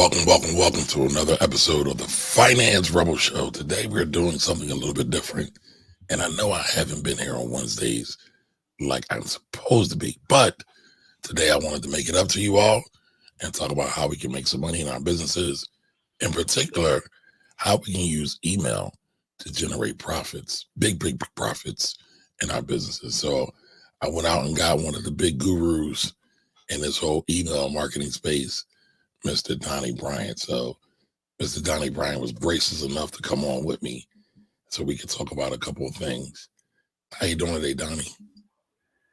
Welcome to another episode of the Finance Rebel Show. Today we're doing something a little bit different. And I know I haven't been here on Wednesdays like I'm supposed to be, but today I wanted to make it up to you all and talk about how we can make some money in our businesses. In particular, how we can use email to generate profits, big profits in our businesses. So I went out and got one of the big gurus in this whole email marketing space, Mr. Donnie Bryant. So Mr. Donnie Bryant was gracious enough to come on with me so we could talk about a couple of things. How you doing today, Donnie?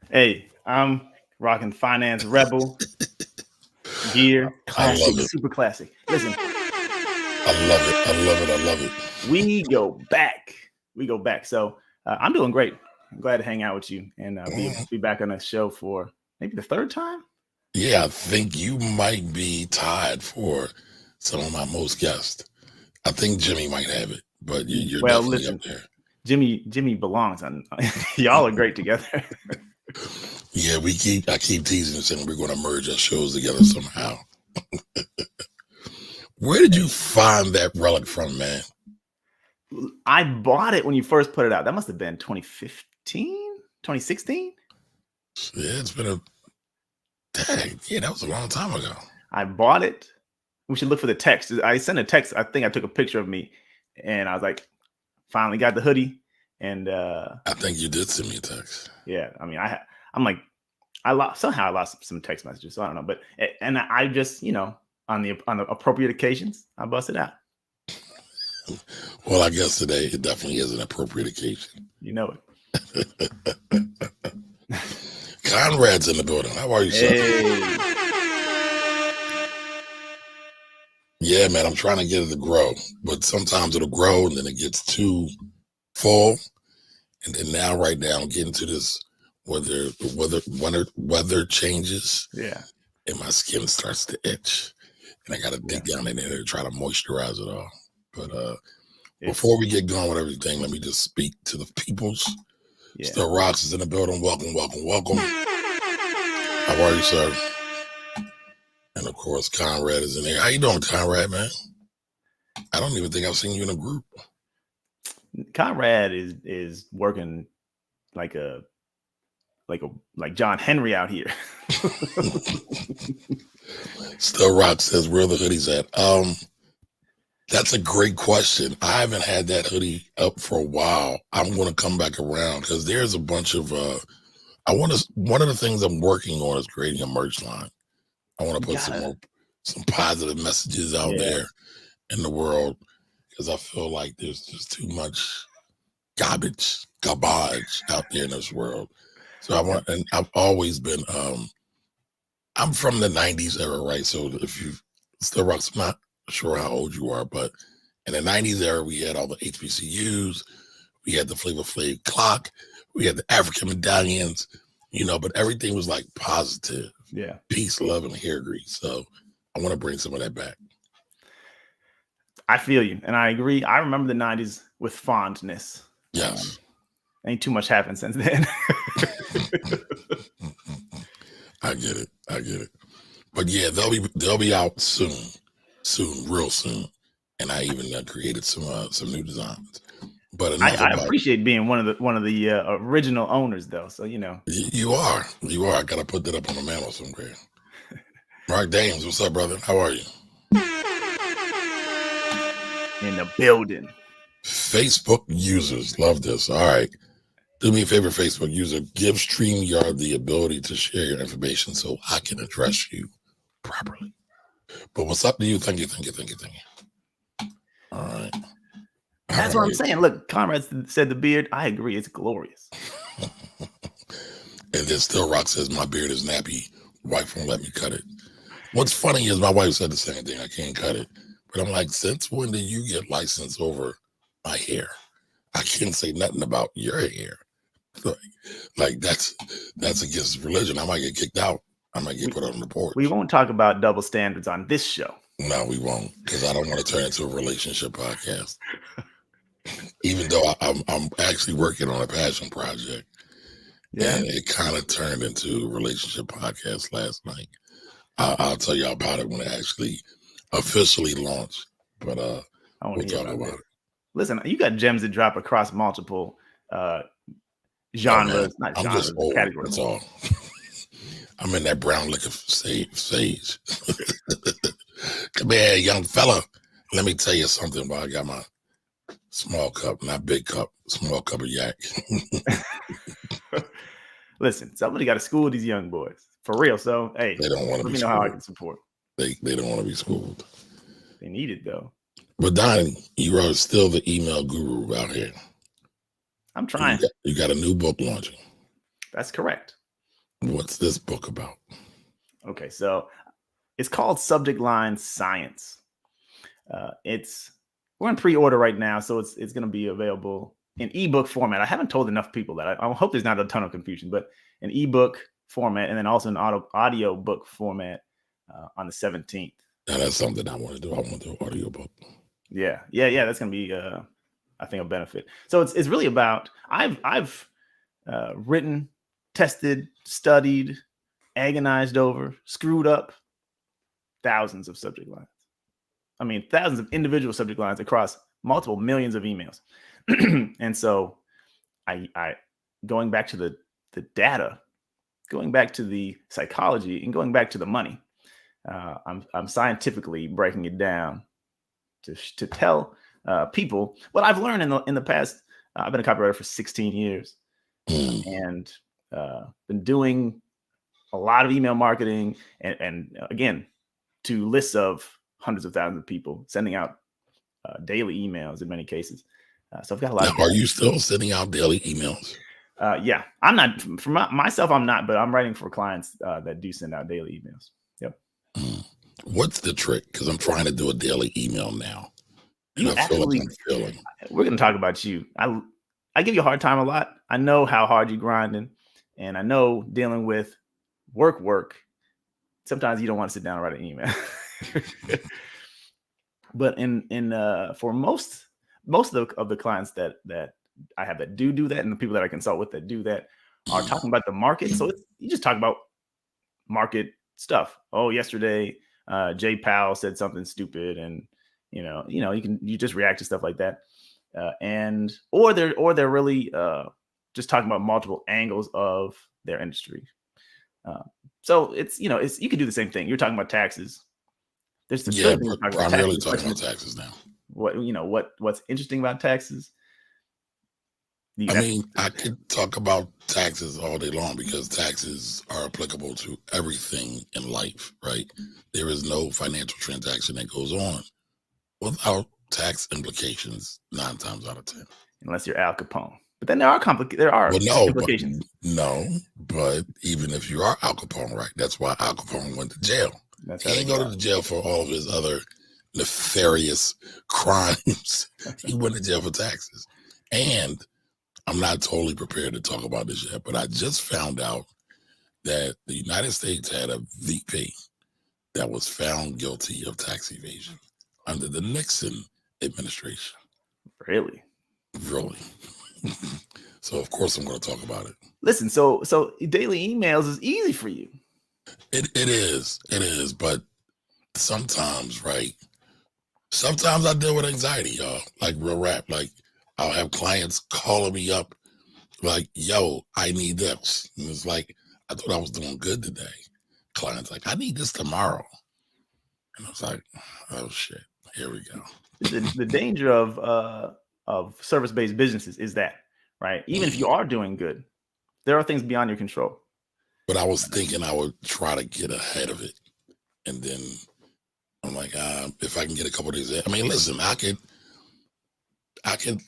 Hey, I'm rocking Finance Rebel gear. Classic, super classic. Listen. I love it. We go back. So I'm doing great. I'm glad to hang out with you and be back on the show for maybe the third time. Yeah, I think you might be tied for some of my most guests. I think Jimmy might have it, but you're definitely up there. Jimmy belongs on. Y'all are great together. Yeah, I keep teasing and saying we're going to merge our shows together somehow. Where did you find that relic from, man? I bought it when you first put it out. That must have been 2015, 2016. Yeah, it's been that was a long time ago. I bought it. We should look for the text. I sent a text. I think I took a picture of me, and I was like, finally got the hoodie. And I think you did send me a text. Yeah, I mean, I lost some text messages. So I don't know, but I just on the appropriate occasions, I bust it out. Well, I guess today it definitely is an appropriate occasion. You know it. Conrad's in the building. How are you, sir? Hey. Yeah, man, I'm trying to get it to grow, but sometimes it'll grow and then it gets too full. And then now, right now, I'm getting to this weather changes. Yeah. And my skin starts to itch. And I got to dig down in there to try to moisturize it all. But before we get going with everything, let me just speak to the peoples. Yeah. Still Rocks is in the building. Welcome. How are you, sir? And of course, Conrad is in there. How you doing, Conrad, man? I don't even think I've seen you in a group. Conrad is working like John Henry out here. Still Rock says, where the hoodies at? That's a great question. I haven't had that hoodie up for a while. I'm going to come back around because there's a bunch of one of the things I'm working on is creating a merch line. I want to put some positive messages out there in the world because I feel like there's just too much garbage out there in this world. So and I've always been I'm from the 90s era, right? So if you still rock, I'm not sure how old you are, but in the 90s era, we had all the HBCUs, we had the Flavor Flav clock, we had the African medallions, but everything was like positive. Yeah. Peace, love, and hair grease. So I want to bring some of that back. I feel you. And I agree. I remember the 90s with fondness. Yes. Ain't too much happened since then. I get it. But yeah, they'll be out soon, real soon. And I even created some new designs. But I appreciate being one of the original owners, though. So you are. I gotta put that up on the mantle somewhere. Mark Dames, what's up, brother? How are you? In the building. Facebook users love this. All right. Do me a favor, Facebook user. Give StreamYard the ability to share your information so I can address you properly. But what's up to you? Thank you. All right. That's what I'm saying. Look, Conrad said the beard. I agree. It's glorious. And then Still Rock says, my beard is nappy. Wife won't let me cut it. What's funny is my wife said the same thing. I can't cut it. But I'm like, since when did you get licensed over my hair? I can't say nothing about your hair. Like that's against religion. I might get kicked out. I might get put on the porch. We won't talk about double standards on this show. No, we won't, because I don't want to turn into a relationship podcast. Even though I'm actually working on a passion project. Yeah. And it kind of turned into a relationship podcast last night. I'll tell y'all about it when it actually officially launched, but I want we'll to hear talk about about that. it. Listen, you got gems that drop across multiple Oh man, genres, not I'm just genres, old. categories. That's all. I'm in that brown liquor sage. Come here, young fella. Let me tell you something while I got my small cup, not big cup, small cup of yak. Listen, somebody got to school these young boys for real. So, hey, They don't want to let be me know how I schooled. can support. They don't want to be schooled. They need it though. But Donnie, you are still the email guru out here. I'm trying. You got a new book launching. That's correct. What's this book about? Okay, so it's called Subject Line Science. We're in pre-order right now, so it's going to be available in ebook format. I haven't told enough people that. I hope there's not a ton of confusion, but an ebook format and then also an audio book format on the 17th. Now that's something I want to do. I want to do an audio book. Yeah. That's going to be, I think, a benefit. So it's really about I've written, tested, studied, agonized over, screwed up thousands of subject lines. I mean, thousands of individual subject lines across multiple millions of emails. And so I going back to the data, going back to the psychology, and going back to the money, I'm scientifically breaking it down to tell people what I've learned in the past. I've been a copywriter for 16 years and been doing a lot of email marketing and again, to lists of hundreds of thousands of people, sending out daily emails in many cases. So I've got a lot. Now, are you still sending out daily emails? Yeah, I'm not for myself. I'm not, but I'm writing for clients that do send out daily emails. Yep. What's the trick? Because I'm trying to do a daily email now. You I feel like I'm failing. We're going to talk about you. I give you a hard time a lot. I know how hard you're grinding, and I know dealing with work. Sometimes you don't want to sit down and write an email. But for most of the clients that I have that do that, and the people that I consult with that do that are talking about the market. So you just talk about market stuff. Oh, yesterday Jay Powell said something stupid, and you just react to stuff like that, or they're really just talking about multiple angles of their industry. So it's you can do the same thing. You're talking about taxes. There's the primarily talking about taxes now. What's interesting about taxes? I could talk about taxes all day long because taxes are applicable to everything in life, right? There is no financial transaction that goes on without tax implications 9 times out of 10. Unless you're Al Capone. But then there are implications. But even if you are Al Capone, right? That's why Al Capone went to jail. He didn't go to jail for all of his other nefarious crimes. He went to jail for taxes. And I'm not totally prepared to talk about this yet, but I just found out that the United States had a VP that was found guilty of tax evasion under the Nixon administration. Really? So of course I'm going to talk about it. Listen, so daily emails is easy for you. It is, but sometimes, right? Sometimes I deal with anxiety, y'all. Like real rap. Like I'll have clients calling me up, like, "Yo, I need this," and it's like I thought I was doing good today. Clients like, "I need this tomorrow," and I was like, "Oh shit, here we go." The danger of service-based businesses is that, right? Even if you are doing good, there are things beyond your control. But I was thinking I would try to get ahead of it, and then I'm like, if I can get a couple of days in. I mean, listen, I can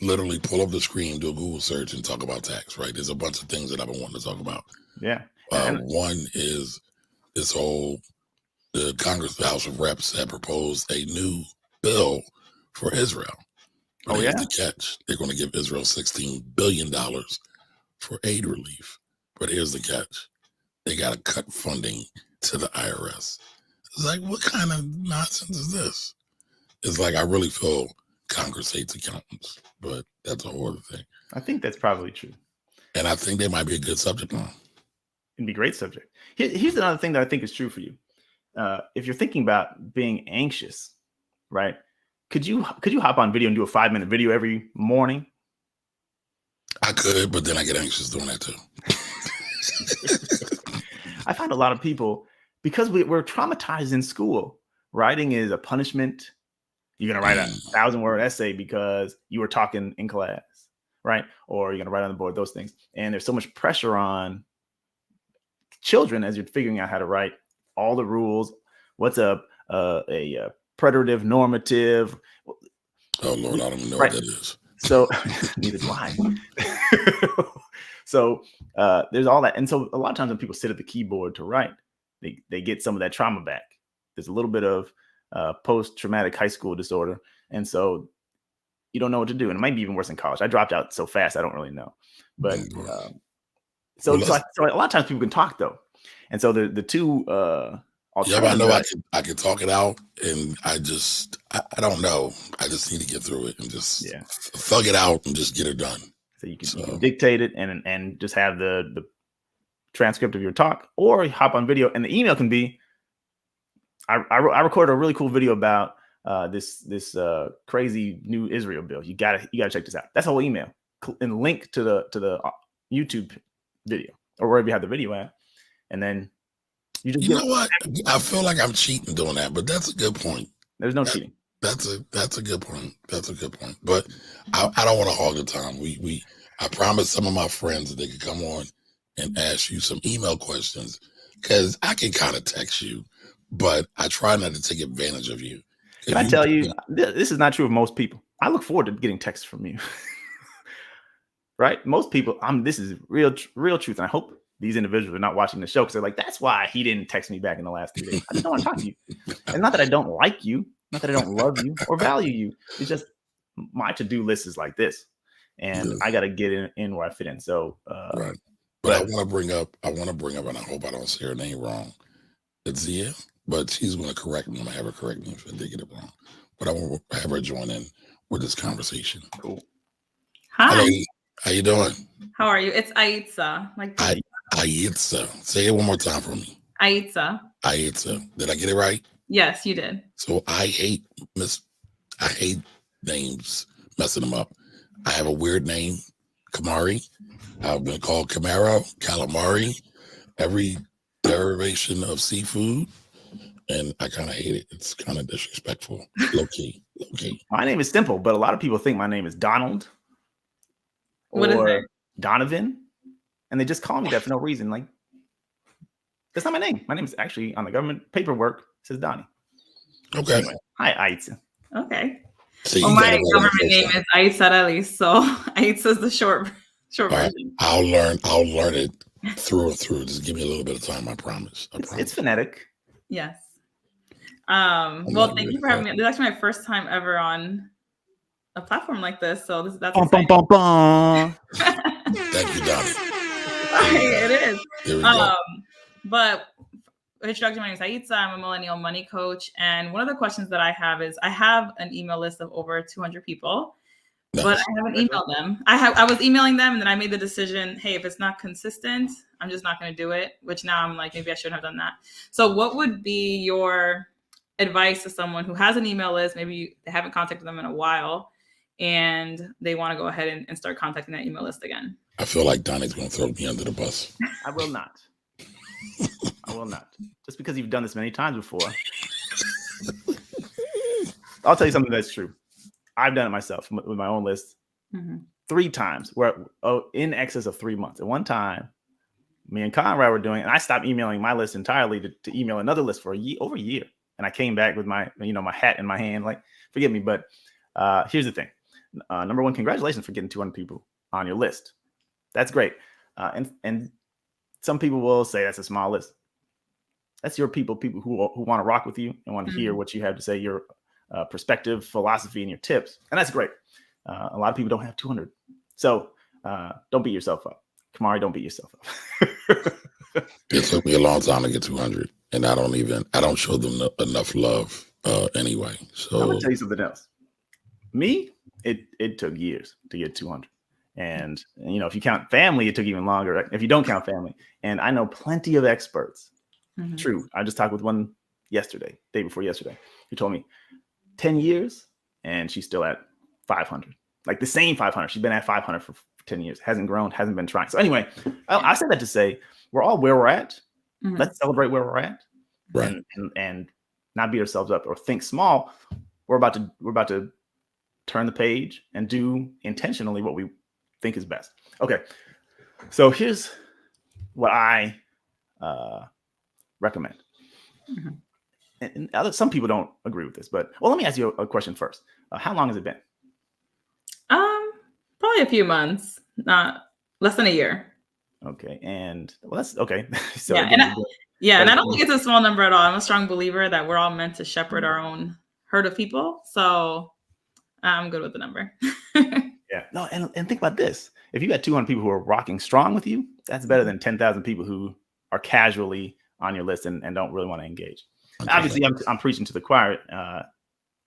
literally pull up the screen, do a Google search, and talk about tax. Right? There's a bunch of things that I've been wanting to talk about. Yeah. One is this the Congress, the House of Reps, had proposed a new bill for Israel. But here's the catch: they're going to give Israel $16 billion for aid relief. But here's the catch: they got to cut funding to the IRS. It's like, what kind of nonsense is this? It's like, I really feel Congress hates accountants, but that's a whole other thing. I think that's probably true. And I think they might be a good subject line. It'd be a great subject. Here's another thing that I think is true for you. if you're thinking about being anxious, right? Could you hop on video and do a 5-minute video every morning? I could, but then I get anxious doing that too. I find a lot of people, because we're traumatized in school. Writing is a punishment. You're gonna write a 1,000-word essay because you were talking in class, right? Or you're gonna write on the board, those things. And there's so much pressure on children as you're figuring out how to write, all the rules. What's a preterite normative? Oh Lord, I don't even know Right. what that is. So neither do I. So there's all that. And so a lot of times when people sit at the keyboard to write, they get some of that trauma back. There's a little bit of post-traumatic high school disorder. And so you don't know what to do. And it might be even worse in college. I dropped out so fast, I don't really know. But so a lot of times people can talk though. And so the two yeah, but I know I can talk it out, and I don't know. I just need to get through it and just thug it out and just get it done. So you can dictate it and just have the transcript of your talk, or hop on video. And the email can be, I recorded a really cool video about this crazy new Israel bill. You gotta check this out. That's the whole email, and link to the YouTube video or wherever you have the video at, and then you know what? I feel like I'm cheating doing that, but that's a good point. There's no cheating. That's a good point. That's a good point. But I don't want to hog the time. I promised some of my friends that they could come on and ask you some email questions, because I can kind of text you, but I try not to take advantage of you. Can I tell you, this is not true of most people. I look forward to getting texts from you. Right? Most people, this is real truth. And I hope these individuals are not watching the show because they're like, that's why he didn't text me back in the last 2 days. I just don't want to talk to you. And not that I don't like you, not that I don't love you or value you. It's just my to-do list is like this. And I got to get in where I fit in. So, right. But I want to bring up, and I hope I don't say her name wrong. It's Zia, but she's going to correct me. I'm going to have her correct me if I did get it wrong. But I want to have her join in with this conversation. Cool. Hi. Hello. How you doing? How are you? It's Aitza. Aitza. Say it one more time for me. Aitza. Did I get it right? Yes, you did. So I hate names, messing them up. I have a weird name, Kamari. I've been called Camaro, calamari, every derivation of seafood, and I kind of hate it. It's kind of disrespectful. Low key. My name is simple, but a lot of people think my name is Donald. What is it? Donovan. And they just call me that for no reason. Like, that's not my name. My name is actually on the government paperwork. It says Donnie. Okay. Anyway, hi, Aitza. Okay. So well, my government name is Aitza Ali, so Aitza is the short version. I'll learn it through and through. Just give me a little bit of time. I promise. It's phonetic. Yes. Well, thank you for having me. This is actually my first time ever on a platform like this, so that's exciting. Thank you, Donnie. It is. There we go. But introduction, my name is Aitza. I'm a millennial money coach, and one of the questions that I have is, I have an email list of over 200 people, nice. But I haven't emailed them. I was emailing them, and then I made the decision, hey, if it's not consistent, I'm just not going to do it. Which now I'm like, maybe I shouldn't have done that. So, what would be your advice to someone who has an email list? Maybe they haven't contacted them in a while, and they want to go ahead and start contacting that email list again. I feel like Donnie's going to throw me under the bus. I will not. Just because you've done this many times before. I'll tell you something that's true. I've done it myself with my own list 3 times, where in excess of 3 months. At one time, me and Conrad were doing it, and I stopped emailing my list entirely to email another list for over a year. And I came back with my hat in my hand, like, forgive me, but here's the thing. Number one, congratulations for getting 200 people on your list. That's great. And some people will say that's a small list. That's your people who want to rock with you and want to hear what you have to say, your perspective, philosophy, and your tips. And that's great. A lot of people don't have 200. So don't beat yourself up. Kamari, don't beat yourself up. It took me a long time to get 200, and I don't show them enough love anyway. So I'm gonna tell you something else. Me, it took years to get 200. And if you count family, it took even longer. If you don't count family, and I know plenty of experts. True. I just talked with one yesterday, day before yesterday, who told me 10 years and she's still at 500, like the same 500. She's been at 500 for 10 years, hasn't grown, hasn't been trying. So anyway, I said that to say we're all where we're at. Mhm. Let's celebrate where we're at, Right. and not beat ourselves up or think small. We're about to turn the page and do intentionally what we think is best. Okay, so here's what I recommend. Mhm. And some people don't agree with this, but let me ask you a question first. How long has it been? Probably a few months, not less than a year. Okay, and that's okay. So Yeah, again, and I don't think it's a small number at all. I'm a strong believer that we're all meant to shepherd our own herd of people. So I'm good with the number. yeah, no, and think about this. If you got 200 people who are rocking strong with you, that's better than 10,000 people who are casually on your list and don't really want to engage. Obviously, I'm preaching to the choir.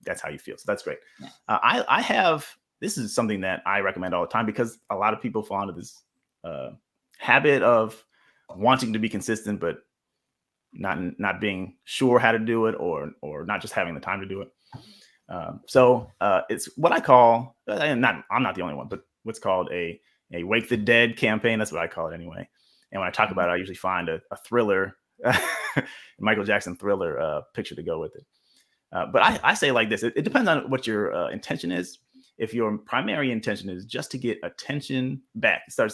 That's how you feel. So that's great. Yeah. I have, this is something that I recommend all the time because a lot of people fall into this habit of wanting to be consistent, but not being sure how to do it or not just having the time to do it. So it's what I call, I'm not the only one, but what's called a Wake the Dead campaign. That's what I call it anyway. And when I talk about it, I usually find a thriller, Michael Jackson thriller picture to go with it. But I say like this, it depends on what your intention is. If your primary intention is just to get attention back, start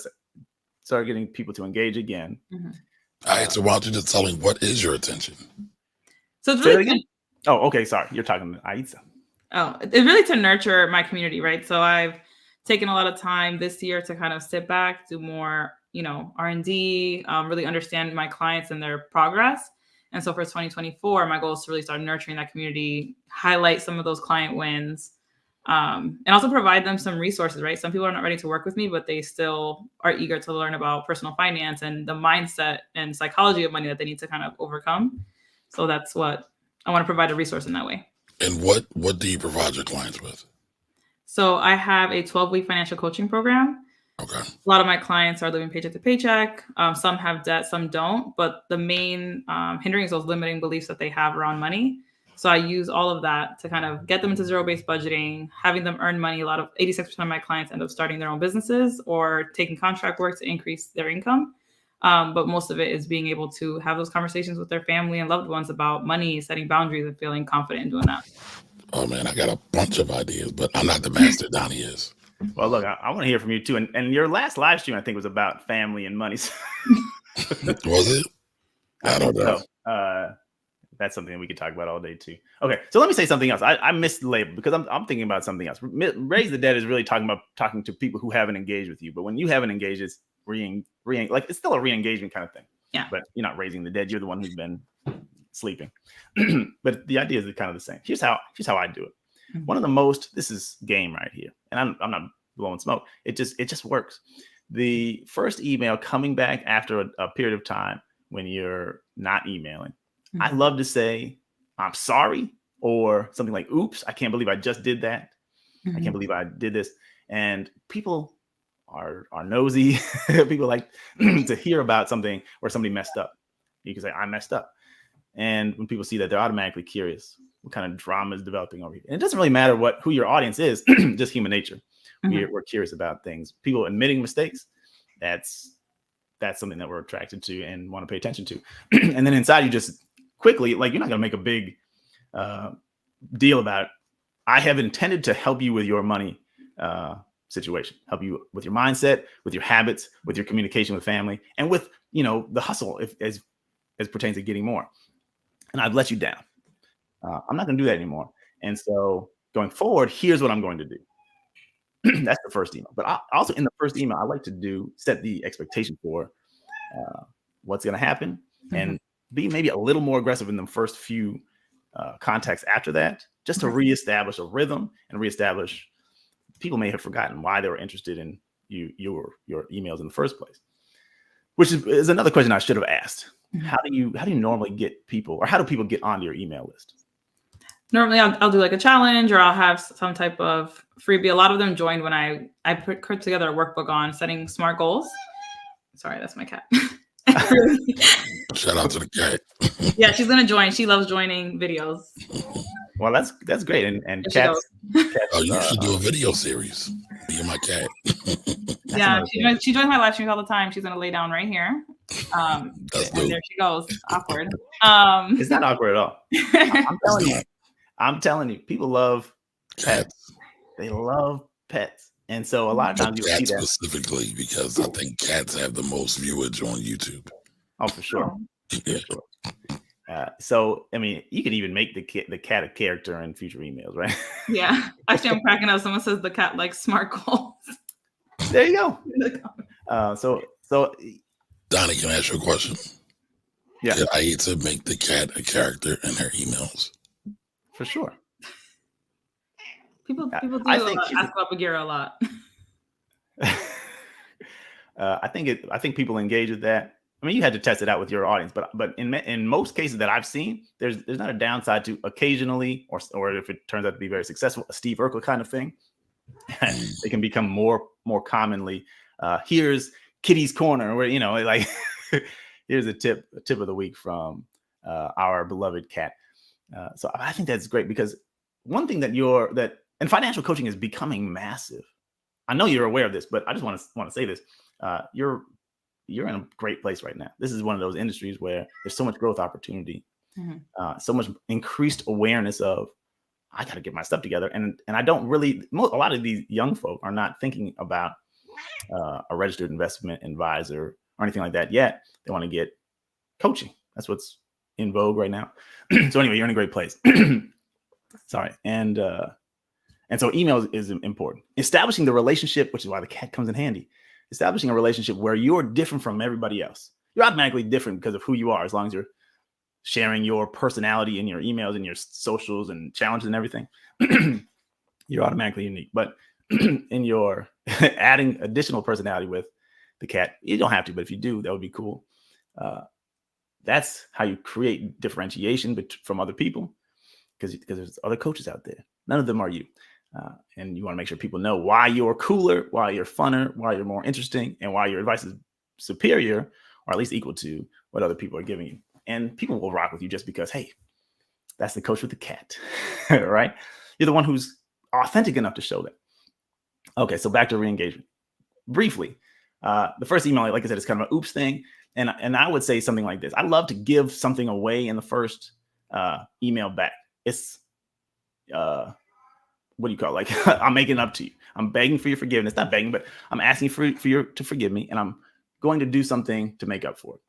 getting people to engage again. Mm-hmm. All right, so why don't you just tell me what is your attention? So it's Say that really again? Oh, okay. Sorry. You're talking to Aitza. Oh, it's really to nurture my community, right? So I've taken a lot of time this year to kind of sit back, do more, R&D, really understand my clients and their progress. And so for 2024, my goal is to really start nurturing that community, highlight some of those client wins, and also provide them some resources, right? Some people are not ready to work with me, but they still are eager to learn about personal finance and the mindset and psychology of money that they need to kind of overcome. So that's what I want to provide, a resource in that way. And what do you provide your clients with? So I have a 12-week financial coaching program. Okay. A lot of my clients are living paycheck to paycheck. Some have debt, some don't. But the main hindering is those limiting beliefs that they have around money. So I use all of that to kind of get them into zero-based budgeting, having them earn money. 86% of my clients end up starting their own businesses or taking contract work to increase their income. But most of it is being able to have those conversations with their family and loved ones about money, setting boundaries, and feeling confident in doing that. Oh man, I got a bunch of ideas, but I'm not the master. Donnie is. Well, look, I want to hear from you too. And your last live stream, I think, was about family and money. Was it? I don't know. So, that's something that we could talk about all day too. Okay, so let me say something else. I missed the label because I'm thinking about something else. Raise the Dead is really talking to people who haven't engaged with you. But when you haven't engaged, it's like it's still a re-engagement kind of thing. Yeah. But you're not raising the dead. You're the one who's been sleeping. But the idea is kind of the same. Here's how I do it. Mm-hmm. One of the most, this is game right here, and I'm not blowing smoke. It just works. The first email coming back after a period of time when you're not emailing, mm-hmm. I love to say, I'm sorry, or something like, oops, I can't believe I just did that. Mm-hmm. I can't believe I did this. And people are nosy. People like to hear about something where somebody messed up. You can say, I messed up. And when people see that, they're automatically curious what kind of drama is developing over here. And it doesn't really matter who your audience is, just human nature. Mm-hmm. We're curious about things. People admitting mistakes, that's something that we're attracted to and want to pay attention to. And then inside, you just quickly, like, you're not going to make a big deal about, I have intended to help you with your money situation, help you with your mindset, with your habits, with your communication with family, and with, the hustle as pertains to getting more. And I've let you down. I'm not going to do that anymore. And so going forward, here's what I'm going to do. That's the first email. But also in the first email, I like to set the expectation for what's going to happen, mm-hmm. and be maybe a little more aggressive in the first few contacts after that, just to reestablish a rhythm and reestablish. People may have forgotten why they were interested in your emails in the first place, which is another question I should have asked. Mm-hmm. How do you normally get people, or how do people get onto your email list? Normally I'll do like a challenge, or I'll have some type of freebie. A lot of them joined when I put together a workbook on setting SMART goals. Sorry, that's my cat. Really. Shout out to the cat. Yeah, she's gonna join. She loves joining videos. Well, that's great. And There she cats. Oh, you should do a video series. Me and my cat. Yeah, another she joins my live streams all the time. She's gonna lay down right here. That's And dope. there she goes. Awkward. It's not awkward at all. I'm telling you, people love pets. They love pets. And so a lot of times you see Cats that. specifically because I think cats have the most viewage on YouTube. Oh, for sure. Yeah. For sure. So, I mean, you can even make the cat a character in future emails, right? Yeah. Actually, I'm cracking up. Someone says the cat likes smart goals. There you go. So Donnie, can I ask you a question? Yeah. Did I need to make the cat a character in her emails? for sure. People do I think ask about Bagheera a lot. I think people engage with that. I mean, you had to test it out with your audience, but in most cases that I've seen, there's not a downside to occasionally, or if it turns out to be very successful, a Steve Urkel kind of thing. They can become more commonly. Here's Kitty's Corner, where like here's a tip of the week from our beloved cat. So I think that's great because one thing and financial coaching is becoming massive. I know you're aware of this, but I just want to say this. You're in a great place right now. This is one of those industries where there's so much growth opportunity, so much increased awareness of, I got to get my stuff together. And I don't really, a lot of these young folk are not thinking about a registered investment advisor or anything like that yet. They want to get coaching. That's what's in vogue right now. So anyway, you're in a great place. Sorry. And so email is important. Establishing the relationship, which is why the cat comes in handy. Establishing a relationship where you're different from everybody else. You're automatically different because of who you are, as long as you're sharing your personality in your emails and your socials and challenges and everything. You're automatically unique. But in your adding additional personality with the cat, you don't have to, but if you do, that would be cool. That's how you create differentiation from other people, because there's other coaches out there. None of them are you. And you want to make sure people know why you're cooler, why you're funner, why you're more interesting, and why your advice is superior, or at least equal to what other people are giving you. And people will rock with you just because, hey, that's the coach with the cat, right? You're the one who's authentic enough to show that. Okay, so back to re-engagement. Briefly, the first email, like I said, is kind of an oops thing. And I would say something like this. I love to give something away in the first email back. It's, what do you call it? Like, I'm making it up to you. I'm begging for your forgiveness. Not begging, but I'm asking for you to forgive me. And I'm going to do something to make up for it.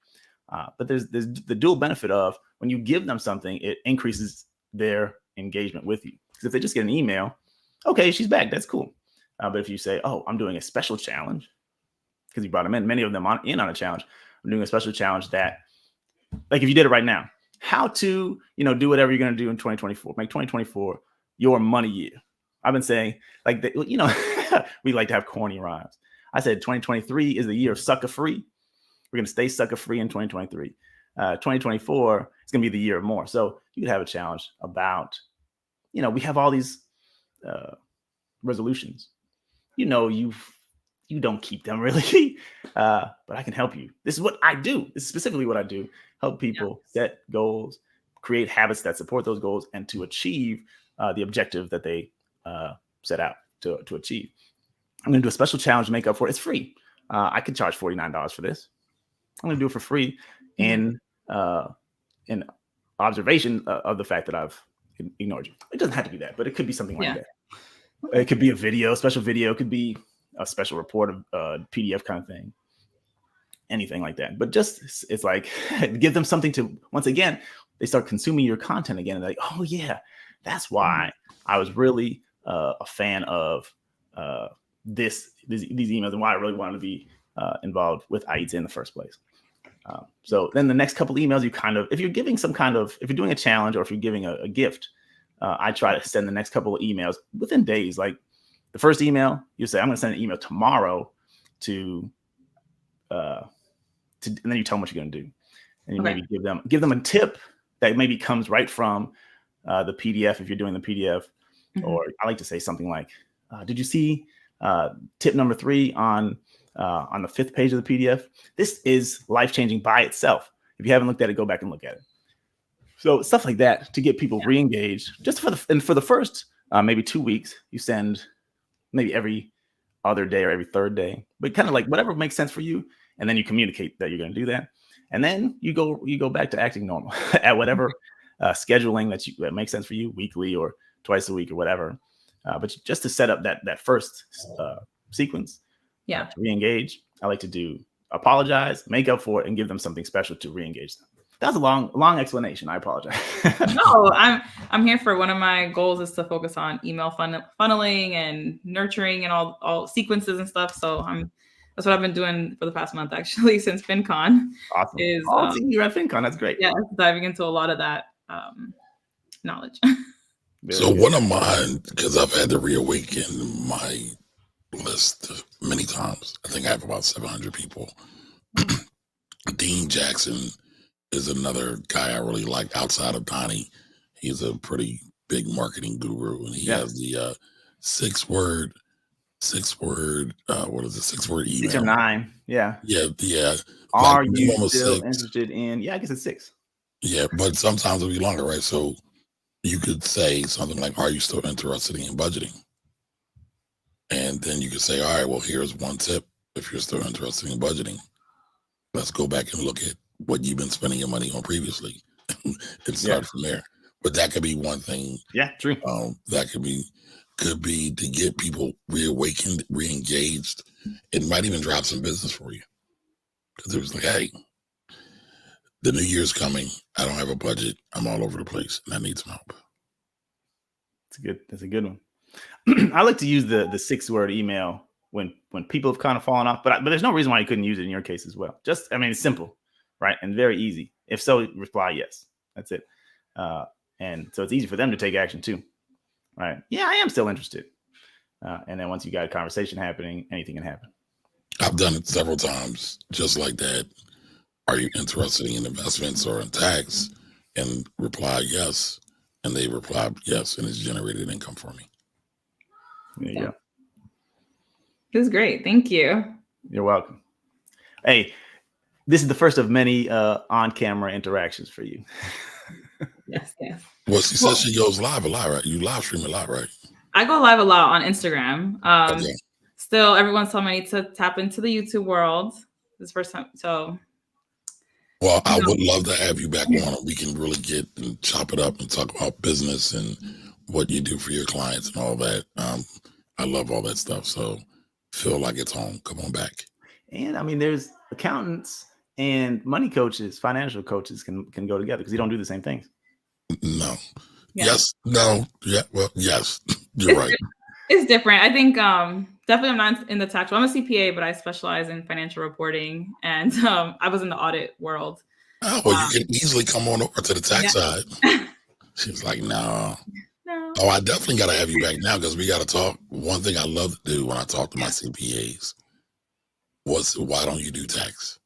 But there's the dual benefit of when you give them something, it increases their engagement with you. Because if they just get an email, okay, she's back. That's cool. But if you say, oh, I'm doing a special challenge, because you brought them in, many of them in on a challenge. I'm doing a special challenge that, like if you did it right now, how to, do whatever you're going to do in 2024, make 2024 your money year. I've been saying, like, we like to have corny rhymes. I said 2023 is the year of sucker free. We're going to stay sucker free in 2023. 2024 is going to be the year of more. So you could have a challenge about, we have all these resolutions. You don't keep them really, but I can help you. This is what I do. This is specifically what I do. Help people set goals, create habits that support those goals, and to achieve the objective that they set out to achieve. I'm going to do a special challenge to make up for it. It's free. I could charge $49 for this. I'm going to do it for free in observation of the fact that I've ignored you. It doesn't have to be that, but it could be something like that. It could be a video, special video. It could be a special report of PDF kind of thing. Anything like that. But just, it's like, give them something to, once again, they start consuming your content again. And they're like, oh yeah, that's why I was really a fan of these emails and why I really wanted to be involved with Aita in the first place. So then the next couple emails, if you're giving if you're doing a challenge or if you're giving a gift, I try to send the next couple of emails within days. Like the first email, you say, I'm going to send an email tomorrow and then you tell them what you're going to do. And you maybe give them a tip that maybe comes right from the PDF if you're doing the PDF. Or I like to say something like, did you see tip number 3 on on the 5th page of the PDF. This is life-changing by itself. If you haven't looked at it, go back and look at it. So stuff like that to get people re-engaged. Just for the first maybe 2 weeks, you send maybe every other day or every third day, but kind of like whatever makes sense for you, and then you communicate that you're going to do that, and then you go back to acting normal at whatever scheduling that makes sense for you, weekly or twice a week or whatever. But just to set up that first sequence, to re-engage, I like to do apologize, make up for it, and give them something special to re-engage them. That's a long explanation. I apologize. No, I'm here for one of my goals is to focus on email funneling and nurturing and all sequences and stuff. So that's what I've been doing for the past month, actually, since FinCon. Awesome. You're at FinCon. That's great. Yeah, diving into a lot of that knowledge. So one of mine, because I've had to reawaken my list many times. I think I have about 700 people. Dean Jackson is another guy I really like outside of Donnie. He's a pretty big marketing guru, and he has the six-word email. 6 or 9. Yeah. Yeah. Are you still interested in? Yeah, I guess it's 6. Yeah, but sometimes it'll be longer, right? So you could say something like, "Are you still interested in budgeting?" And then you could say, "All right, well, here's one tip. If you're still interested in budgeting, let's go back and look at what you've been spending your money on previously and start from there." But that could be one thing. Yeah, true. That could be to get people reawakened, reengaged. It might even drop some business for you. Because it was like, hey, the new year's coming. I don't have a budget. I'm all over the place and I need some help. That's a good one. I like to use the 6-word email when people have kind of fallen off, but there's no reason why you couldn't use it in your case as well. It's simple, right? And very easy. If so, reply yes. That's it. And so it's easy for them to take action too, right? Yeah, I am still interested. And then once you got a conversation happening, anything can happen. I've done it several times, just like that. Are you interested in investments or in tax? And reply yes. And they reply yes, and it's generated income for me. There you go. This is great. Thank you. You're welcome. Hey, this is the first of many on-camera interactions for you. Yes. Well, she says she goes live a lot, right? You live stream a lot, right? I go live a lot on Instagram. Okay. Still, everyone's telling me I need to tap into the YouTube world. This is the first time. So, well, I would love to have you back on. We can really get and chop it up and talk about business and what you do for your clients and all that. I love all that stuff. So feel like it's home. Come on back. And there's accountants and money coaches, financial coaches can go together because you don't do the same things. No. Yeah. Yes. No. Yeah. Well, yes. You're right. It's different. I think definitely I'm not in the tax. Well, I'm a CPA, but I specialize in financial reporting, and I was in the audit world. Oh, well, you can easily come on over to the tax side. She was like, no. Oh, I definitely got to have you back now because we got to talk. One thing I love to do when I talk to my CPAs was, why don't you do tax?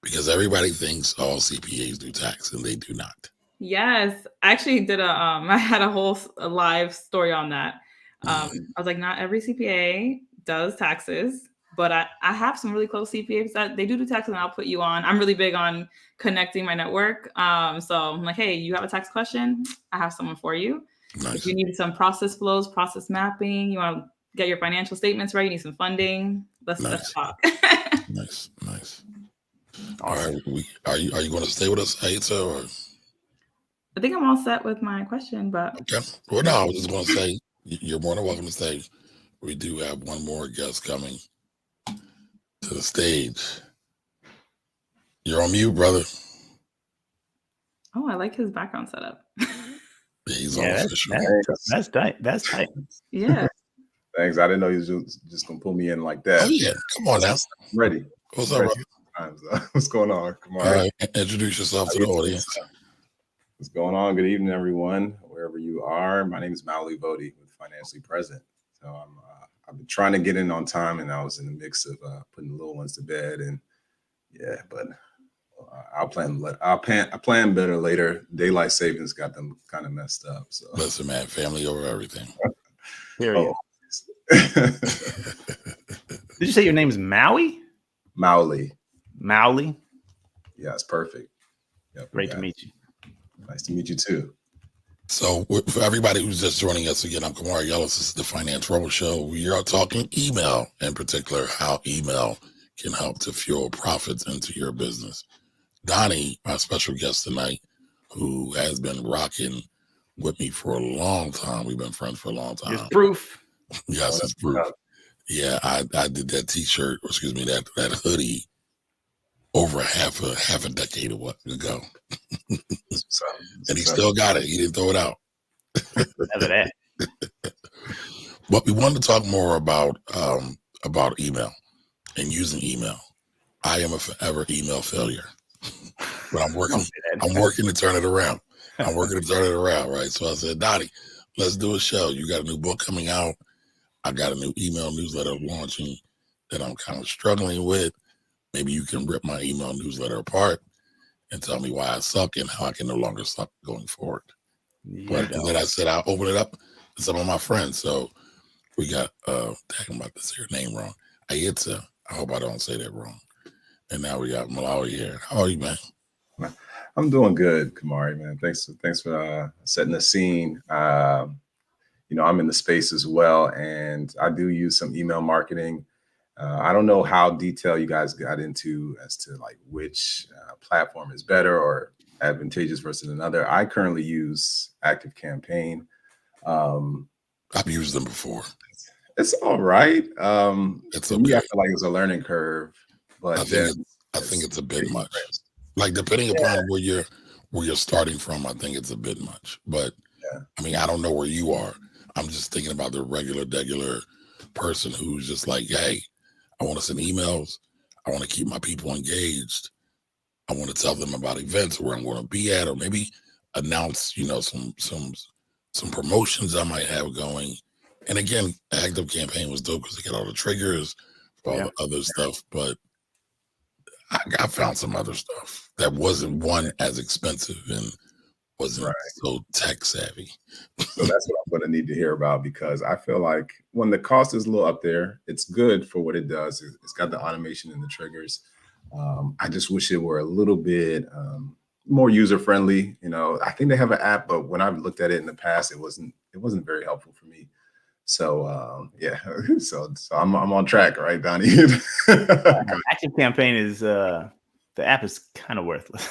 Because everybody thinks all CPAs do tax, and they do not. Yes, I actually did I had a whole live story on that. I was like, not every CPA does taxes, but I have some really close CPAs that they do taxes, and I'll put you on. I'm really big on connecting my network. So I'm like, hey, you have a tax question? I have someone for you. Nice. If you need some process flows, process mapping, you want to get your financial statements right, you need some funding, let's talk. Nice. All right. Are you going to stay with us, Aita, or? I think I'm all set with my question, but. Okay. Well, no, I was just going to say, you're more than welcome to stay. We do have one more guest coming to the stage. You're on mute, brother. Oh, I like his background setup. He's on official. That's tight. That's tight. Yeah. Thanks. I didn't know you was just going to pull me in like that. Oh, yeah. Come on now. I'm ready. What's up, brother? What's going on? Come on. All right. Introduce yourself to the audience. What's going on? Good evening, everyone, wherever you are. My name is Maui Vodi with Financially Present. So I've been trying to get in on time, and I was in the mix of putting the little ones to bed. And but I plan better later. Daylight savings got them kind of messed up. So listen, man, family over everything. Period. Did you say your name is Maui? Mauli. Mowley. Yeah, it's perfect. Yep, Great to meet you. Nice to meet you too. So, for everybody who's just joining us again, I'm Kamari Ellis. This is the Finance Rebel Show. We are talking email, in particular, how email can help to fuel profits into your business. Donnie, my special guest tonight, who has been rocking with me for a long time. We've been friends for a long time. There's proof. Yes, it's proof. Yeah, I did that T-shirt, or excuse me, that hoodie over half a decade ago. And he still got it. He didn't throw it out. Never that. But we wanted to talk more about email and using email. I am a forever email failure, but I'm working to turn it around. Right? So I said, Dottie, let's do a show. You got a new book coming out. I got a new email newsletter launching that I'm kind of struggling with. Maybe you can rip my email newsletter apart and tell me why I suck and how I can no longer suck going forward. But then I said I'll open it up to some of my friends. So we got I'm about to say your name wrong. Ayitza. I hope I don't say that wrong. And now we got Malawi here. How are you, man? I'm doing good, Kamari, man. Thanks for setting the scene. I'm in the space as well, and I do use some email marketing. I don't know how detailed you guys got into as to like which platform is better or advantageous versus another. I currently use ActiveCampaign. I've used them before. It's all right. It's for me, I feel like it's a learning curve, but I think it's a bit much. Like depending upon where you're starting from, I think it's a bit much. But I mean, I don't know where you are. I'm just thinking about the regular person who's just like, hey, I want to send emails. I want to keep my people engaged. I want to tell them about events where I'm going to be at, or maybe announce, some promotions I might have going. And again, ActiveCampaign was dope because they got all the triggers for all the other stuff. But I found some other stuff that wasn't as expensive and wasn't so tech savvy. So that's what I'm going to need to hear about, because I feel like when the cost is a little up there, it's good for what it does. It's got the automation and the triggers. I just wish it were a little bit more user friendly. I think they have an app, but when I've looked at it in the past, it wasn't very helpful for me. So so I'm on track, right, Donnie? ActiveCampaign is the app is kind of worthless.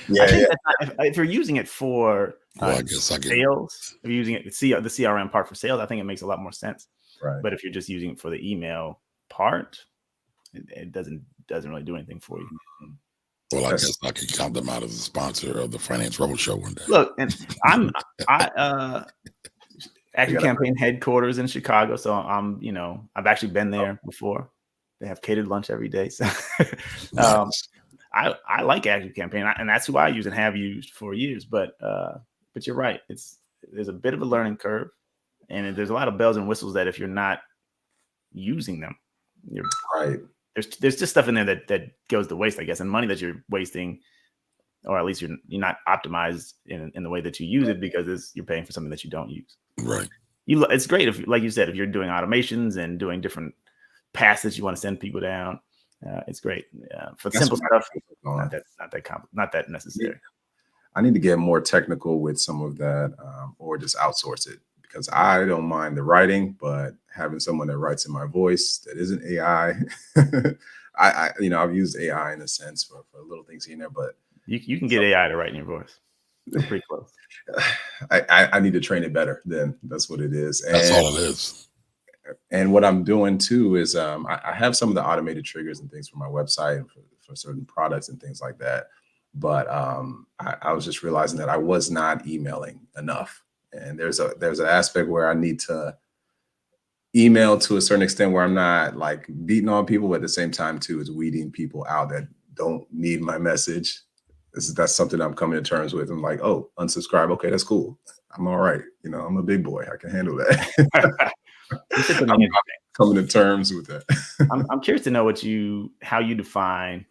If you're using it for sales, if you're using it the CRM part for sales, I think it makes a lot more sense. Right. But if you're just using it for the email part, it doesn't really do anything for you. Well, I guess I could count them out as a sponsor of the Finance Rebel Show one day. Look, and ActiveCampaign headquarters in Chicago, so I've actually been there before. They have catered lunch every day, so I like ActiveCampaign, and that's who I use and have used for years. But you're right, there's a bit of a learning curve, and there's a lot of bells and whistles that if you're not using them, you're right. There's just stuff in there that goes to waste, I guess, and money that you're wasting, or at least you're not optimized in the way that you use it, because you're paying for something that you don't use. Right. It's great if, like you said, if you're doing automations and doing different paths that you want to send people down, it's great. For simple stuff, not that necessary. I need to get more technical with some of that, or just outsource it, because I don't mind the writing, but having someone that writes in my voice that isn't AI, I've used AI in a sense for little things here and there, but you can get AI to write in your voice. They're pretty close. I need to train it better. Then that's what it is. That's all it is. And what I'm doing too is I have some of the automated triggers and things for my website for certain products and things like that. But I was just realizing that I was not emailing enough. And there's an aspect where I need to email to a certain extent where I'm not like beating on people, but at the same time too is weeding people out that don't need my message. That's something I'm coming to terms with. I'm like, oh, unsubscribe. Okay, that's cool. I'm all right. I'm a big boy. I can handle that. I'm coming to terms with that. I'm curious to know how you define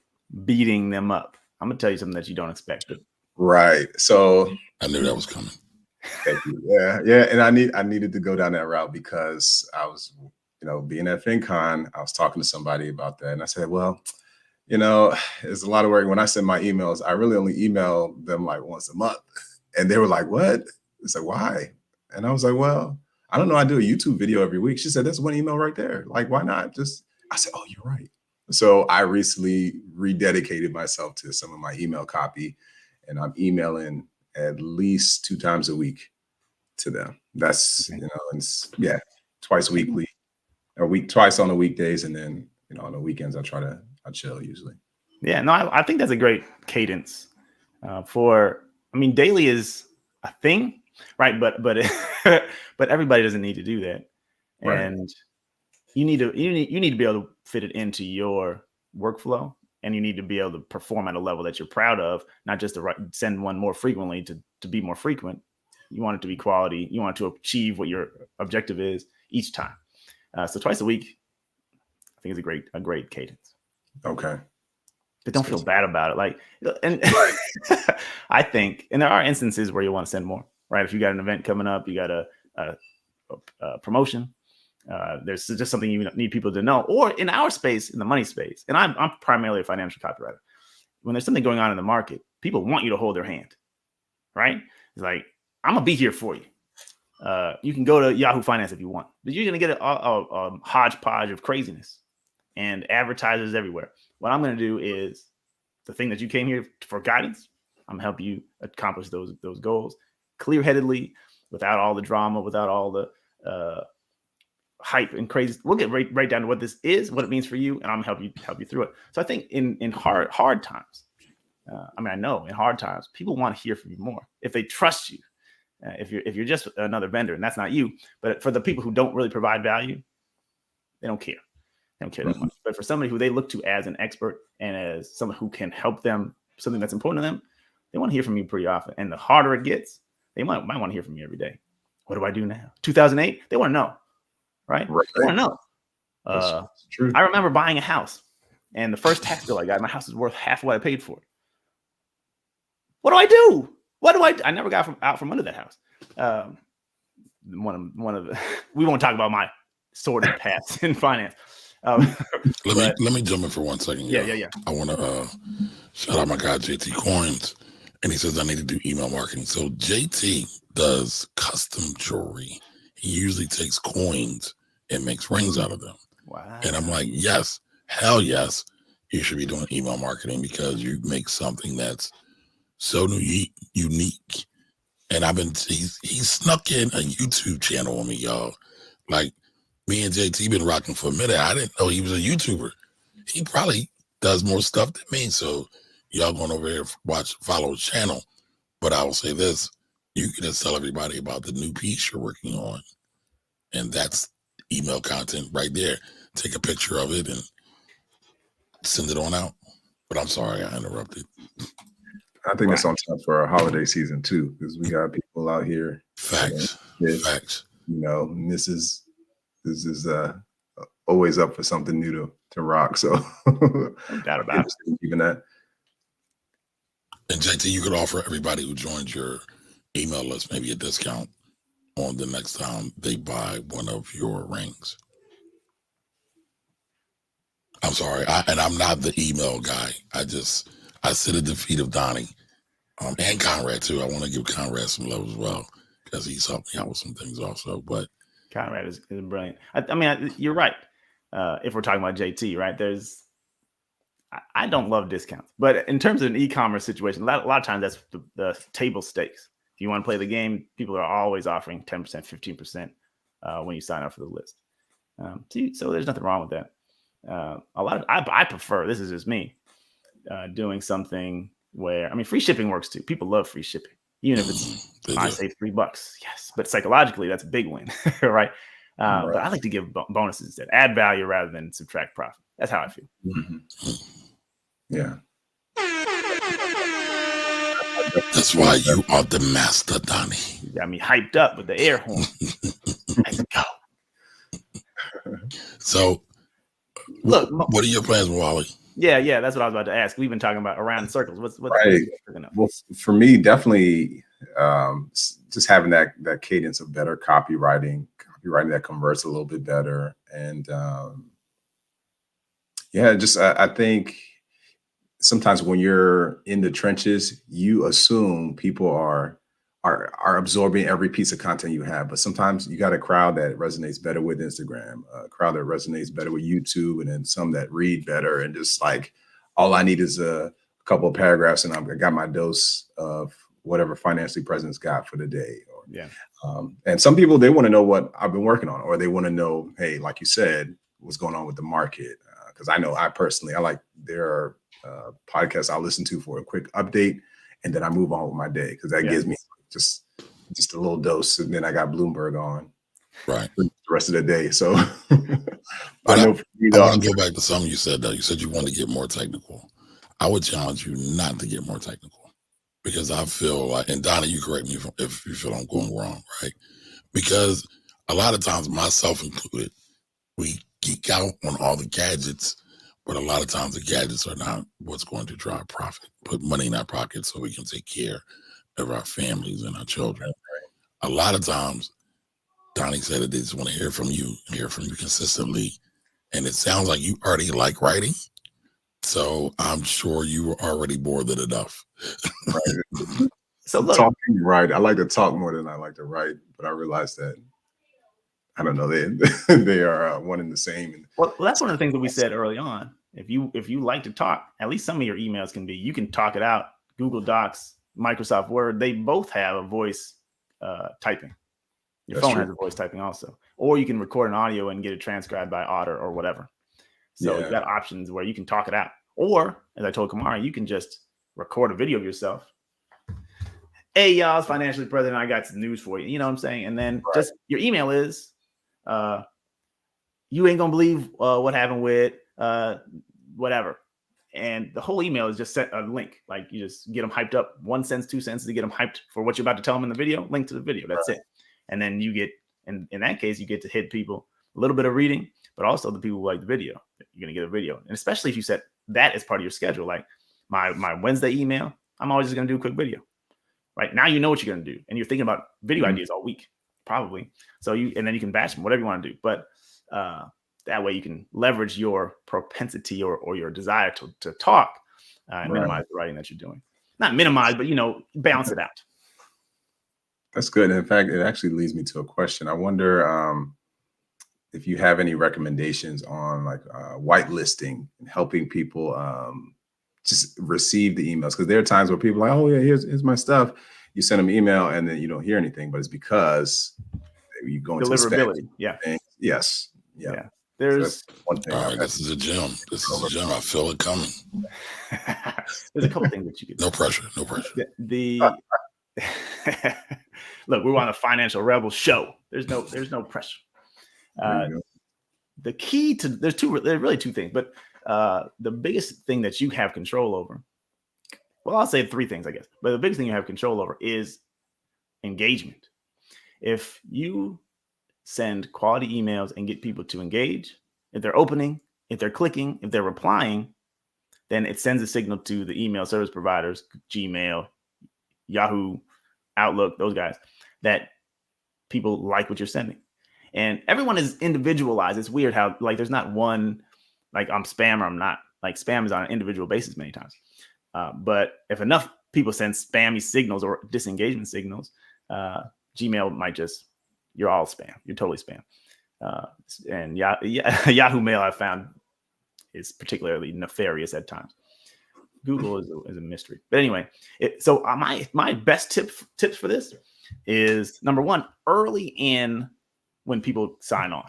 beating them up. I'm gonna tell you something that you don't expect. Right. So I knew that was coming. Thank you. Yeah. And I needed to go down that route because being at FinCon, I was talking to somebody about that, and I said, well, it's a lot of work. When I send my emails, I really only email them like once a month. And they were like, what? It's like, why? And I was like, well, I don't know. I do a YouTube video every week. She said, that's one email right there. Like, why not? I said, oh, you're right. So I recently rededicated myself to some of my email copy, and I'm emailing at least 2 times a week to them. That's, twice weekly, twice on the weekdays. And then, on the weekends, I chill usually. Yeah, no, I think that's a great cadence daily is a thing, right? But but everybody doesn't need to do that. Right. And you need to be able to fit it into your workflow, and you need to be able to perform at a level that you're proud of, not just to send one more frequently to be more frequent. You want it to be quality. You want to achieve what your objective is each time. So twice a week, I think is a great cadence. Okay. But don't feel bad about it. And I think, and there are instances where you want to send more, right? If you got an event coming up, you got a promotion, there's just something you need people to know. Or in our space, in the money space, and I'm primarily a financial copywriter. When there's something going on in the market, people want you to hold their hand, right? It's like, I'm gonna be here for you. You can go to Yahoo Finance if you want, but you're gonna get a hodgepodge of craziness and advertisers everywhere. What I'm going to do is the thing that you came here for guidance. I'm going to help you accomplish those goals clear-headedly, without all the drama, without all the hype and crazy. We'll get right down to what this is, what it means for you, and I'm going to help you through it. So I think in hard times, I know in hard times, people want to hear from you more if they trust you. If you're just another vendor, and that's not you, but for the people who don't really provide value, they don't care. They don't care that much. But for somebody who they look to as an expert and as someone who can help them, something that's important to them, they want to hear from you pretty often. And the harder it gets, they might want to hear from you every day. What do I do now? 2008, they want to know, right? They want to know. That's true. I remember buying a house, and the first tax bill I got, my house is worth half of what I paid for it. What do I do? I never got out from under that house. One of the, we won't talk about my sordid past in finance. Let me jump in for 1 second. Yeah. I want to shout out my guy JT Coins, and he says I need to do email marketing. So JT does custom jewelry. He usually takes coins and makes rings out of them. Wow. And I'm like, yes, hell yes, you should be doing email marketing, because you make something that's so unique. And he snuck in a YouTube channel on me, y'all. Like, me and JT been rocking for a minute. I didn't know he was a YouTuber. He probably does more stuff than me. So y'all going over here, follow his channel. But I will say this, you can just tell everybody about the new piece you're working on. And that's email content right there. Take a picture of it and send it on out. But I'm sorry I interrupted. I think it's on time for our holiday season too, because we got people out here. Facts. Facts. This is always up for something new to rock. So no doubt about it. Even that. And JT, you could offer everybody who joins your email list maybe a discount on the next time they buy one of your rings. I'm sorry, I'm not the email guy. I sit at the feet of Donnie and Conrad too. I want to give Conrad some love as well, because he's helped me out with some things also. But Conrad is brilliant. You're right. If we're talking about JT, right? I don't love discounts, but in terms of an e-commerce situation, a lot of times that's the table stakes. If you want to play the game, people are always offering 10%, 15% when you sign up for the list. So there's nothing wrong with that. I prefer, this is just me, doing something where, free shipping works too. People love free shipping, even if it's, I say $3. Yes. But psychologically, that's a big win, right? But I like to give bonuses instead, add value rather than subtract profit. That's how I feel. Mm-hmm. Yeah. That's why you are the master, Donnie. You got me hyped up with the air horn. Let's go. So, look, what are your plans, Wally? Yeah, that's what I was about to ask. We've been talking about around circles. What's right? Well, for me, definitely just having that cadence of better copywriting, copywriting that converts a little bit better. And yeah, just I think sometimes when you're in the trenches, you assume people are absorbing every piece of content you have. But sometimes you got a crowd that resonates better with Instagram, a crowd that resonates better with YouTube, and then some that read better. And just like all I need is a couple of paragraphs, and I got my dose of whatever Financially Present's got for the day. Or, Yeah. And some people, they want to know what I've been working on, or they want to know, hey, like you said, what's going on with the market. Because I know I like there are podcasts I'll listen to for a quick update, and then I move on with my day because that gives me just a little dose, and then I got Bloomberg on Right. the rest of the day. So But I know for me, I though, want to go back to something you said, though. You said you want to get more technical. I would challenge you not to get more technical, because I feel like, and Donna, you correct me if you feel I'm going wrong, right? Because a lot of times, myself included, we geek out on all the gadgets, but a lot of times the gadgets are not what's going to drive profit, put money in our pockets so we can take care of our families and our children. A lot of times, Donnie said that they just want to hear from you consistently. And it sounds like you already like writing. So I'm sure you were already more than enough. So look, talking, right? I like to talk more than I like to write, but I realized that I don't know, they are one and the same. well, that's one of the things that we said early on. If you like to talk, at least some of your emails can be, you can talk it out. Google Docs, Microsoft Word, they both have a voice typing. Your phone has a voice typing also, or you can record an audio and get it transcribed by Otter or whatever. So you've got options where you can talk it out, or as I told Kamara, you can just record a video of yourself. Hey, y'all, it's Financially Present. I got some news for you. You know what I'm saying? And then just your email is, you ain't gonna believe what happened with whatever. And the whole email is just set a link. Like you just get them hyped up 1 cent, 2 cents to get them hyped for what you're about to tell them in the video. Link to the video. That's it. And then you get, in that case, you get to hit people a little bit of reading, but also the people who like the video. You're gonna get a video, and especially if you set that as part of your schedule. Like my Wednesday email, I'm always just gonna do a quick video. Right now, you know what you're gonna do, and you're thinking about video ideas all week, probably. So and then you can batch them, whatever you want to do. But that way, you can leverage your propensity or your desire to talk and minimize the writing that you're doing. Not minimize, but balance it out. That's good. In fact, it actually leads me to a question. I wonder if you have any recommendations on like whitelisting and helping people just receive the emails, because there are times where people are like, oh yeah, here's my stuff. You send them an email and then you don't hear anything, but it's because you go into deliverability. Yes. There's one thing. All right, this is a gem. I feel it coming. There's a couple things that you can do. No pressure. Look, we're on a Financial Rebel show. There's no pressure. The key to there's really two things, but the biggest thing that you have control over, well, I'll say three things, I guess, but the biggest thing you have control over is engagement. If you send quality emails and get people to engage, if they're opening, if they're clicking, if they're replying, then it sends a signal to the email service providers, Gmail, Yahoo, Outlook, those guys, that people like what you're sending. And everyone is individualized. It's weird how like there's not one, like I'm spam or I'm not. Like spam is on an individual basis many times. But if enough people send spammy signals or disengagement signals, Gmail might just, you're all spam. You're totally spam. And Yahoo Mail I found is particularly nefarious at times. Google is a mystery. But anyway, so my best tips for this is, number one, early in when people sign on.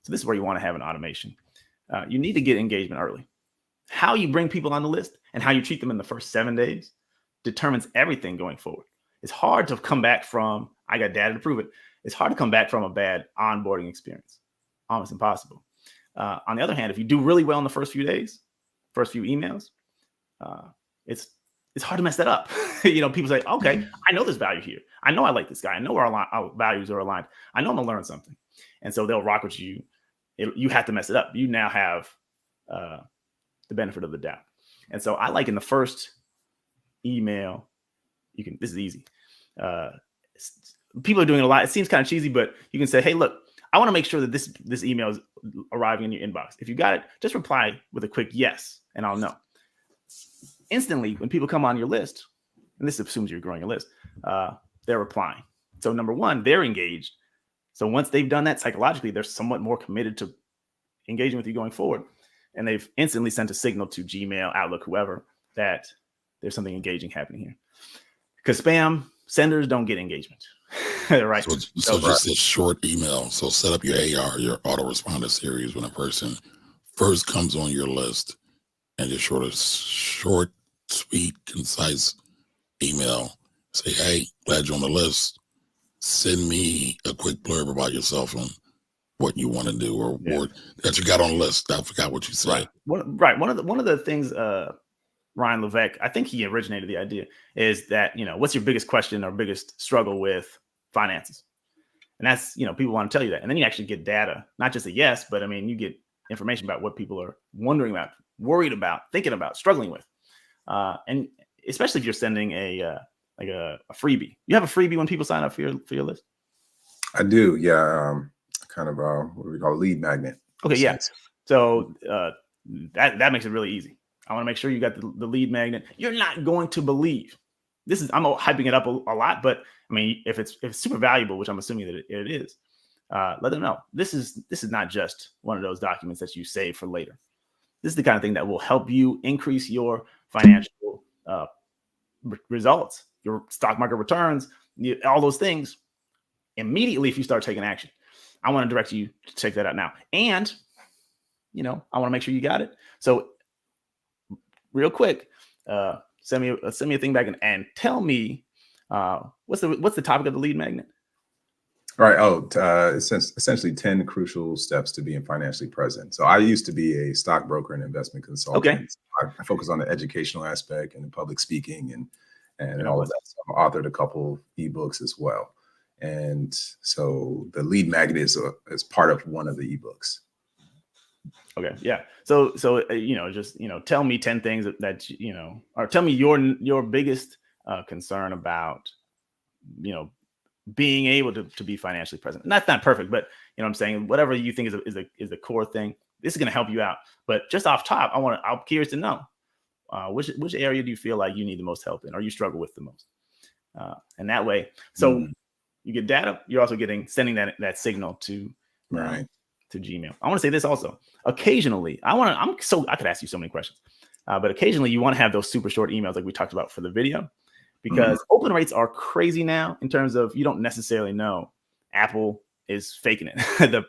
So this is where you want to have an automation. You need to get engagement early. How you bring people on the list and how you treat them in the first 7 days determines everything going forward. It's hard to come back from, I got data to prove it. It's hard to come back from a bad onboarding experience. Almost impossible. On the other hand, if you do really well in the first few days, first few emails, it's hard to mess that up. People say, okay, I know there's value here. I know I like this guy. I know our values are aligned. I know I'm gonna learn something. And so they'll rock with you. You have to mess it up. You now have the benefit of the doubt. And so I like in the first email, this is easy. People are doing it a lot. It seems kind of cheesy, but you can say, hey, look, I want to make sure that this email is arriving in your inbox. If you got it, just reply with a quick yes, and I'll know. Instantly, when people come on your list, and this assumes you're growing your list, they're replying. So number one, they're engaged. So once they've done that psychologically, they're somewhat more committed to engaging with you going forward. And they've instantly sent a signal to Gmail, Outlook, whoever, that there's something engaging happening here. Because spam senders don't get engagement. Right. So just a short email. So set up your AR, your autoresponder series, when a person first comes on your list, and just short, sweet, concise email. Say, hey, glad you're on the list. Send me a quick blurb about yourself and what you want to do, or that you got on the list. I forgot what you said. Right. One of the things Ryan Levesque, I think he originated the idea, is that, what's your biggest question or biggest struggle with finances? And that's, people want to tell you that. And then you actually get data, not just a yes, but you get information about what people are wondering about, worried about, thinking about, struggling with. And especially if you're sending a freebie. You have a freebie when people sign up for your list? I do. Yeah. Kind of what we call a lead magnet. Okay. Yeah. So that makes it really easy. I want to make sure you got the lead magnet. You're not going to believe this. I'm hyping it up a lot, but if it's super valuable, which I'm assuming that it is, let them know this is not just one of those documents that you save for later. This is the kind of thing that will help you increase your financial results, your stock market returns, all those things immediately if you start taking action. I want to direct you to check that out now. And, I want to make sure you got it. So real quick, send me a thing back and tell me what's the topic of the lead magnet? All right. Essentially 10 crucial steps to being financially present. So I used to be a stockbroker and investment consultant. Okay. I focus on the educational aspect and the public speaking and all of that. So I've authored a couple ebooks as well. And so the lead magnet is part of one of the ebooks. Okay. Yeah. So just tell me 10 things that or tell me your biggest concern about being able to be financially present. And that's not perfect, but I'm saying whatever you think is a core thing. This is going to help you out. But just off top, I'm curious to know which area do you feel like you need the most help in, or you struggle with the most, and that way. So you get data. You're also sending that signal to Gmail. I want to say this also. Occasionally, I could ask you so many questions, but occasionally you want to have those super short emails like we talked about for the video, because open rates are crazy now in terms of you don't necessarily know. Apple is faking it. the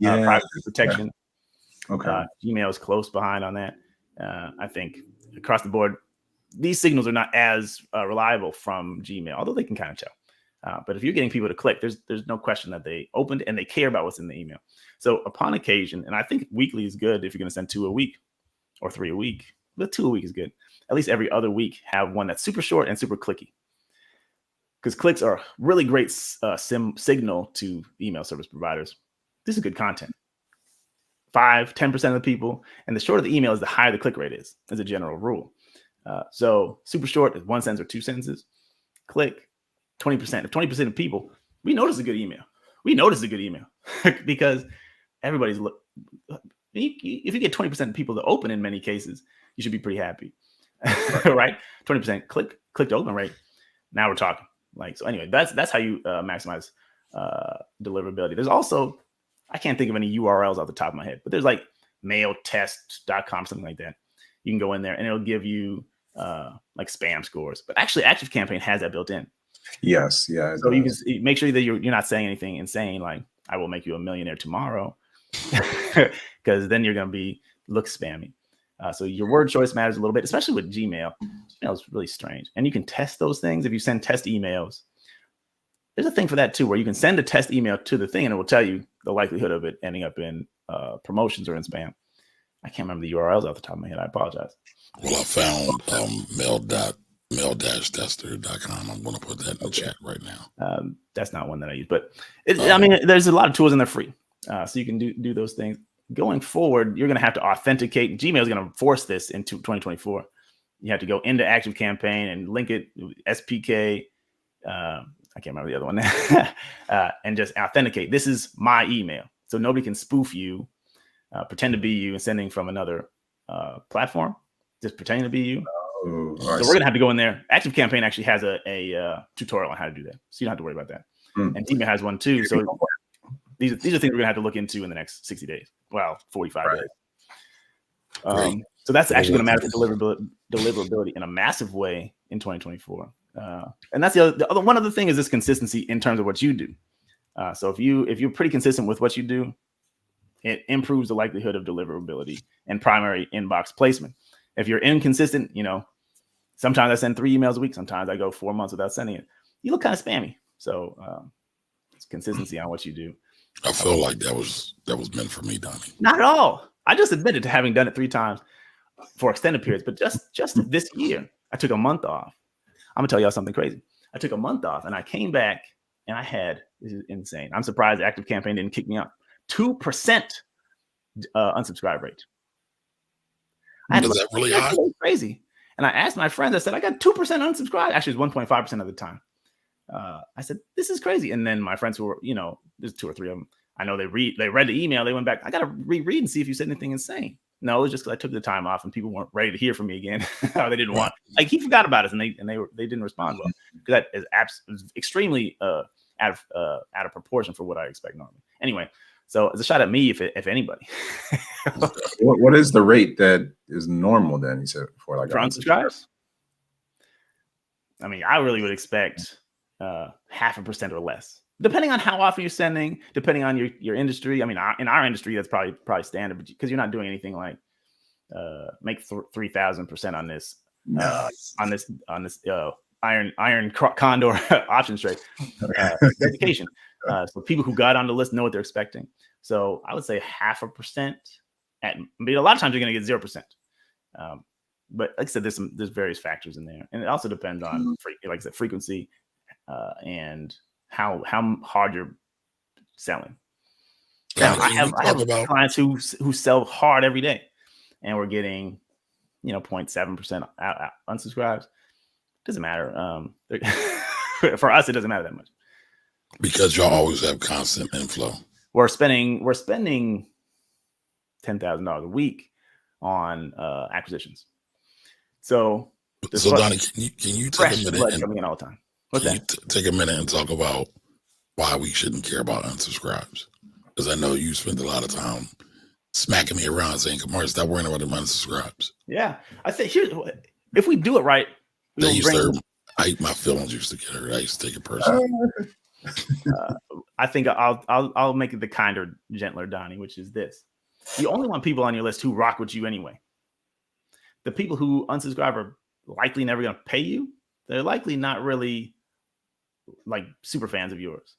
privacy protection. Yeah. Okay. Gmail is close behind on that. I think across the board, these signals are not as reliable from Gmail, although they can kind of tell. But if you're getting people to click, there's no question that they opened and they care about what's in the email. So upon occasion, and I think weekly is good if you're going to send 2 a week or 3 a week, but 2 a week is good. At least every other week, have one that's super short and super clicky. Because clicks are really great signal to email service providers. This is good content. 5-10% of the people, and the shorter the email is, the higher the click rate is, as a general rule. So super short is 1 sentence or 2 sentences. Click 20%. If 20% of people, we notice a good email. Because everybody's if you get 20% of people to open, in many cases, you should be pretty happy, right? 20% click to open rate. Now we're talking. So anyway, that's how you maximize deliverability. There's also, I can't think of any URLs off the top of my head, but there's mailtest.com, something like that. You can go in there and it'll give you spam scores. But actually, ActiveCampaign has that built in. Yes, yeah. So you can make sure that you're not saying anything insane like "I will make you a millionaire tomorrow," because then you're going to look spammy. So your word choice matters a little bit, especially with Gmail. Gmail is really strange, and you can test those things if you send test emails. There's a thing for that too, where you can send a test email to the thing, and it will tell you the likelihood of it ending up in promotions or in spam. I can't remember the URLs off the top of my head. I apologize. Well, I found mail-tester.com. I'm going to put that in the chat right now. That's not one that I use, but there's a lot of tools and they're free. So you can do those things. Going forward, you're going to have to authenticate. Gmail is going to force this into 2024. You have to go into ActiveCampaign and link it with SPK. I can't remember the other one, and just authenticate. This is my email, so nobody can spoof you, pretend to be you, and sending from another platform, just pretending to be you. Oh, So we're gonna have to go in there. ActiveCampaign actually has a tutorial on how to do that, so you don't have to worry about that. And Teamia has one too. So these are things we're gonna have to look into in the next 60 days. Well, 45 days. So that's actually going to matter for deliverability in a massive way in 2024. And that's the other one other thing is this consistency in terms of what you do. So if you're pretty consistent with what you do, it improves the likelihood of deliverability and primary inbox placement. If you're inconsistent, sometimes I send 3 emails a week. Sometimes I go 4 months without sending it. You look kind of spammy. So it's consistency on what you do. I feel like that was meant for me, Donnie. Not at all. I just admitted to having done it 3 times for extended periods, but just this year, I took a month off. I'm gonna tell y'all something crazy. I took a month off and I came back and this is insane. I'm surprised ActiveCampaign didn't kick me out. 2% unsubscribe rate. Is that really high? Crazy. And I asked my friends, I said, I got 2% unsubscribe. Actually, it's 1.5% of the time. I said, this is crazy. And then my friends who were, there's 2 or 3 of them. I know they read the email. They went back. I got to reread and see if you said anything insane. No, it was just because I took the time off and people weren't ready to hear from me again. Or they didn't want, he forgot about us and they didn't respond well. Because that is extremely out of proportion for what I expect normally. Anyway, so it's a shot at me if anybody. What is the rate that is normal then? You said for unsubscribes. I mean, I really would expect 0.5% or less, depending on how often you're sending, depending on your industry. I mean, in our industry, that's probably standard, because you're not doing anything like make 3,000% on this iron condor option trade dedication. So people who got on the list know what they're expecting. So I would say 0.5%. A lot of times you're going to get 0%. But like I said, there's various factors in there, and it also depends on like I said, frequency and how hard you're selling. Now, I have clients who sell hard every day, and we're getting 0.7% unsubscribes. Doesn't matter. For us, it doesn't matter that much because y'all always have constant inflow. We're spending $10,000 a week on acquisitions. So Donnie, can you take a minute coming in all the time? Take a minute and talk about why we shouldn't care about unsubscribes? Because I know you spend a lot of time smacking me around saying, "Kamar, stop worrying about the unsubscribes." Yeah, I think if we do it right, my feelings used to get hurt. I used to take it personally. I think I'll make it the kinder, gentler Donnie, which is this: you only want people on your list who rock with you anyway. The people who unsubscribe are likely never going to pay you. They're likely not really like super fans of yours.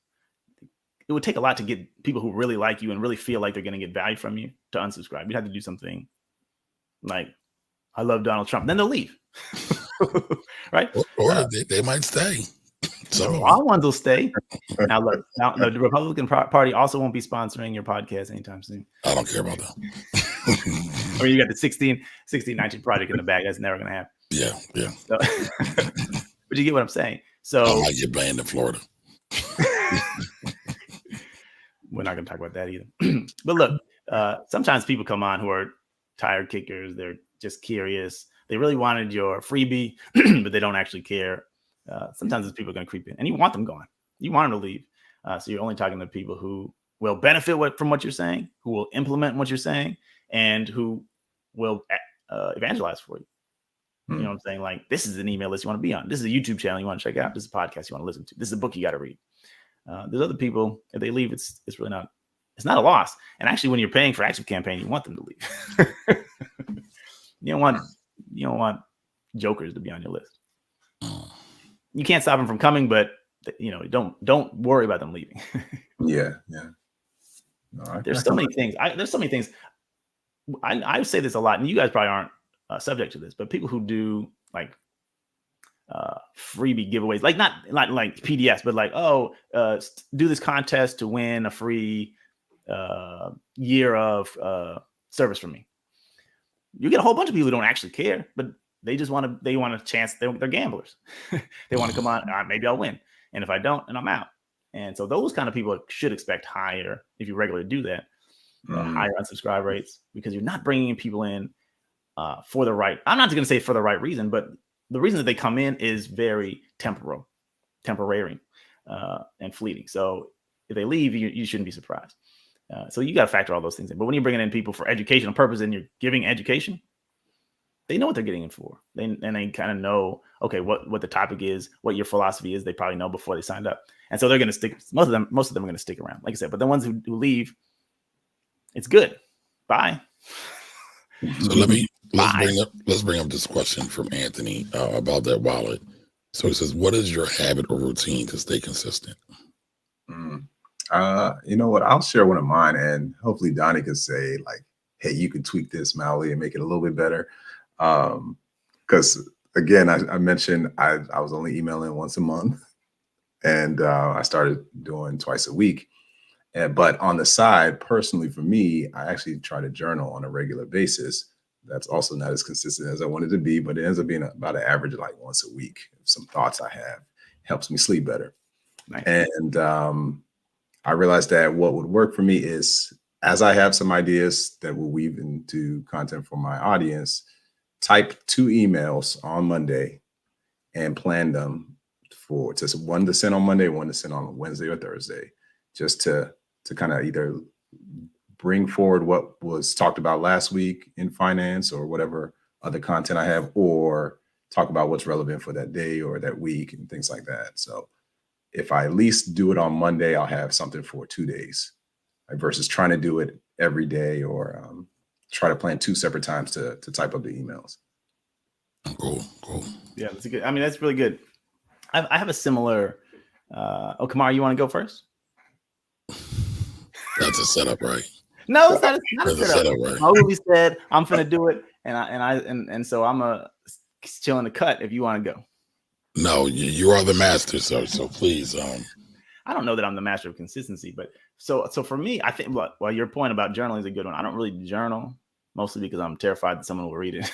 It would take a lot to get people who really like you and really feel like they're going to get value from you to unsubscribe. You'd have to do something like, I love Donald Trump. Then they'll leave. Right? Or they might stay. So all ones will stay. Now, look, the Republican Party also won't be sponsoring your podcast anytime soon. I don't care about that. I mean, you got the 1619 project in the bag. That's never going to happen. Yeah. So, but you get what I'm saying. So I might get banned in Florida. We're not going to talk about that either. But look, sometimes people come on who are tire kickers. They're just curious. They really wanted your freebie, but they don't actually care. Sometimes those people are going to creep in, and you want them gone. You want them to leave. So you're only talking to people who will benefit from what you're saying, who will implement what you're saying, and who will evangelize for you. You know what I'm saying? Like, this is an email list you want to be on. This is a YouTube channel you want to check out. This is a podcast you want to listen to. This is a book you got to read. There's other people, if they leave, it's really not. It's not a loss. And actually, when you're paying for ActiveCampaign, you want them to leave. You don't want jokers to be on your list. You can't stop them from coming, but don't worry about them leaving. Yeah. No, there's so many things. I say this a lot, and you guys probably aren't subject to this, but people who do like freebie giveaways, like not like PDFs, but like, do this contest to win a free year of service from me. You get a whole bunch of people who don't actually care, but they want a chance. They're gamblers. They want to come on. Maybe I'll win. And if I don't, then I'm out. And so those kind of people should expect higher, if you regularly do that, higher unsubscribe rates, because you're not bringing people in for the right. I'm not going to say for the right reason, but the reason that they come in is very temporary, and fleeting. So if they leave, you shouldn't be surprised. So you got to factor all those things in. But when you're bringing in people for educational purpose and you're giving education, they know what they're getting in for. They kind of know, okay, what the topic is, what your philosophy is. They probably know before they signed up. And so they're going to stick. Most of them are going to stick around, like I said. But the ones who leave, it's good. Bye. So let's bring up this question from Anthony about that wallet. So he says, what is your habit or routine to stay consistent? You know what? I'll share one of mine, and hopefully Donnie could say, like, hey, you can tweak this, Mally, and make it a little bit better. Because again, I mentioned I was only emailing once a month, and I started doing twice a week. But on the side, personally for me, I actually try to journal on a regular basis. That's also not as consistent as I wanted to be, but it ends up being about an average of like once a week. Some thoughts I have helps me sleep better. Nice. And I realized that what would work for me is, as I have some ideas that will weave into content for my audience, type 2 emails on Monday and plan them for just one to send on Monday, one to send on Wednesday or Thursday, just to kind of either bring forward what was talked about last week in finance or whatever other content I have, or talk about what's relevant for that day or that week and things like that. So if I at least do it on Monday, I'll have something for 2 days, like, versus trying to do it every day or try to plan 2 separate times to type up the emails. Cool. Yeah, that's good. I mean, that's really good. I have a similar. Kamar, you want to go first? That's a setup, right? No, it's not a setup. Right? Mobley said, "I'm finna do it," and so I'm a chilling the cut. If you want to go, no, you are the master, sir. So please, I don't know that I'm the master of consistency, but so for me, I think. Well, your point about journaling is a good one. I don't really journal, mostly because I'm terrified that someone will read it.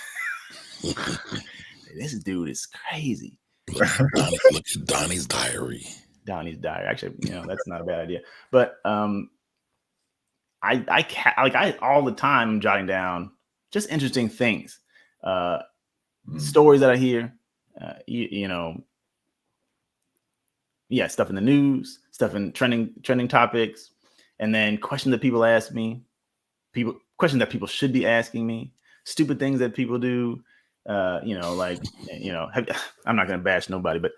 This dude is crazy. Look at Donnie's diary. Donnie's diary. Actually, that's not a bad idea. But I all the time jotting down just interesting things, stories that I hear, stuff in the news, stuff in trending topics, and then questions that people ask me, questions that people should be asking me, stupid things that people do. I'm not going to bash nobody, but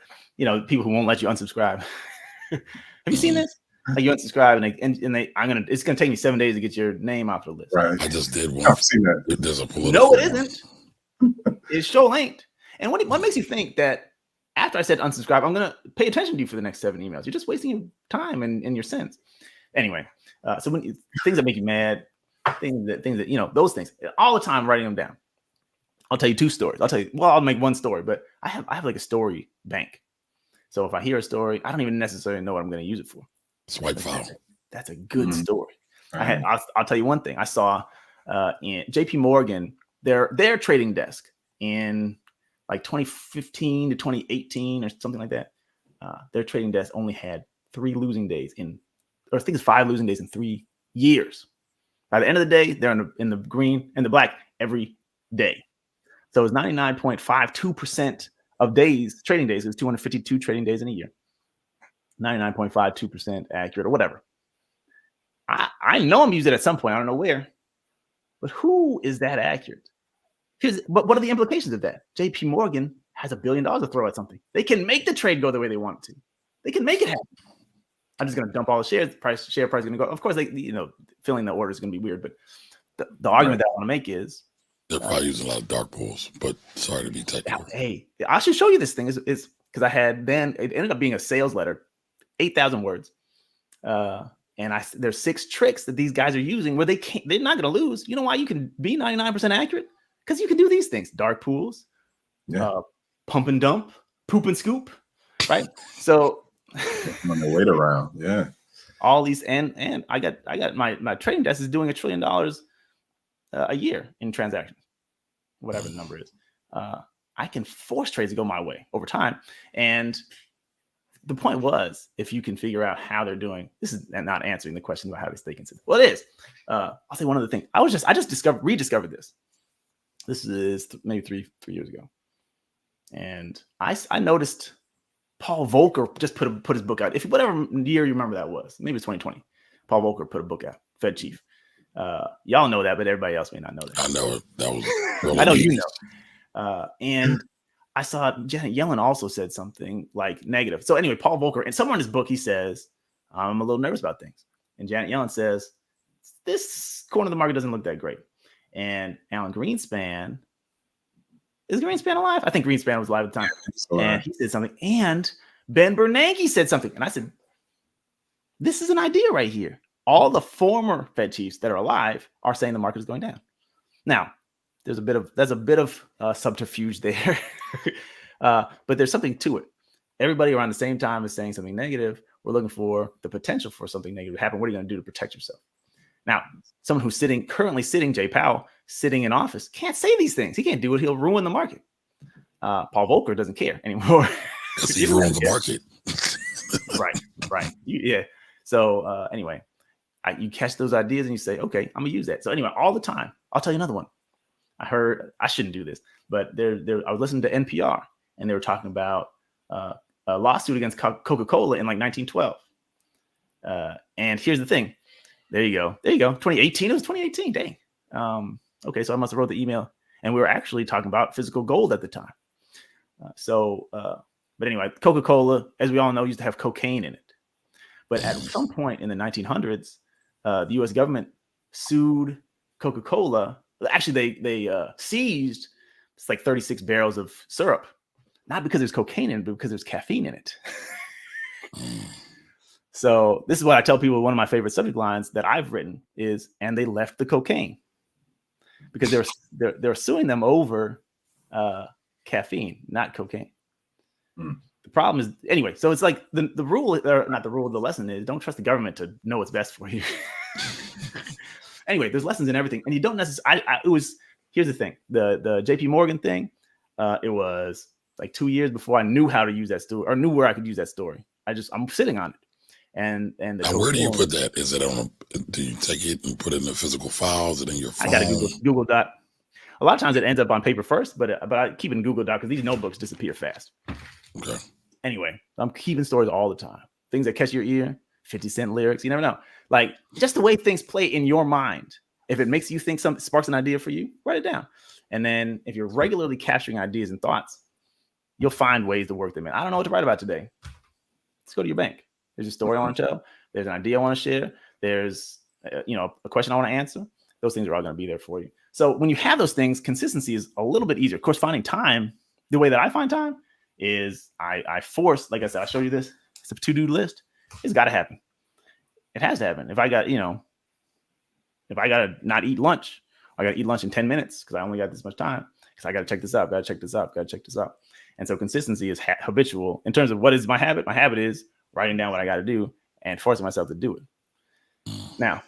people who won't let you unsubscribe. Have you seen this? Like, you unsubscribe it's going to take me 7 days to get your name off the list. Right. I just did one. I've seen that. There's a political. No, it isn't. It sure ain't. And what makes you think that after I said unsubscribe, I'm going to pay attention to you for the next 7 emails? You're just wasting your time and your sense. Anyway, so when things that make you mad, things that those things, all the time writing them down. I'll tell you 2 stories. I'll make one story, but I have like a story bank. So if I hear a story, I don't even necessarily know what I'm going to use it for. Swipe file. That's a good story. Right. I'll tell you one thing. I saw in JP Morgan, their trading desk in like 2015 to 2018 or something like that. Their trading desk only had 3 losing days I think it's 5 losing days in 3 years. By the end of the day, they're in the green and the black every day. So it's 99.52% of trading days. It's 252 trading days in a year. 99.52% accurate or whatever. I know I'm using it at some point. I don't know where. But who is that accurate? But what are the implications of that? JP Morgan has $1 billion to throw at something. They can make the trade go the way they want it to. They can make it happen. I'm just going to dump all the shares. Share price is going to go. Of course, filling the order is going to be weird. But the argument that I want to make is, they're probably using a lot of dark pools, but sorry to be technical. Hey, I should show you this thing. Is because I had then it ended up being a sales letter, 8,000 words. And there's 6 tricks that these guys are using where they're not going to lose. You know why you can be 99% accurate? Because you can do these things: dark pools, pump and dump, poop and scoop, right? So on the wait around, yeah. All these and I got my trading desk is doing $1 trillion a year in transactions, whatever the number is. I can force trades to go my way over time. And the point was, if you can figure out how they're doing, this is not answering the question about how they stay consistent. Well, it is. I'll say one other thing. I just rediscovered this. This is maybe three years ago, and I noticed Paul Volcker just put his book out. If whatever year you remember that was, maybe it's 2020. Paul Volcker put a book out, Fed Chief. Y'all know that, but everybody else may not know that. I know it. That was. I know you know. And I saw Janet Yellen also said something like negative. So anyway, Paul Volcker, and somewhere in his book, he says, I'm a little nervous about things. And Janet Yellen says, this corner of the market doesn't look that great. And Alan Greenspan, is Greenspan alive? I think Greenspan was alive at the time. And he said something. And Ben Bernanke said something. And I said, this is an idea right here. All the former Fed chiefs that are alive are saying the market is going down. Now, there's a bit of subterfuge there, but there's something to it. Everybody around the same time is saying something negative. We're looking for the potential for something negative to happen. What are you going to do to protect yourself? Now, someone who's currently sitting, Jay Powell, sitting in office, can't say these things. He can't do it. He'll ruin the market. Paul Volcker doesn't care anymore. Because he ruined the market. Right. Yeah. So anyway, you catch those ideas and you say, okay, I'm gonna use that. So anyway, all the time. I'll tell you another one. I shouldn't do this, but I was listening to NPR and they were talking about a lawsuit against Coca-Cola in like 1912. And here's the thing. There you go. 2018. It was 2018. Dang. Okay, so I must have wrote the email, and we were actually talking about physical gold at the time. But anyway, Coca-Cola, as we all know, used to have cocaine in it. But at some point in the 1900s, the U.S. government sued Coca-Cola. Actually, they seized it's like 36 barrels of syrup, not because there's cocaine in it, but because there's caffeine in it. So this is what I tell people. One of my favorite subject lines that I've written is, and they left the cocaine, because they're suing them over caffeine, not cocaine. The problem is, anyway, so it's like the rule, or not the rule, the lesson is don't trust the government to know what's best for you. Anyway, there's lessons in everything. And you don't necessarily, here's the thing, the JP Morgan thing, it was like 2 years before I knew how to use that story, or knew where I could use that story. I'm sitting on it. And where do you put that? Is it do you take it and put it in the physical files and in your phone? I got to Google Doc. A lot of times it ends up on paper first, but I keep it in Google Doc because these notebooks disappear fast. Okay. Anyway, I'm keeping stories all the time. Things that catch your ear, 50 Cent lyrics, you never know. Like just the way things play in your mind. If it makes you think something sparks an idea for you, write it down. And then if you're regularly capturing ideas and thoughts, you'll find ways to work them in. I don't know what to write about today. Let's go to your bank. There's a story I want to tell. There's an idea I want to share. There's a question I want to answer. Those things are all going to be there for you. So when you have those things, consistency is a little bit easier. Of course, finding time, the way that I find time is I force, like I said, I showed you this. It's a to-do list. It's got to happen. It has to happen. If I got to not eat lunch, I got to eat lunch in 10 minutes because I only got this much time because I got to check this out, And so consistency is habitual. In terms of what is my habit? My habit is writing down what I got to do and forcing myself to do it. Now,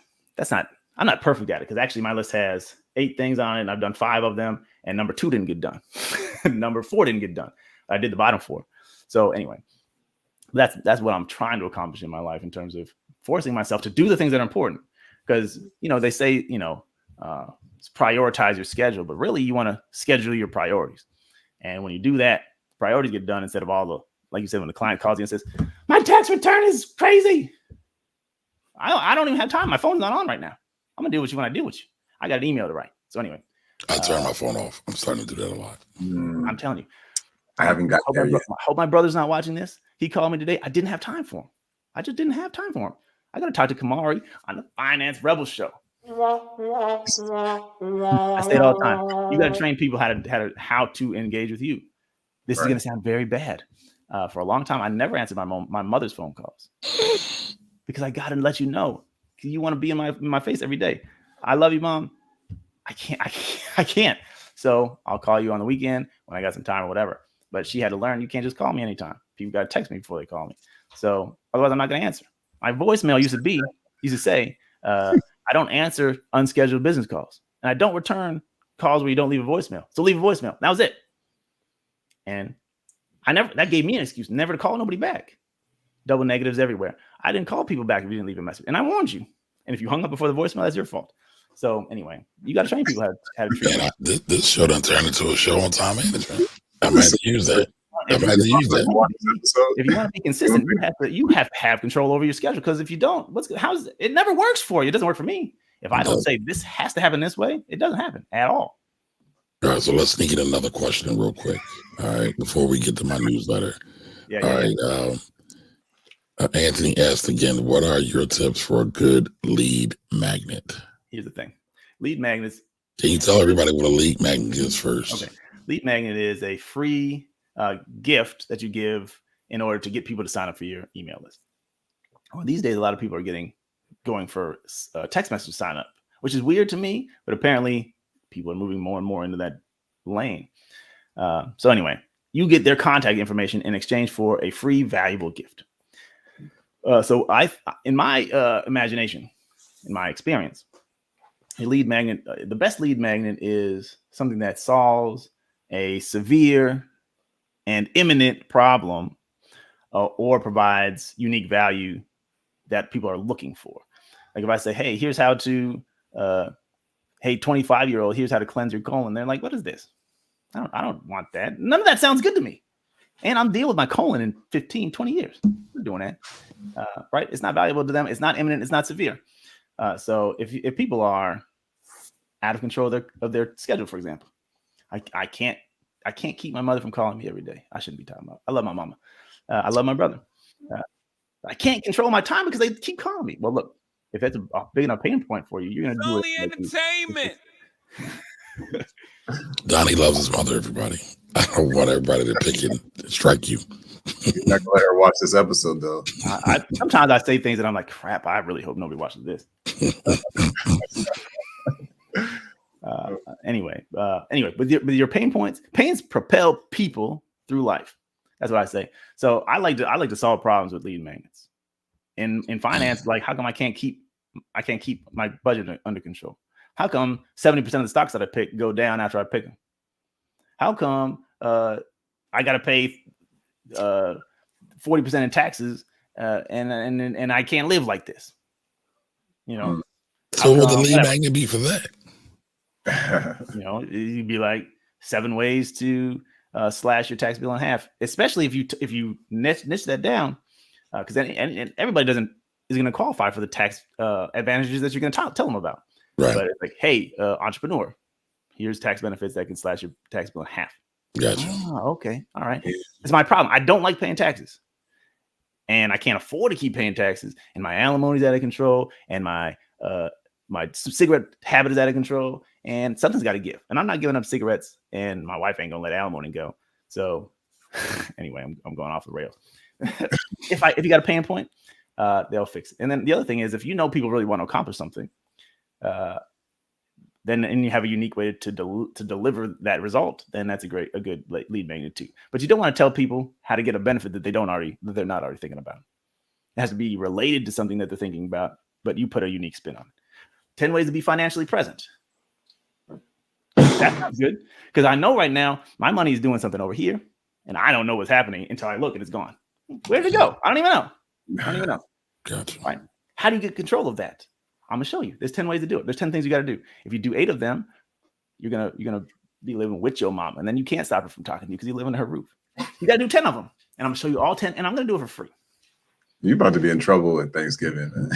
I'm not perfect at it because actually my list has 8 things on it and I've done 5 of them and number 2 didn't get done. Number 4 didn't get done. I did the bottom 4. So anyway, that's what I'm trying to accomplish in my life in terms of forcing myself to do the things that are important. Because, they say, prioritize your schedule, but really you want to schedule your priorities. And when you do that, priorities get done instead of all the, like you said, when the client calls you and says, my tax return is crazy. I don't even have time. My phone's not on right now. I'm going to deal with you when I deal with you. I got an email to write. So anyway. I turn my phone off. I'm starting to do that a lot. I'm telling you. I haven't got there yet. I hope my brother's not watching this. He called me today. I didn't have time for him. I just didn't have time for him. I got to talk to Kamari on the Finance Rebel Show. I say it all the time. You got to train people how to engage with you. This is going to sound very bad. For a long time, I never answered my mother's phone calls because I got to let you know. You want to be in my face every day. I love you, Mom. I can't. So I'll call you on the weekend when I got some time or whatever. But she had to learn you can't just call me anytime. People got to text me before they call me. So otherwise, I'm not going to answer. My voicemail used to say, I don't answer unscheduled business calls. And I don't return calls where you don't leave a voicemail. So leave a voicemail. That was it. And that gave me an excuse never to call nobody back. double negatives everywhere. I didn't call people back if you didn't leave a message, and I warned you. And if you hung up before the voicemail, that's your fault. So anyway, you got to train people how to treat. Man, this show done turned into a show on time management. I might have to use that. If you want to be consistent, you have to have control over your schedule. Because if you don't, it never works for you. It doesn't work for me. If I don't say this has to happen this way, it doesn't happen at all. All right, so let's sneak in another question real quick. All right, before we get to my newsletter. Anthony asked again, what are your tips for a good lead magnet? Here's the thing. Lead magnets. Can you tell everybody what a lead magnet is first? Okay. Lead magnet is a free gift that you give in order to get people to sign up for your email list. Well, these days, a lot of people are going for text message sign up, which is weird to me, but apparently people are moving more and more into that lane. So anyway, you get their contact information in exchange for a free, valuable gift. So in my imagination, in my experience, a lead magnet, the best lead magnet is something that solves a severe and imminent problem or provides unique value that people are looking for. Like if I say, hey, here's how to, hey, 25-year-old, here's how to cleanse your colon. They're like, what is this? I don't want that. None of that sounds good to me. And I'm dealing with my colon in 15, 20 years. I'm doing that. Right? It's not valuable to them. It's not imminent. It's not severe. So if people are out of control of their schedule, for example, I can't keep my mother from calling me every day. I shouldn't be talking about. I love my mama. I love my brother. I can't control my time because they keep calling me. Well, look, if that's a big enough pain point for you, you're going to do it. Entertainment. Donnie loves his mother, everybody. I don't want everybody to pick and strike you. You're not gonna let her watch this episode, though. Sometimes I say things and I'm like, crap, I really hope nobody watches this. Anyway, with your pains propel people through life. That's what I say. So I like to solve problems with lead magnets. In finance, like how come I can't keep my budget under control? How come 70% of the stocks that I pick go down after I pick them? How come I got to pay 40% in taxes and I can't live like this? You know. So what would the lead magnet be for that? You know, you'd be like 7 ways to slash your tax bill in half, especially if you niche that down, because then and everybody is going to qualify for the tax advantages that you're going to tell them about. Right. But it's like, hey, entrepreneur, here's tax benefits that can slash your tax bill in half. Gotcha. Oh, okay. All right. It's my problem. I don't like paying taxes. And I can't afford to keep paying taxes. And my alimony's out of control. And my cigarette habit is out of control. And something's got to give. And I'm not giving up cigarettes. And my wife ain't going to let alimony go. So anyway, I'm going off the rails. If you got a pain point, they'll fix it. And then the other thing is, if you know people really want to accomplish something, then you have a unique way to deliver that result, then that's a good lead magnet too. But you don't want to tell people how to get a benefit that they're not already thinking about. It has to be related to something that they're thinking about, but you put a unique spin on it. 10 ways to be financially present. That sounds good, because I know right now my money is doing something over here, and I don't know what's happening until I look and it's gone. Where did it go? I don't even know. Gotcha. Right? How do you get control of that? I'm gonna show you. There's 10 ways to do it. There's 10 things you got to do. If you do 8 of them, you're gonna be living with your mom, and then you can't stop her from talking to you because you live under her roof. You gotta do 10 of them, and I'm gonna show you all 10, and I'm gonna do it for free. You're about to be in trouble at Thanksgiving, man.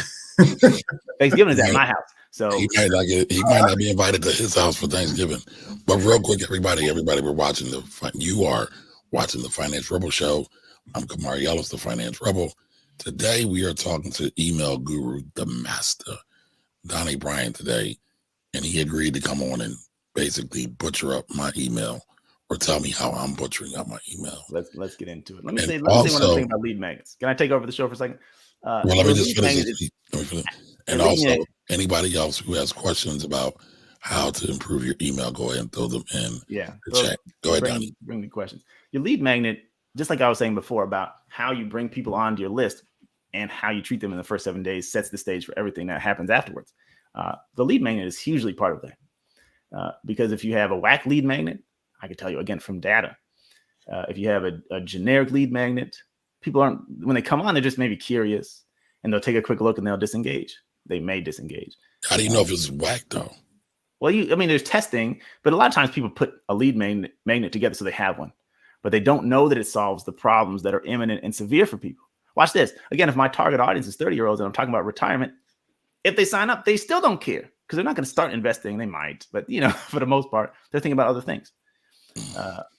Thanksgiving is at my house, so he might not be invited to his house for Thanksgiving. But real quick, everybody, we're watching you are watching the Finance Rebel Show. I'm Kamari Ellis, the Finance Rebel. Today we are talking to email guru, the master, Donnie Bryant today, and he agreed to come on and basically butcher up my email or tell me how I'm butchering up my email. Let's get into it. Let me say one other thing about lead magnets. Can I take over the show for a second? Well, let me just finish this. And also, anybody else who has questions about how to improve your email, go ahead and throw them in the chat. Go ahead, Donnie. Bring the questions. Your lead magnet, just like I was saying before about how you bring people onto your list and how you treat them in the first 7 days, sets the stage for everything that happens afterwards. The lead magnet is hugely part of that. Because if you have a whack lead magnet, I can tell you again from data, if you have a generic lead magnet, people aren't, when they come on, they're just maybe curious and they'll take a quick look and they'll disengage. They may disengage. How do you know if it's whack though? Well, there's testing, but a lot of times people put a lead magnet together so they have one, but they don't know that it solves the problems that are imminent and severe for people. Watch this. Again, if my target audience is 30-year-olds and I'm talking about retirement, if they sign up, they still don't care because they're not going to start investing. They might, but for the most part, they're thinking about other things.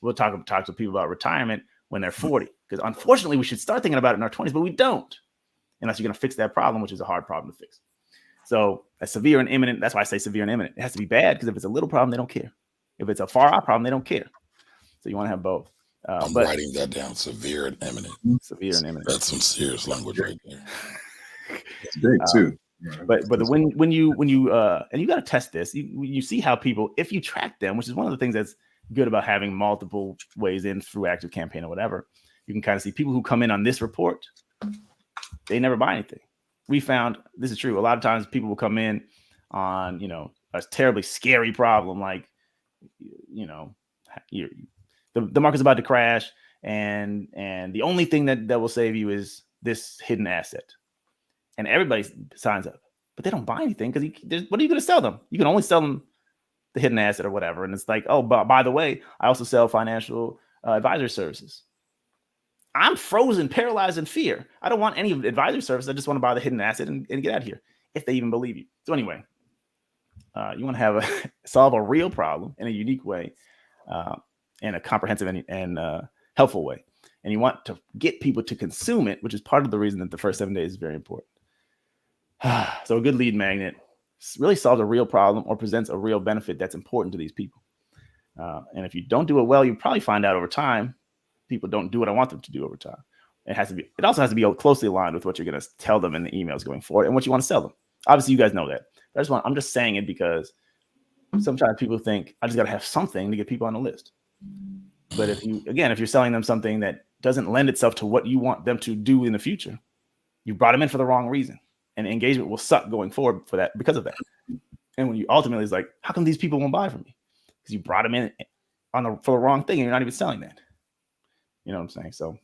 We'll talk to people about retirement when they're 40, because unfortunately we should start thinking about it in our 20s, but we don't, unless you're going to fix that problem, which is a hard problem to fix. So a severe and imminent, that's why I say severe and imminent. It has to be bad, because if it's a little problem, they don't care. If it's a far out problem, they don't care. So you want to have both. I'm writing that down. Severe and imminent. Severe and imminent. That's some serious language right there. It's big too. But when you and you got to test this, you see how people, if you track them, which is one of the things that's good about having multiple ways in through Active Campaign or whatever, you can kind of see people who come in on this report, they never buy anything. We found, this is true, a lot of times people will come in on a terribly scary problem, like the market's about to crash, and the only thing that will save you is this hidden asset, and everybody signs up, but they don't buy anything because what are you going to sell them? You can only sell them the hidden asset or whatever, and it's like, oh, but by the way, I also sell financial advisory services. I'm frozen, paralyzed in fear. I don't want any advisory service. I just want to buy the hidden asset and get out of here, if they even believe you. So anyway, you want to solve a real problem in a unique way, in a comprehensive and helpful way. And you want to get people to consume it, which is part of the reason that the first 7 days is very important. So a good lead magnet really solves a real problem or presents a real benefit that's important to these people. And if you don't do it well, you probably find out over time, people don't do what I want them to do over time. It also has to be closely aligned with what you're going to tell them in the emails going forward and what you want to sell them. Obviously, you guys know that. I'm just saying it because sometimes people think I just got to have something to get people on the list. But if you're selling them something that doesn't lend itself to what you want them to do in the future, you brought them in for the wrong reason, and engagement will suck going forward because of that. And when you ultimately is like, how come these people won't buy from me? Because you brought them in for the wrong thing, and you're not even selling that. You know what I'm saying? So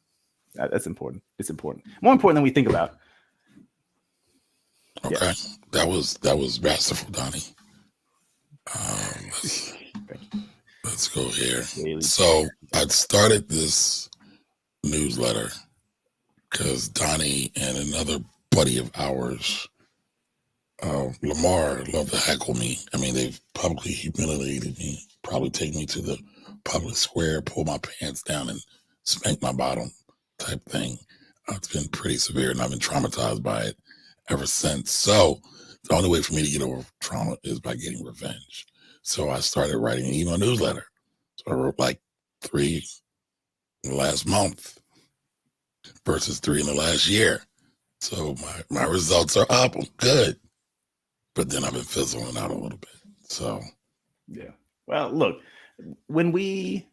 that's important. It's important. More important than we think about. Okay. Yeah. That was masterful, Donnie. Let's go here. So I started this newsletter because Donnie and another buddy of ours, Lamar, love to heckle me. I mean, they've publicly humiliated me, probably take me to the public square, pull my pants down and spank my bottom type thing. It's been pretty severe, and I've been traumatized by it ever since. So the only way for me to get over trauma is by getting revenge. So I started writing an email newsletter. So I wrote like 3 in the last month versus 3 in the last year. So my results are up. I'm good. But then I've been fizzling out a little bit. So yeah. Well, look, when we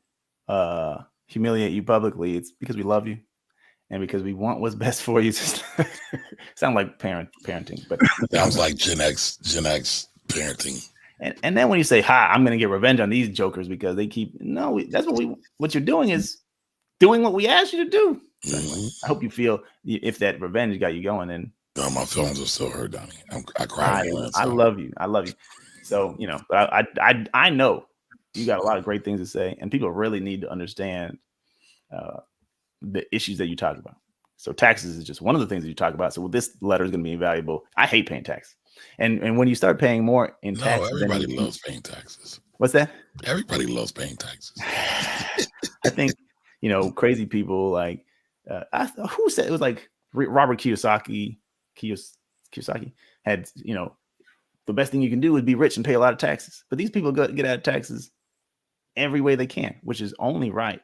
humiliate you publicly, it's because we love you and because we want what's best for you. Sound like parenting, but sounds like Gen X parenting. And then when you say, "Hi, I'm going to get revenge on these jokers because they keep," that's what you're doing is doing what we asked you to do. So anyway, I hope you feel if that revenge got you going. And no, my feelings are still hurt, Donnie. I cried. I love you. I love you. So but I know you got a lot of great things to say, and people really need to understand the issues that you talk about. So taxes is just one of the things that you talk about. So this letter is going to be invaluable. I hate paying taxes. And when you start paying more in taxes, everybody loves paying taxes. What's that? Everybody loves paying taxes. I think crazy people like who said it was like Robert Kiyosaki had the best thing you can do is be rich and pay a lot of taxes. But these people get out of taxes every way they can, which is only right.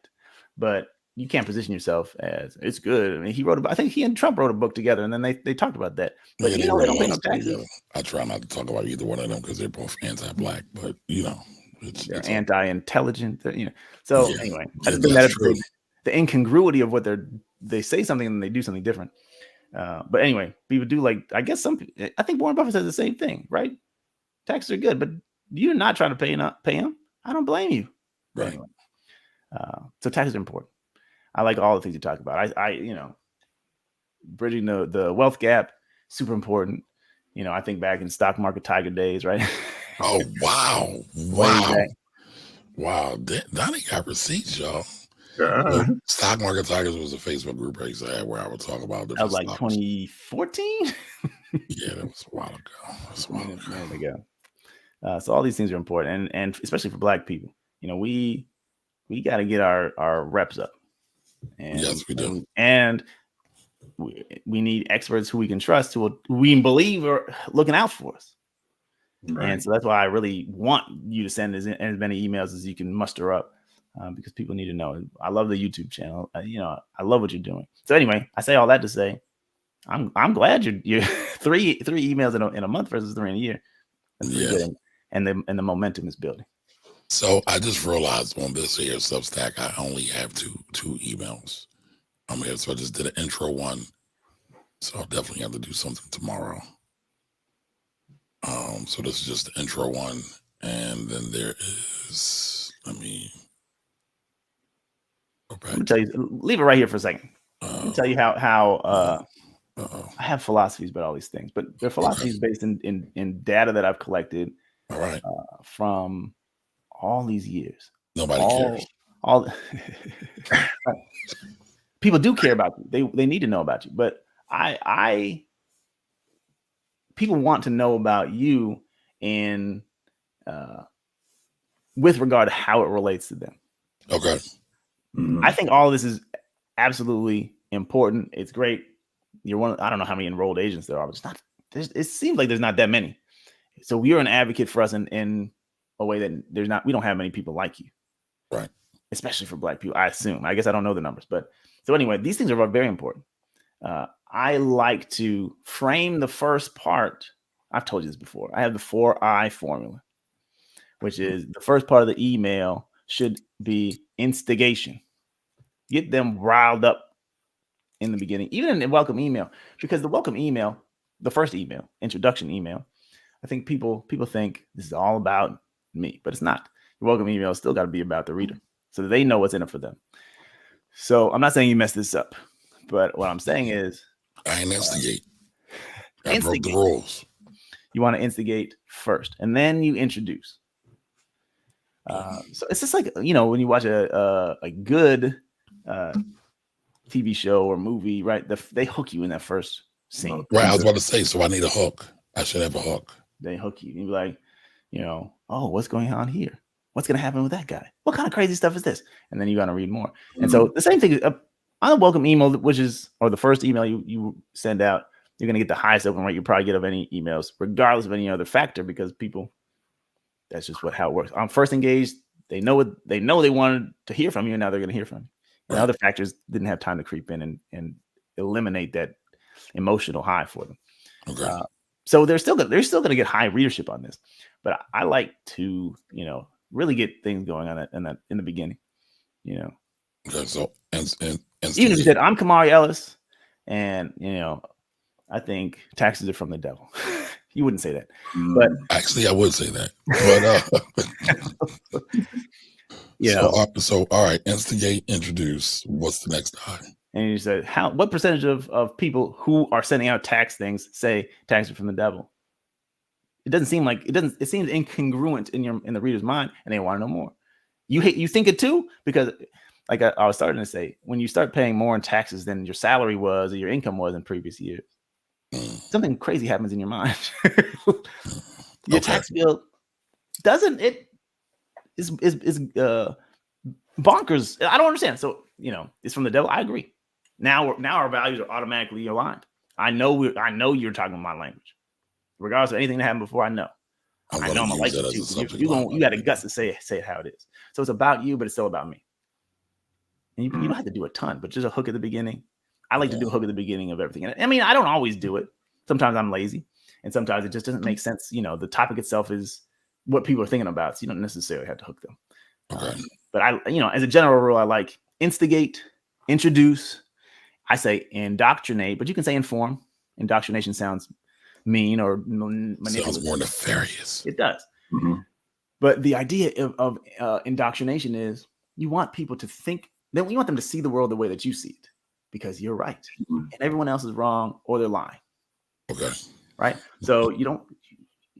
But you can't position yourself as it's good. I mean, I think he and Trump wrote a book together, and then they talked about that. But they don't pay no taxes. I try not to talk about either one of them because they're both anti-black. But they're anti-intelligent. So anyway, I just think that the incongruity of what they say something and they do something different. But anyway, people do I guess I think Warren Buffett says the same thing, right? Taxes are good, but you're not trying to pay him. I don't blame you. Right. Anyway, so taxes are important. I like all the things you talk about. bridging the wealth gap, super important. You know, I think back in stock market tiger days, right? Oh wow, Way wow, back. wow! Donnie got receipts, y'all. Yeah. Stock Market Tigers was a Facebook group I used to have where I would talk about That different was like stocks. 2014. Yeah, that was a while ago. That's a while ago. Minute ago. So all these things are important, and especially for Black people. You know, we got to get our reps up. And, Yes, we do. And we need experts who we can trust, who we believe are looking out for us. Right. And so that's why I really want you to send as many emails as you can muster up, because people need to know. I love the YouTube channel. You know, I love what you're doing. So anyway, I say all that to say, I'm glad you're three emails in a month versus 3 in a year. That's pretty good. And the momentum is building. So I just realized on this here Substack, I only have two emails. I'm here, so I just did an intro one. So I'll definitely have to do something tomorrow. So this is just the intro one, and then there is. Let me go back. Let me tell you, leave it right here for a second. Let me tell you how I have philosophies about all these things, but they're philosophies based in data that I've collected. All right. From all these years. Nobody cares. All people do care about you. They need to know about you. But I people want to know about you in with regard to how it relates to them. Okay. I think all of this is absolutely important. It's great. You're one. I don't know how many enrolled agents there are, but it's not. It seems like there's not that many. So you're an advocate for us in a way that we don't have many people like you. Right. Especially for Black people, I assume. I guess I don't know the numbers, but so anyway, these things are very important. I like to frame the first part. I've told you this before. I have the 4I formula, which is the first part of the email should be instigation. Get them riled up in the beginning, even in the welcome email, because the welcome email, the first email, introduction email, I think people think this is all about me, but it's not. Your welcome email still got to be about the reader so that they know what's in it for them. So I'm not saying you mess this up, but what I'm saying is I ain't instigate. I broke the rules. You want to instigate first, and then you introduce. So it's just like, you know, when you watch a good TV show or movie, right? They hook you in that first scene. Right. I was about to say, so I need a hook. I should have a hook. They hook you. And you're like, you know, oh, what's going on here? What's going to happen with that guy? What kind of crazy stuff is this? And then you got to read more. And so the same thing on a welcome email, or the first email you send out, you're going to get the highest open rate you probably get of any emails, regardless of any other factor, because people, that's just how it works. On First Engaged, they know they wanted to hear from you, and now they're going to hear from you. And other factors didn't have time to creep in and eliminate that emotional high for them. Okay. So they're still going to get high readership on this, but I like to, you know, really get things going on in the beginning, you know. Okay, so even if you said I'm Kamari Ellis, and you know, I think taxes are from the devil. You wouldn't say that, but actually, I would say that. But so all right, instigate, introduce. What's the next time? And you said, what percentage of people who are sending out tax things say taxes are from the devil? It doesn't seem like it seems incongruent in the reader's mind, and they want to know more. You think it too, because like I was starting to say, when you start paying more in taxes than your salary was or your income was in previous years, something crazy happens in your mind. Your tax bill is bonkers. I don't understand. So, you know, it's from the devil. I agree. Now our values are automatically aligned. I know you're talking my language, regardless of anything that happened before. I know I'm gonna like it too. You got the guts to say it how it is. So it's about you, but it's still about me. And you don't have to do a ton, but just a hook at the beginning. I like to do a hook at the beginning of everything. And I mean, I don't always do it. Sometimes I'm lazy, and sometimes it just doesn't make sense. You know, the topic itself is what people are thinking about, so you don't necessarily have to hook them. But as a general rule, I like instigate, introduce. I say indoctrinate, but you can say inform. Indoctrination sounds mean or manipulative. Sounds more nefarious. It does. Mm-hmm. But the idea of indoctrination is you want people to think, you want them to see the world the way that you see it. because you're right Mhm. and everyone else is wrong or they're lying. Okay. Right. So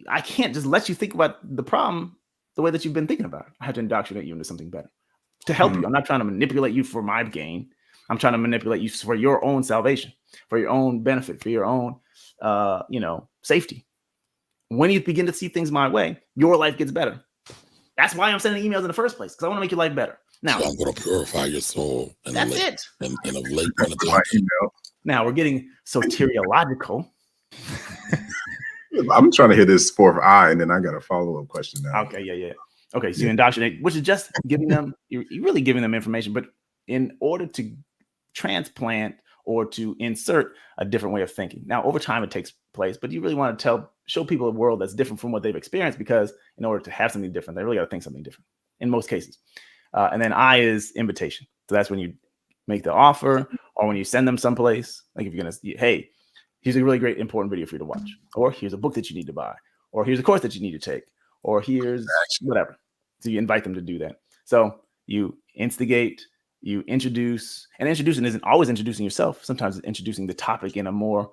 I can't just let you think about the problem the way that you've been thinking about it. I have to indoctrinate you into something better to help you. I'm not trying to manipulate you for my gain. I'm trying to manipulate you for your own salvation, for your own benefit, for your own, safety. When you begin to see things my way, your life gets better. That's why I'm sending emails in the first place, because I want to make your life better. Now, So I'm going to purify your soul in that's it. in a late in a My time. email. Now we're getting soteriological. I'm trying to hit this fourth eye, and then I got a follow-up question now. Okay, yeah. Okay, so you indoctrinate, which is just giving them, you're really giving them information, but in order to transplant or to insert a different way of thinking. Now, over time it takes place, but you really want to show people a world that's different from what they've experienced, because in order to have something different, they really got to think something different in most cases. And then I is invitation. So that's when you make the offer, or when you send them someplace, like if you're going to, hey, here's a really great important video for you to watch, or here's a book that you need to buy, or here's a course that you need to take, or here's whatever. So you invite them to do that. So you instigate, you introduce, and introducing isn't always introducing yourself. Sometimes it's introducing the topic in a more,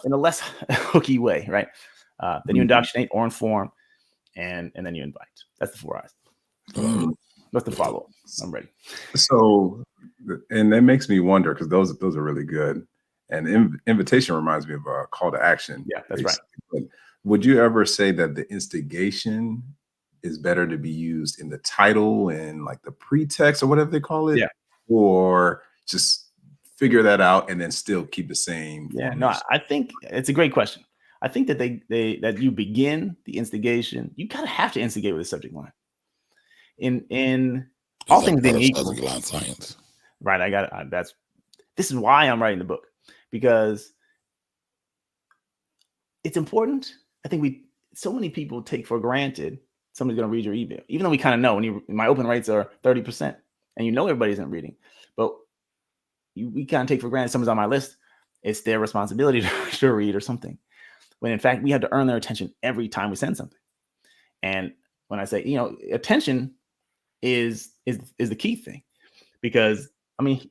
in a less hooky way, right? Then you indoctrinate or inform, and then you invite. That's the 4 eyes. What's the follow-up? I'm ready. So, and that makes me wonder, because those are really good. And invitation reminds me of a call to action. Yeah, that's right. But would you ever say that the instigation is better to be used in the title and like the pretext or whatever they call it? Yeah. Or just figure that out and then still keep the same? Yeah, no, I think it's a great question. I think that that you begin the instigation, you kind of have to instigate with a subject line. In all things being equal, Science. Right? This is why I'm writing the book, because it's important. I think so many people take for granted somebody's going to read your email, even though we kind of know my open rates are 30%, and everybody isn't reading, but we kind of take for granted someone's on my list. It's their responsibility to read or something, when in fact we have to earn their attention every time we send something. And when I say, attention is the key thing, because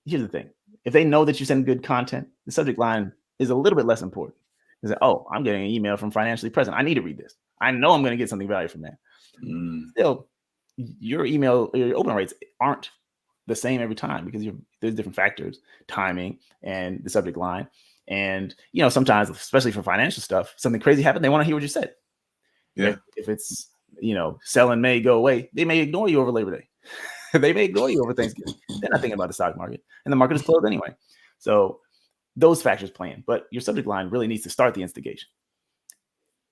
here's the thing: if they know that you send good content, the subject line is a little bit less important. Is that, oh, I'm getting an email from Financially Present, I need to read this. I know I'm going to get something valuable from that. Still, your email, your open rates aren't the same every time, because there's different factors, timing and the subject line. And sometimes, especially for financial stuff, something crazy happened, they want to hear what you said. Yeah. If it's sell in May, go away, they may ignore you over Labor Day. They may ignore you over Thanksgiving. They're not thinking about the stock market, and the market is closed anyway. So those factors play in, but your subject line really needs to start the instigation.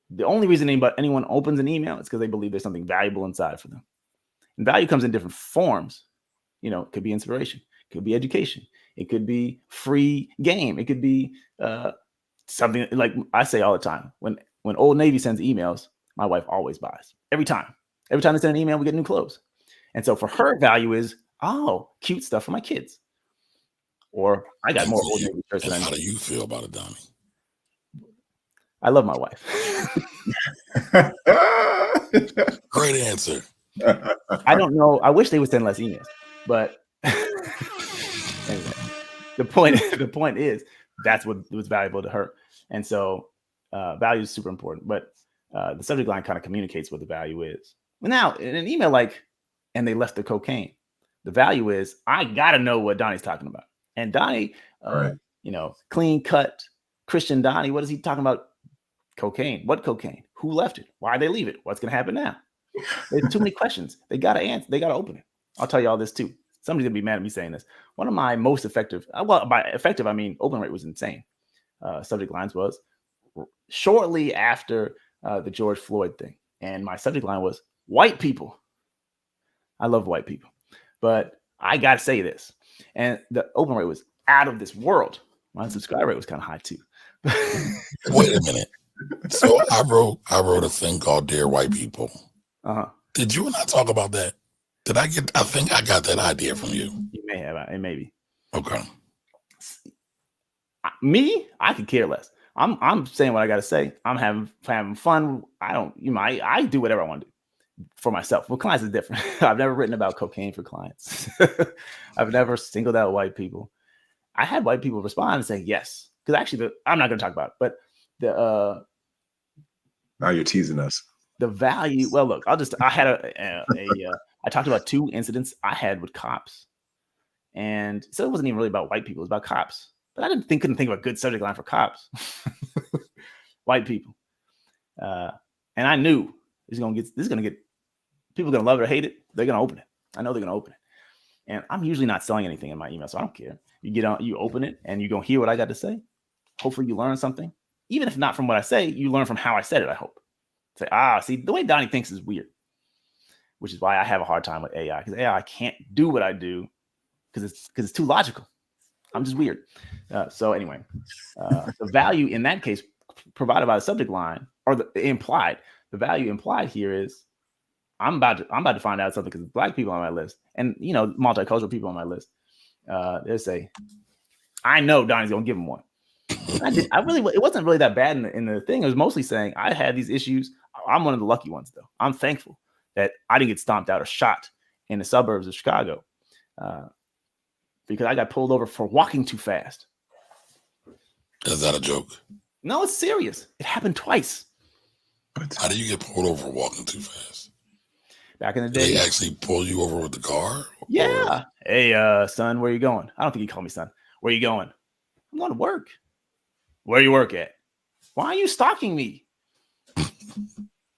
The only reason anyone opens an email is because they believe there's something valuable inside for them. And value comes in different forms. It could be inspiration, it could be education, it could be free game, it could be something like I say all the time. When Old Navy sends emails, my wife always buys. Every time they send an email, we get new clothes. And so for her, value is, oh, cute stuff for my kids. Or I got more Old Navy shirts than I need. How do you feel about it, Donnie? I love my wife. Great answer. I don't know. I wish they would send less emails, but anyway, the point is that's what was valuable to her. And so value is super important, but the subject line kind of communicates what the value is. Well, now in an email and they left the cocaine, the value is, I got to know what Donnie's talking about. And Donnie, right. Clean cut Christian Donnie, what is he talking about? Cocaine. What cocaine? Who left it? Why'd they leave it? What's going to happen now? There's too many questions. They got to answer. They got to open it. I'll tell you all this too. Somebody's going to be mad at me saying this. One of my most effective, by effective, I mean open rate was insane. Subject lines was shortly after the George Floyd thing. And my subject line was white people. I love white people, but I got to say this. And the open rate was out of this world. My subscriber rate was kind of high too. Wait a minute. So I wrote a thing called Dear White People. Uh-huh. Did you and I talk about that? I think I got that idea from you. You may have, it may be. Okay. Me, I could care less. I'm saying what I got to say. I'm having fun. I do whatever I want to do for myself. With clients is different. I've never written about cocaine for clients. I've never singled out white people. I had white people respond and say yes, because actually, I'm not going to talk about it, but the Now you're teasing us. the value. Well, look, I had I talked about 2 incidents I had with cops, and so it wasn't even really about white people; it was about cops. But I couldn't think of a good subject line for cops. White people, and I knew this is gonna get people are gonna love it or hate it. They're gonna open it. I know they're gonna open it, and I'm usually not selling anything in my email, so I don't care. You open it, and you're gonna hear what I got to say. Hopefully, you learn something, even if not from what I say. You learn from how I said it. I hope. Say, see, the way Donnie thinks is weird, which is why I have a hard time with AI, because AI can't do what I do because it's too logical. I'm just weird. So anyway, the value in that case provided by the subject line, or the value implied here is I'm about to find out something, because Black people on my list, and multicultural people on my list, they say, I know Donnie's gonna give him one. It wasn't really that bad in the thing. It was mostly saying I had these issues. I'm one of the lucky ones, though. I'm thankful that I didn't get stomped out or shot in the suburbs of Chicago, because I got pulled over for walking too fast. Is that a joke? No, it's serious. It happened twice. How do you get pulled over walking too fast? Back in the Did day. they actually pull you over with the car? Yeah. Or... Hey, son, where you going? I don't think he called me son. Where you going? I'm going to work. Where you work at? Why are you stalking me?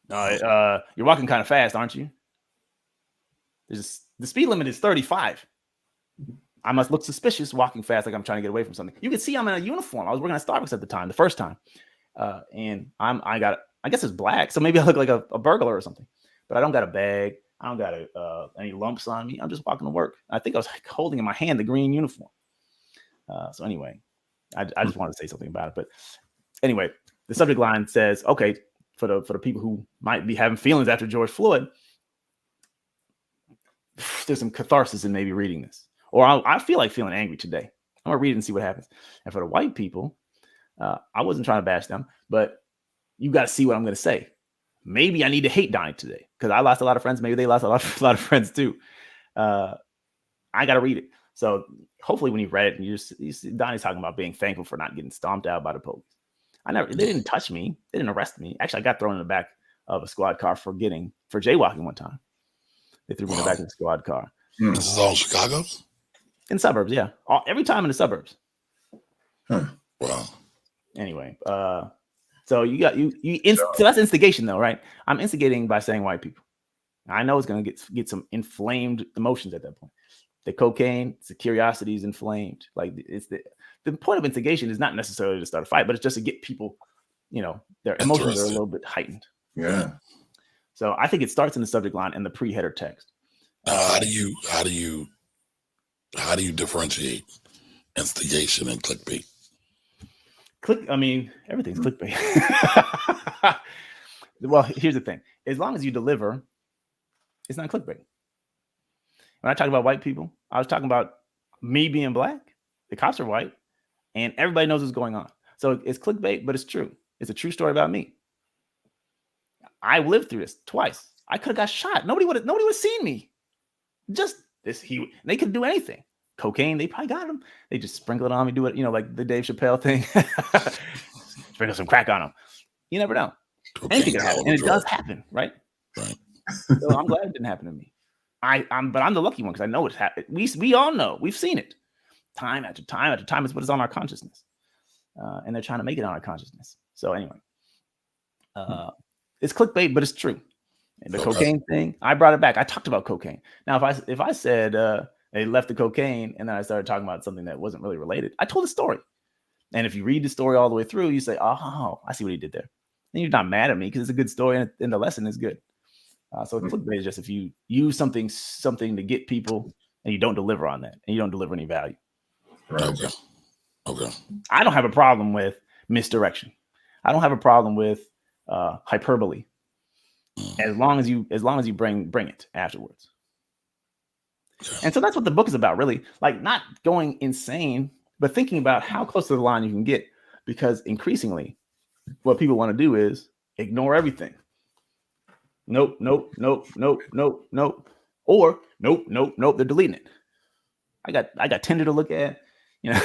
You're walking kind of fast, aren't you? The speed limit is 35. I must look suspicious walking fast, like I'm trying to get away from something. You can see I'm in a uniform. I was working at Starbucks at the time, the first time. And I guess it's black, so maybe I look like a burglar or something. But I don't got a bag. I don't got any lumps on me. I'm just walking to work. I think I was holding in my hand the green uniform. So anyway, I just wanted to say something about it. But anyway, the subject line says, okay, for the people who might be having feelings after George Floyd, there's some catharsis in maybe reading this. Or I feel like feeling angry today. I'm gonna read it and see what happens. And for the white people, I wasn't trying to bash them, but you got to see what I'm gonna say. Maybe I need to hate Donnie today because I lost a lot of friends. Maybe they lost a lot of friends too. I got to read it. So hopefully, when you read it, and you see Donnie's talking about being thankful for not getting stomped out by the police. They didn't touch me. They didn't arrest me. Actually, I got thrown in the back of a squad car for jaywalking one time. They threw me in the back of the squad car. This is all in Chicago? In suburbs, yeah. Every time in the suburbs. Wow. Anyway, so so that's instigation, though, right? I'm instigating by saying white people. I know it's going to get some inflamed emotions at that point. The cocaine, the curiosity is inflamed. Like it's the point of instigation is not necessarily to start a fight, but it's just to get people, their emotions are a little bit heightened. Yeah. So I think it starts in the subject line and the pre-header text. How do you differentiate instigation and clickbait? Everything's clickbait. Well, here's the thing. As long as you deliver, it's not clickbait. When I talk about white people, I was talking about me being black. The cops are white, and everybody knows what's going on. So it's clickbait, but it's true. It's a true story about me. I lived through this twice. I could have got shot. Nobody would have seen me. Just this. They could do anything. Cocaine, they probably got him. They just sprinkle it on me, do it, like the Dave Chappelle thing. Sprinkle some crack on them. You never know. Anything can happen, and it does happen, right? Right. So I'm glad it didn't happen to me. But I'm the lucky one because I know it's happened. We all know. We've seen it. Time after time after time. It's what is on our consciousness. And they're trying to make it on our consciousness. So anyway, it's clickbait, but it's true. And the cocaine thing, I brought it back. I talked about cocaine. Now, if I said they left the cocaine and then I started talking about something that wasn't really related, I told the story. And if you read the story all the way through, you say, oh, I see what he did there. And you're not mad at me because it's a good story and the lesson is good. So clickbait is just if you use something to get people and you don't deliver on that and you don't deliver any value. Right. Okay. I don't have a problem with misdirection. I don't have a problem with hyperbole, as long as you bring it afterwards. And so that's what the book is about, really. Like not going insane, but thinking about how close to the line you can get, because increasingly, what people want to do is ignore everything. Nope. Or nope. They're deleting it. I got Tinder to look at. you know,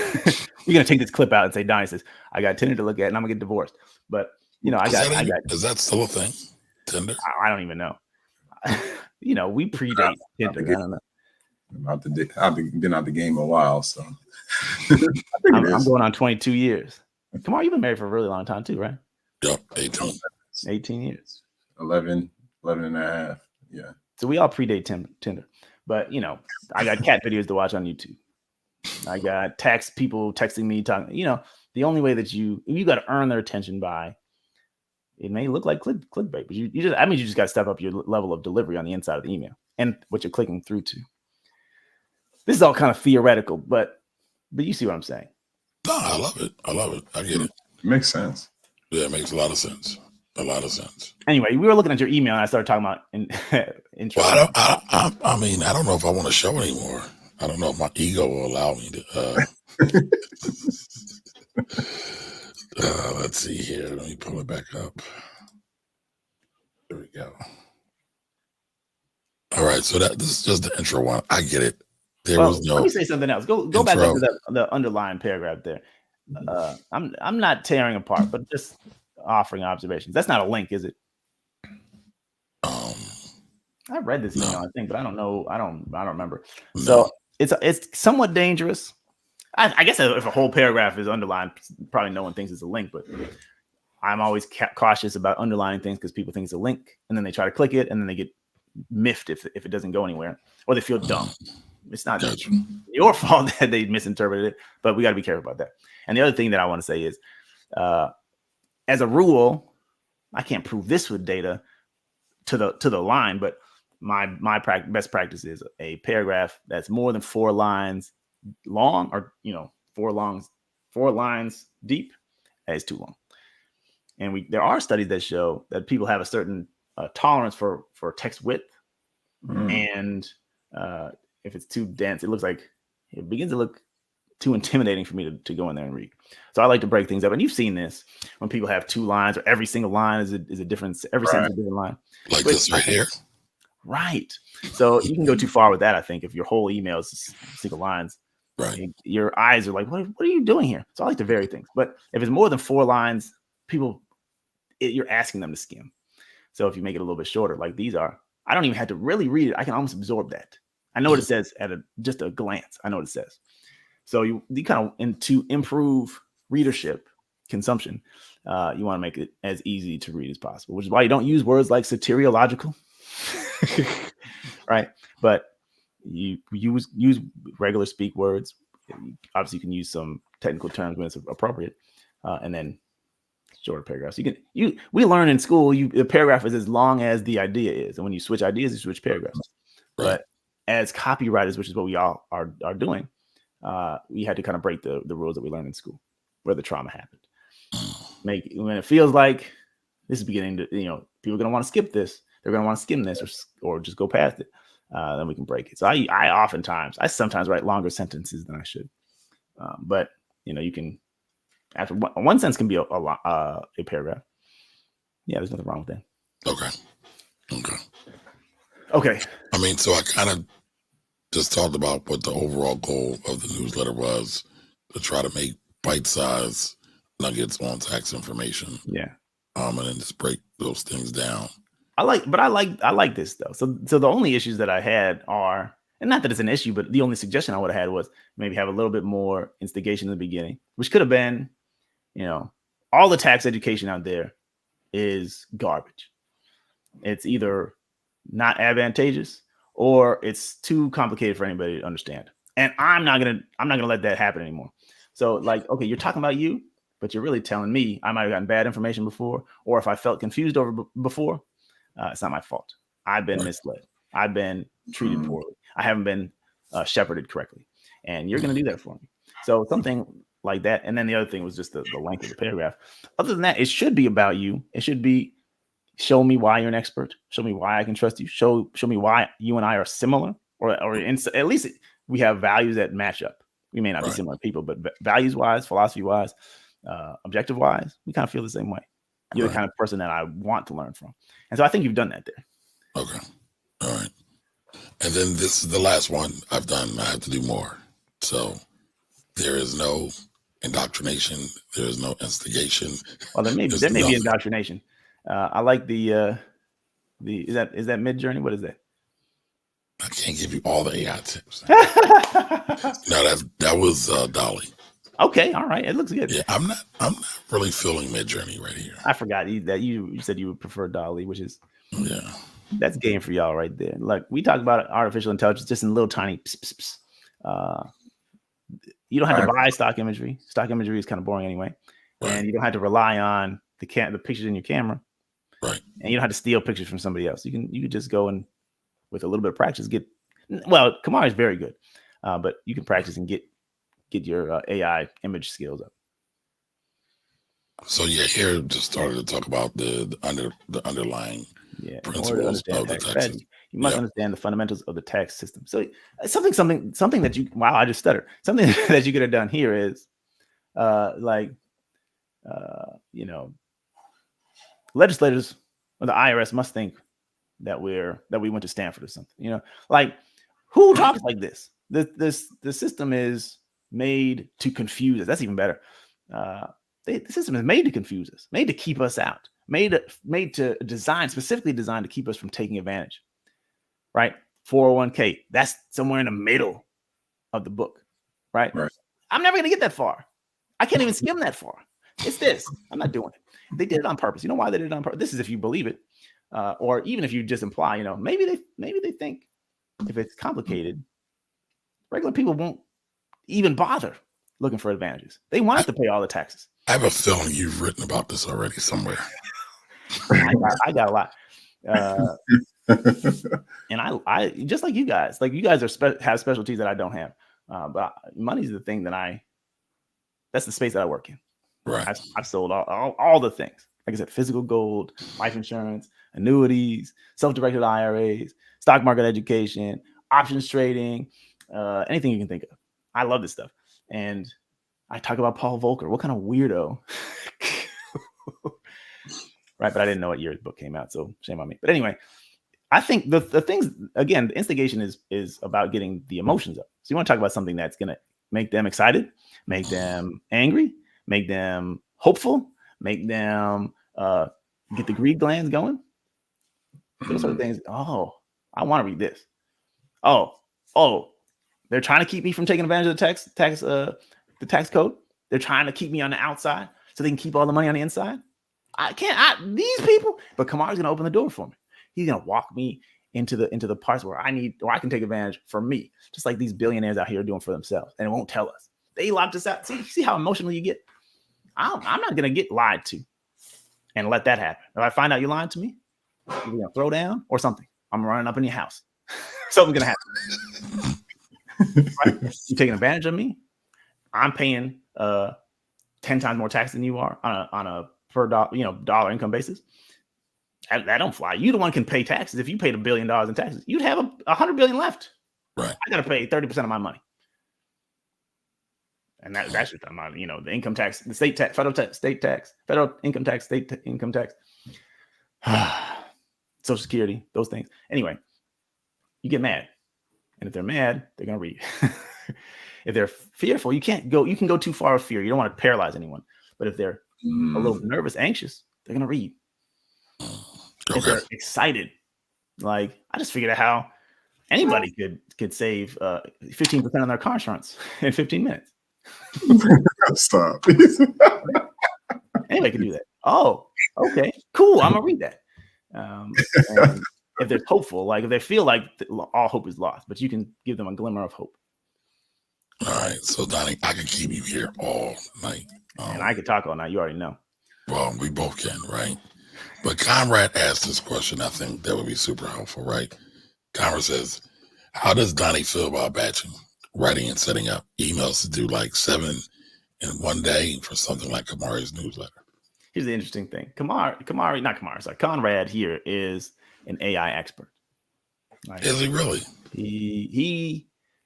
you're gonna take this clip out and say Donnie says, I got Tinder to look at and I'm gonna get divorced. But you know, I got is that still a thing? Tinder? I don't even know. You know, we predate Tinder. I don't know. I've been out the game a while, so I'm going on 22 years. Kamar, you've been married for a really long time too, right? Yep, 18. 18 years. 11 and a half. Yeah. So we all predate Tinder. But, you know, I got cat videos to watch on YouTube. I got people texting me, talking. You know, the only way that you got to earn their attention by, it may look like clickbait, but you just got to step up your level of delivery on the inside of the email and what you're clicking through to. This is all kind of theoretical, but you see what I'm saying. No, I love it. I get it. Makes sense. Yeah, it makes a lot of sense. Anyway, we were looking at your email and I started talking about intro. Well, I mean, I don't know if I want to show anymore. I don't know if my ego will allow me to. Let's see here. Let me pull it back up. There we go. All right, so this is just the intro one. I get it. Let me say something else. Go back up to the underlying paragraph there. I'm not tearing apart, but just offering observations. That's not a link, is it? I read this email, I think, but I don't know. I don't remember. No. So it's somewhat dangerous. I guess if a whole paragraph is underlined, probably no one thinks it's a link, but I'm always cautious about underlining things because people think it's a link and then they try to click it and then they get miffed if it doesn't go anywhere or they feel dumb. It's not your fault that they misinterpreted it, but we got to be careful about that. And the other thing that I want to say is, as a rule, I can't prove this with data to the line, but my best practice is a paragraph that's more than 4 lines long, or 4 lines deep, is too long. And there are studies that show that people have a certain tolerance for text width, and if it's too dense, it begins to look too intimidating for me to go in there and read. So I like to break things up. And you've seen this when people have 2 lines, or every single line is a different, every sentence is a different line. Like this right here. Right. So you can go too far with that, I think, if your whole email is single lines. Right. Your eyes are like, what are you doing here? So I like to vary things. But if it's more than 4 lines, you're asking them to skim. So if you make it a little bit shorter, like these are, I don't even have to really read it. I can almost absorb that. I know what it says at just a glance. I know what it says. So you kind of, to improve readership consumption, you want to make it as easy to read as possible, which is why you don't use words like soteriological, right? But you use regular speak words. Obviously, you can use some technical terms when it's appropriate, and then shorter paragraphs. We learn in school, the paragraph is as long as the idea is, and when you switch ideas, you switch paragraphs. Right. But as copywriters, which is what we all are doing, we had to kind of break the rules that we learned in school, where the trauma happened. When it feels like this is beginning to, people are going to want to skip this, they're going to want to skim this, or just go past it. Then we can break it. So I sometimes write longer sentences than I should, but you can. After one sentence can be a paragraph. Yeah, there's nothing wrong with that. Okay. I mean, so I kind of just talked about what the overall goal of the newsletter was, to try to make bite-sized nuggets on tax information. Yeah. And then just break those things down. I like this though. So the only issues that I had are, and not that it's an issue, but the only suggestion I would have had was maybe have a little bit more instigation in the beginning, which could have been, all the tax education out there is garbage. It's either not advantageous or it's too complicated for anybody to understand. And I'm not gonna let that happen anymore. So okay, you're talking about you, but you're really telling me I might have gotten bad information before, or if I felt confused over before, it's not my fault. I've been misled. I've been treated poorly. I haven't been shepherded correctly. And you're going to do that for me. So something like that. And then the other thing was just the length of the paragraph. Other than that, it should be about you. It should be, show me why you're an expert. Show me why I can trust you. Show me why you and I are similar, or at least we have values that match up. We may not be similar people, but values wise, philosophy wise, objective wise, we kind of feel the same way. You're the kind of person that I want to learn from. And so I think you've done that there. Okay. All right. And then this is the last one I've done. I have to do more. So There is no indoctrination. There is no instigation. Well, there may There's be nothing. indoctrination. I like the is that Midjourney? What is that? I can't give you all the AI tips. No, that was Dolly. Okay, all right. It looks good. Yeah, I'm not really feeling Midjourney right here. I forgot that you said you would prefer Dolly, which is Yeah. that's game for y'all right there. Like we talk about artificial intelligence just in little tiny pss. You don't have to buy stock imagery. Stock imagery is kind of boring anyway. Right. And you don't have to rely on the pictures in your camera. Right. And you don't have to steal pictures from somebody else. You can just go and with a little bit of practice Kamari is very good. But you can practice and get your AI image skills up. So yeah, here just started to talk about the underlying principles of the text. You must understand the fundamentals of the tax system. So something that you I just stuttered. Something that you could have done here is legislators or the IRS must think that we went to Stanford or something. Like who talks like this? The system is made to confuse us. That's even better. The system is made to confuse us, made to keep us out, specifically designed to keep us from taking advantage. Right? 401k, that's somewhere in the middle of the book. Right? I'm never going to get that far. I can't even skim that far. It's this. I'm not doing it. They did it on purpose. You know why they did it on purpose? This is if you believe it, or even if you just imply. Maybe they think if it's complicated, regular people won't even bother looking for advantages. They want us to pay all the taxes. I have a feeling you've written about this already somewhere. I got a lot. And I just like you guys have specialties that I don't have. But money's the thing that's the space that I work in. Right. I've sold all the things. Like I said, physical gold, life insurance, annuities, self-directed IRAs, stock market education, options trading, anything you can think of. I love this stuff. And I talk about Paul Volcker. What kind of weirdo? Right. But I didn't know what year his book came out. So shame on me. But anyway, I think the things, again, the instigation is about getting the emotions up. So you want to talk about something that's going to make them excited, make them angry, make them hopeful, make them get the greed glands going. Those sort of things. Oh, I want to read this. Oh, they're trying to keep me from taking advantage of the tax code. They're trying to keep me on the outside so they can keep all the money on the inside. These people, but Kamar's going to open the door for me. He's going to walk me into the parts where I can take advantage for me, just like these billionaires out here are doing for themselves, and it won't tell us. They locked us out. See how emotional you get? I'm not going to get lied to and let that happen. If I find out you're lying to me, you're going to throw down or something. I'm running up in your house. Something's going to happen. Right? You're taking advantage of me. I'm paying 10 times more tax than you are on a per dollar income basis. That don't fly. You the one can pay taxes. If you paid $1 billion in taxes, you'd have $100 billion left. Right. I got to pay 30% of my money. And that's just the income tax, the state tax, federal tax, state tax, federal income tax, state income tax, Social Security, those things. Anyway, you get mad. And if they're mad, they're going to read. If they're fearful, you can go too far with fear. You don't want to paralyze anyone. But if they're a little nervous, anxious, they're going to read. Okay. If they're excited, like I just figured out how anybody could save 15% on their car insurance in 15 minutes. Stop. Anybody can do that. Oh, okay, cool. I'm gonna read that. And if they're hopeful, like if they feel like all hope is lost, but you can give them a glimmer of hope. All right. So Donnie, I can keep you here all night. And I could talk all night. You already know. Well, we both can, right? But Conrad asked this question. I think that would be super helpful, right? Conrad says, how does Donnie feel about batching, writing and setting up emails to do like 7 in one day for something like Kamari's newsletter? Here's the interesting thing. Conrad here is an AI expert. Right? Is he really?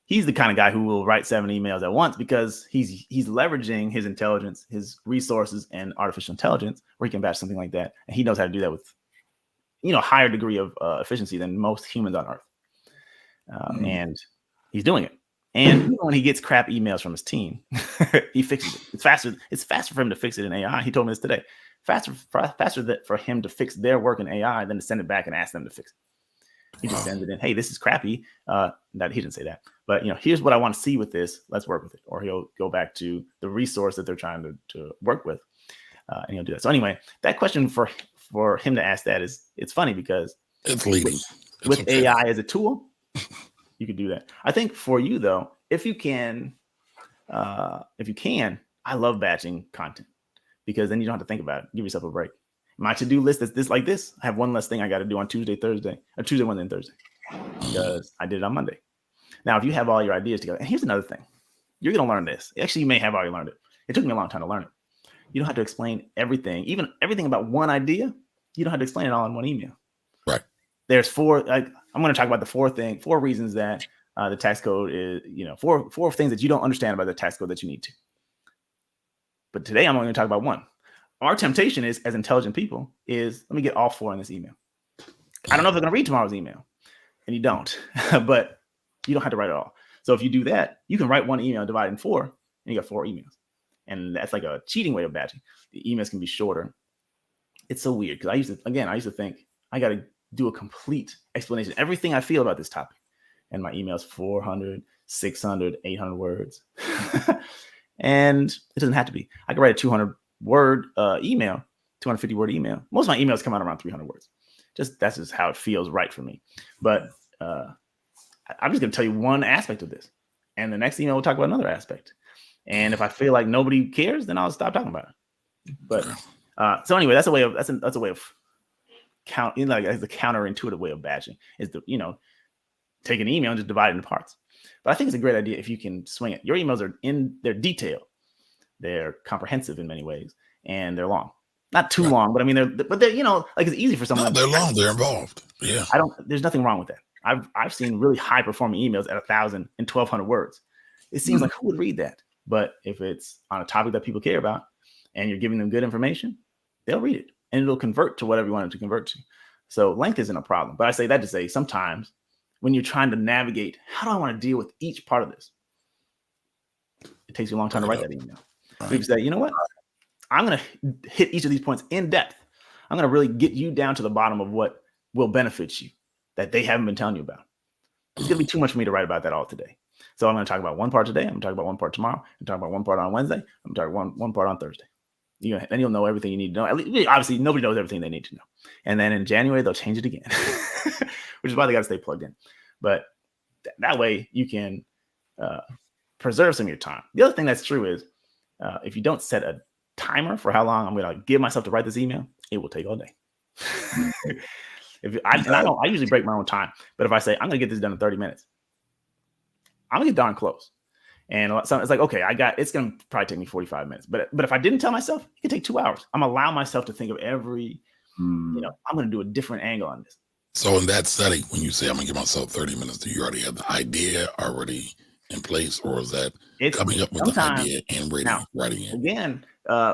He's the kind of guy who will write 7 emails at once because he's leveraging his intelligence, his resources, and artificial intelligence where he can batch something like that. And he knows how to do that with, higher degree of efficiency than most humans on Earth. And he's doing it. And even when he gets crap emails from his team, he fixes it. It's faster for him to fix it in AI. He told me this today. Faster for him to fix their work in AI than to send it back and ask them to fix it. He just sends it in. Hey, this is crappy. That he didn't say that, but here's what I want to see with this. Let's work with it. Or he'll go back to the resource that they're trying to work with, and he'll do that. So anyway, that question for him to ask that it's funny because it's leading with okay. AI as a tool. You could do that. I think for you though, if you can, I love batching content because then you don't have to think about it. Give yourself a break. My to-do list is this like this. I have one less thing I got to do on Tuesday, Wednesday, and Thursday because I did it on Monday. Now, if you have all your ideas together, and here's another thing, you're going to learn this. Actually, you may have already learned it. It took me a long time to learn it. You don't have to explain everything, even everything about one idea. You don't have to explain it all in one email. Right. There's four. I'm going to talk about the four reasons that the tax code is, four things that you don't understand about the tax code that you need to. But today I'm only going to talk about one. Our temptation is, as intelligent people, is let me get all four in this email. I don't know if they're going to read tomorrow's email, and you don't, but you don't have to write it all. So if you do that, you can write one email, divide it in four, and you got 4 emails. And that's like a cheating way of batching. The emails can be shorter. It's so weird because I used to think I got to do a complete explanation, everything I feel about this topic. And my email's 400, 600, 800 words. And it doesn't have to be. I can write a 200-word email, 250-word email. Most of my emails come out around 300 words. That's just how it feels right for me. But I'm just going to tell you one aspect of this. And the next email we'll talk about another aspect. And if I feel like nobody cares, then I'll stop talking about it. But so anyway, that's a way of that's a way of as the counterintuitive way of batching is take an email and just divide it into parts. But I think it's a great idea if you can swing it. Your emails are they're detailed, they're comprehensive in many ways, and they're long. Not too long, but I mean they're like it's easy for someone. No, they're long, they're involved. Yeah. There's nothing wrong with that. I've seen really high performing emails at 1,000 and 1,200 words. It seems like who would read that? But if it's on a topic that people care about and you're giving them good information, they'll read it and it'll convert to whatever you want it to convert to. So length isn't a problem. But I say that to say sometimes when you're trying to navigate, how do I want to deal with each part of this? It takes you a long time to write that email. Right. You say, you know what? I'm going to hit each of these points in depth. I'm going to really get you down to the bottom of what will benefit you that they haven't been telling you about. It's going to be too much for me to write about that all today. So I'm going to talk about one part today. I'm going to talk about one part tomorrow. I'm talking about one part on Wednesday. I'm going to talk about one part on Thursday. Then you'll know everything you need to know. At least, obviously, nobody knows everything they need to know. And then in January, they'll change it again, which is why they got to stay plugged in. But that way you can preserve some of your time. The other thing that's true is if you don't set a timer for how long I'm going to give myself to write this email, it will take all day. I usually break my own time. But if I say, I'm going to get this done in 30 minutes, I'm going to get darn close. And it's like, okay, it's going to probably take me 45 minutes. But if I didn't tell myself, it could take 2 hours. I'm allow myself to think of every, I'm going to do a different angle on this. So in that setting, when you say I'm going to give myself 30 minutes, do you already have the idea already in place? Or is that coming up with the idea and writing it? Again,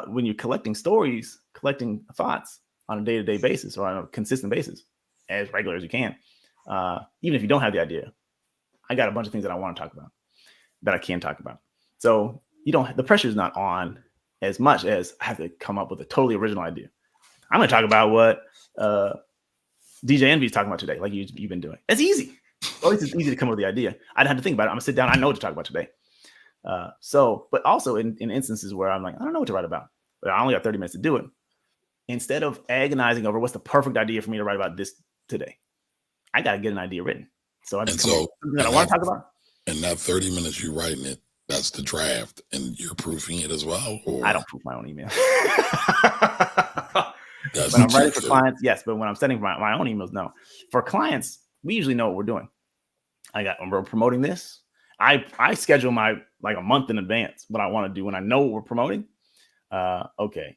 when you're collecting stories, collecting thoughts on a day-to-day basis or on a consistent basis, as regular as you can, even if you don't have the idea, I got a bunch of things that I want to talk about that I can talk about. So the pressure is not on as much as I have to come up with a totally original idea. I'm going to talk about what DJ Envy is talking about today, like you've been doing. It's easy. At least it's easy to come up with the idea. I didn't have to think about it. I'm going to sit down. I know what to talk about today. But also in instances where I'm like, I don't know what to write about, but I only got 30 minutes to do it. Instead of agonizing over what's the perfect idea for me to write about this today, I got to get an idea written. So I just something that I want to talk about. And that 30 minutes you're writing it, that's the draft, and you're proofing it as well? Or? I don't proof my own email. When I'm writing for clients, yes. But when I'm sending my own emails, no. For clients, we usually know what we're doing. When we're promoting this, I schedule my a month in advance what I want to do when I know what we're promoting. Okay,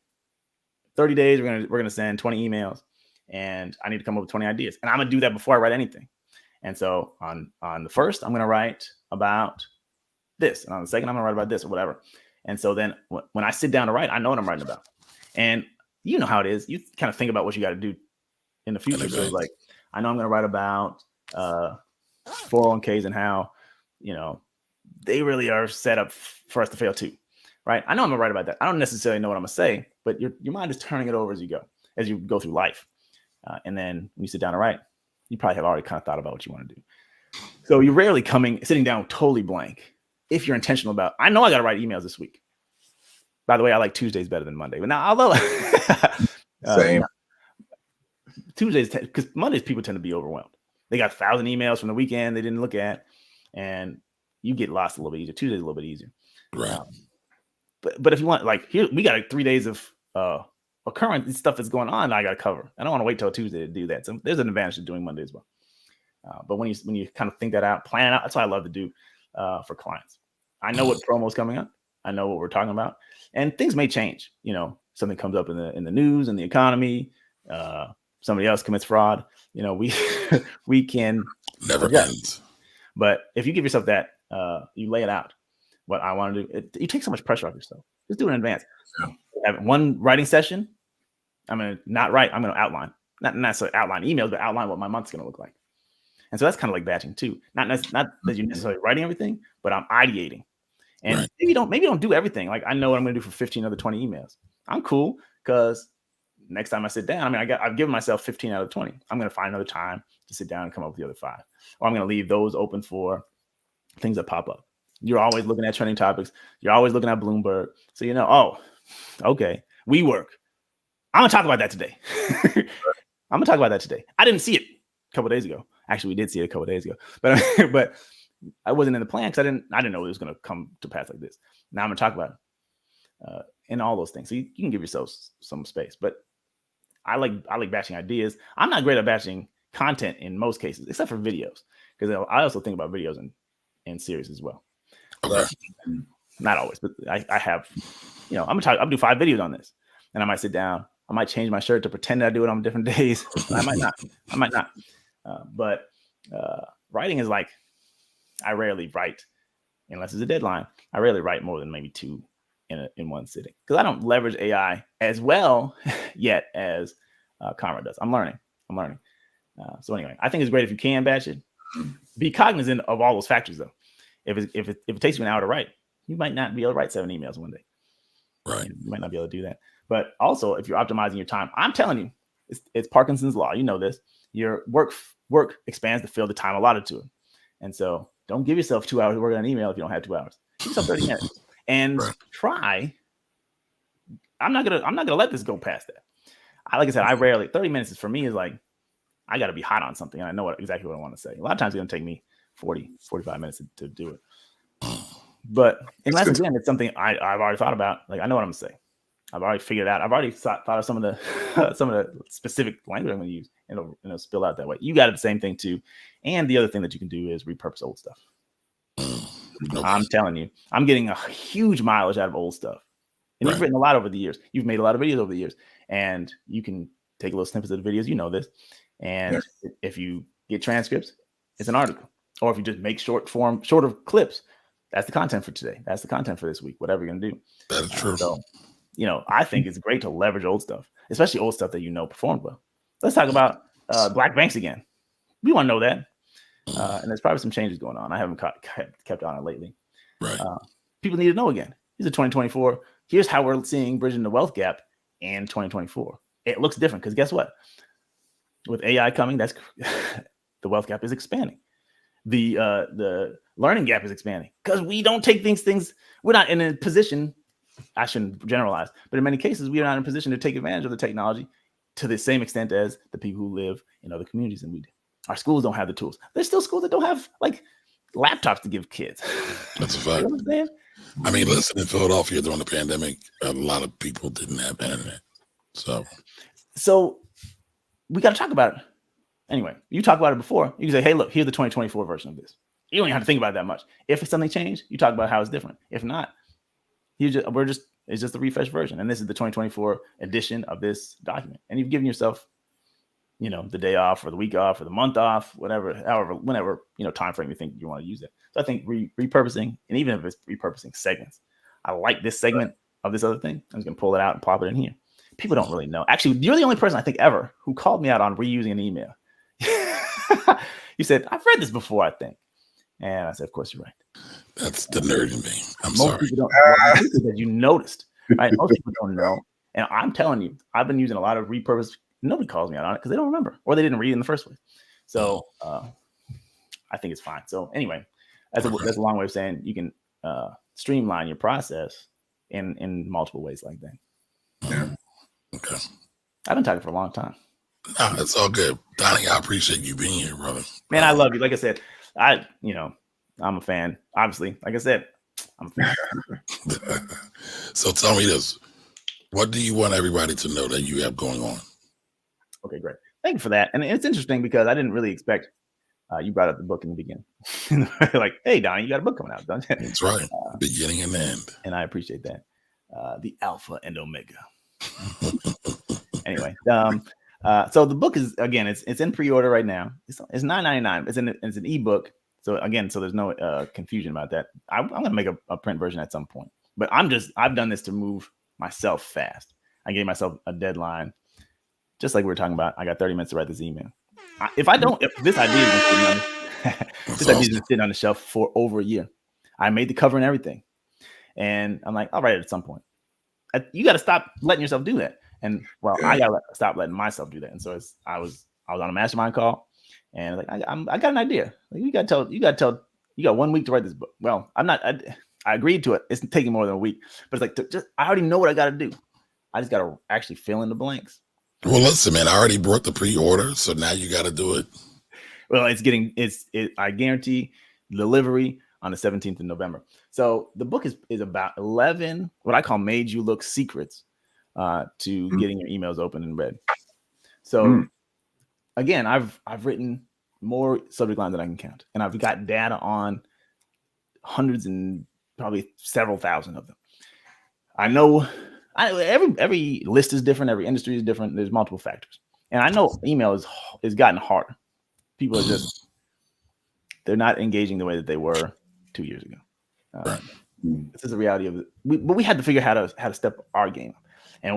30 days, we're gonna send 20 emails, and I need to come up with 20 ideas, and I'm gonna do that before I write anything. And so on the first, I'm going to write about this. And on the second, I'm going to write about this or whatever. And so then when I sit down to write, I know what I'm writing about. And you know how it is. You kind of think about what you got to do in the future. So it's like, I know I'm going to write about 401ks and how, they really are set up for us to fail too, right? I know I'm gonna write about that. I don't necessarily know what I'm gonna say, but your mind is turning it over as you go through life. And then when you sit down and write, you probably have already kind of thought about what you want to do. So you're rarely sitting down totally blank. If you're intentional about, I know I got to write emails this week. By the way, I like Tuesdays better than Monday. But now, although Same. Tuesdays, because Mondays people tend to be overwhelmed. They got 1,000 emails from the weekend they didn't look at, and you get lost a little bit easier. Tuesdays a little bit easier. Right. But if you want, like, here we got like 3 days of current stuff that's going on. I got to cover. I don't want to wait till Tuesday to do that. So there's an advantage to doing Monday as well. But when you kind of think that out, plan it out, that's what I love to do for clients. I know what promo is coming up. I know what we're talking about, and things may change. You know, something comes up in the news and the economy. Somebody else commits fraud. You know, we can Never adjust. ends. But if you give yourself that, you lay it out. What I want to do, you take so much pressure off yourself. Just do it in advance. Yeah. Have one writing session. I'm gonna not write. I'm gonna outline, not necessarily outline emails, but outline what my month's gonna look like. And so that's kind of like batching too. Not that you're necessarily writing everything, but I'm ideating. And Right. maybe don't do everything. Like I know what I'm gonna do for 15 out of 20 emails. I'm cool because next time I sit down, I've given myself 15 out of 20. I'm gonna find another time to sit down and come up with the other 5. Or I'm gonna leave those open for things that pop up. You're always looking at trending topics. You're always looking at Bloomberg. So you know, oh, okay, WeWork. I'm gonna talk about that today. I didn't see it a couple of days ago. Actually, we did see it a couple of days ago, but I wasn't in the plan because I didn't know it was gonna come to pass like this. Now I'm gonna talk about it and all those things. So you can give yourself some space. But I like batching ideas. I'm not great at batching content in most cases, except for videos, because I also think about videos in series as well. Okay. Not always, but I have, you know, I'm gonna do 5 videos on this, and I might sit down. I might change my shirt to pretend that I do it on different days. I might not. But writing is like, I rarely write unless it's a deadline. I rarely write more than maybe 2 in one sitting because I don't leverage AI as well yet as Conrad does. I'm learning. So anyway, I think it's great if you can batch it. Be cognizant of all those factors though. If it takes you an hour to write, you might not be able to write 7 emails one day. Right. You might not be able to do that. But also, if you're optimizing your time, I'm telling you, it's Parkinson's law. You know this. Your work expands the field of time allotted to it. And so don't give yourself 2 hours to work on an email if you don't have 2 hours. Give yourself 30 minutes. And try. I'm not gonna let this go past that. Like I said, 30 minutes is for me is like, I got to be hot on something. And I know exactly what I want to say. A lot of times it's going to take me 40, 45 minutes to do it. But unless again, it's something I've already thought about. Like I know what I'm going to say. I've already figured it out. I've already thought of some of the specific language I'm going to use, and it'll spill out that way. You got the same thing too. And the other thing that you can do is repurpose old stuff. Okay. I'm telling you, I'm getting a huge mileage out of old stuff. And you've written a lot over the years. You've made a lot of videos over the years, and you can take a little snippets of the videos. You know this. And if you get transcripts, it's an article. Or if you just make shorter clips, that's the content for today. That's the content for this week, whatever you're going to do. That's true. So, you know, I think it's great to leverage old stuff, especially old stuff that you know performed well. Let's talk about Black Banks again. We want to know that. And there's probably some changes going on. I haven't kept on it lately. Right. People need to know again. Here's a 2024. Here's how we're seeing bridging the wealth gap in 2024. It looks different because guess what? With AI coming, that's the wealth gap is expanding. The learning gap is expanding because we don't take things. We're not in a position. I shouldn't generalize, but in many cases, we are not in a position to take advantage of the technology to the same extent as the people who live in other communities than we do. Our schools don't have the tools. There's still schools that don't have like laptops to give kids. That's a fact. You understand? I mean, listen, in Philadelphia during the pandemic, a lot of people didn't have internet. So we got to talk about it. Anyway, you talk about it before. You can say, hey, look, here's the 2024 version of this. You don't even have to think about it that much. If something changed, you talk about how it's different. If not, it's just the refresh version. And this is the 2024 edition of this document. And you've given yourself, you know, the day off or the week off or the month off, whenever time frame you think you want to use it. So I think repurposing, and even if it's repurposing segments, I like this segment of this other thing. I'm just going to pull it out and plop it in here. People don't really know. Actually, you're the only person I think ever who called me out on reusing an email. You said, I've read this before, I think. And I said, of course, you're right. That's the nerd in me. I'm Most sorry. people don't. Well, that you noticed, right? Most people don't know. And I'm telling you, I've been using a lot of repurposed. Nobody calls me out on it because they don't remember or they didn't read it in the first place. So I think it's fine. So anyway, that's a long way of saying you can streamline your process in multiple ways like that. Yeah. Okay. I've been talking for a long time. No, it's all good. Donnie, I appreciate you being here, brother. Man, I love you. Like I said, I'm a fan. Obviously, like I said, I'm a fan. So tell me this. What do you want everybody to know that you have going on? Okay, great. Thank you for that. And it's interesting because I didn't really expect you brought up the book in the beginning. Like, hey, Donnie, you got a book coming out, don't you? That's right. Beginning and end. And I appreciate that. The Alpha and Omega. Anyway, so the book is, again, it's in pre-order right now. It's $9.99. It's an ebook. So again, so there's no confusion about that. I'm gonna make a print version at some point. But I've done this to move myself fast. I gave myself a deadline, just like we were talking about. I got 30 minutes to write this email. If this idea has been sitting on the shelf for over a year. I made the cover and everything, and I'm like, I'll write it at some point. You got to stop letting yourself do that. And I got to stop letting myself do that. And so I was on a mastermind call, and like I got an idea. Like, you got to tell. You got 1 week to write this book. Well, I agreed to it. It's taking more than a week, but it's like I already know what I got to do. I just got to actually fill in the blanks. Well, listen, man, I already brought the pre-order, so now you got to do it. Well, I guarantee delivery on the 17th of November. So the book is about 11, what I call made you look secrets to getting your emails open and read. So again, I've written more subject lines than I can count, and I've got data on hundreds and probably several thousand of them. I know every list is different, every industry is different. There's multiple factors, and I know email is gotten harder. People are they're not engaging the way that they were 2 years ago. This is the reality of it. But we had to figure out how to step our game up,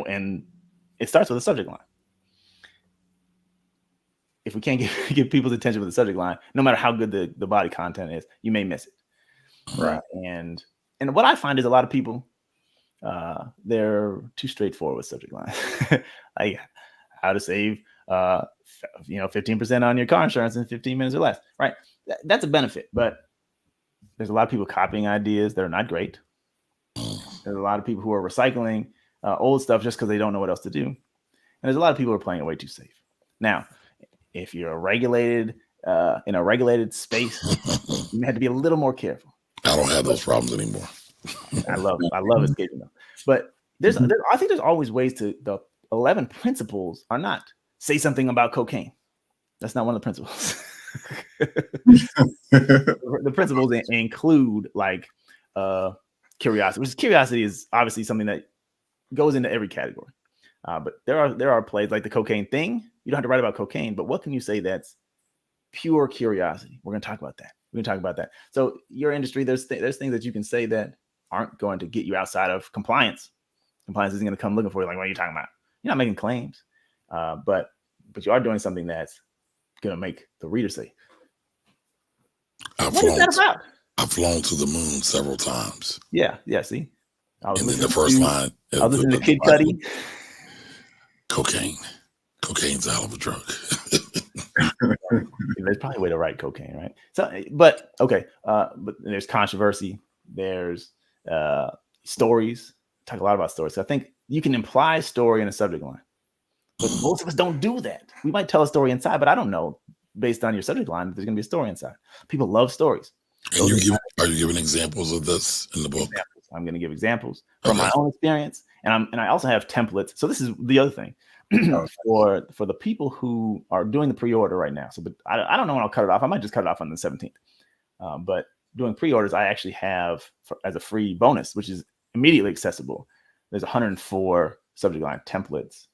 and it starts with a subject line. If we can't get people's attention with the subject line, no matter how good the body content is, you may miss it. Right. And what I find is a lot of people, they're too straightforward with subject line. Like how to save 15% on your car insurance in 15 minutes or less. Right. That's a benefit, but there's a lot of people copying ideas that are not great. There's a lot of people who are recycling old stuff just because they don't know what else to do. And there's a lot of people who are playing it way too safe. Now, if you're in a regulated space, you have to be a little more careful. I don't have those problems anymore. I love escaping them. But I think there's always ways to. The 11 principles are not say something about cocaine. That's not one of the principles. The principles include like curiosity, which curiosity is obviously something that goes into every category. But there are plays like the cocaine thing. You don't have to write about cocaine, but what can you say that's pure curiosity? We're going to talk about that. So your industry, there's things that you can say that aren't going to get you outside of compliance. Compliance isn't going to come looking for you. Like, what are you talking about? You're not making claims, but you are doing something that's going to make the reader say, "What is that about?" I've flown to the moon several times. Yeah. See, and then the first line. I was listening to Kid Cudi. Cocaine's a hell of a drug. There's probably a way to write cocaine, right? So, but okay. But there's controversy. There's stories. Talk a lot about stories. So I think you can imply story in a subject line, but most of us don't do that. We might tell a story inside, but I don't know based on your subject line that there's going to be a story inside. People love stories. And are you giving examples of this in the book? I'm going to give examples from my own experience, and I also have templates. So this is the other thing for the people who are doing the pre-order right now. So, but I don't know when I'll cut it off. I might just cut it off on the 17th. But doing pre-orders, I actually have as a free bonus, which is immediately accessible. There's 104 subject line templates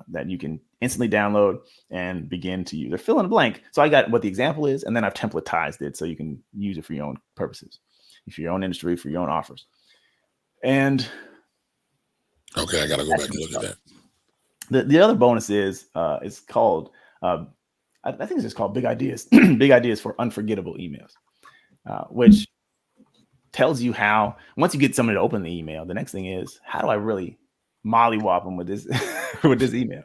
that you can instantly download and begin to use. They're fill in the blank. So I got what the example is, and then I've templatized it so you can use it for your own purposes, for your own industry, for your own offers. And okay, I got to go back and look at that. The other bonus is it's called I think it's just called Big Ideas. Big Ideas for Unforgettable Emails, which tells you how. Once you get somebody to open the email, the next thing is, how do I really mollywop them with this with this email?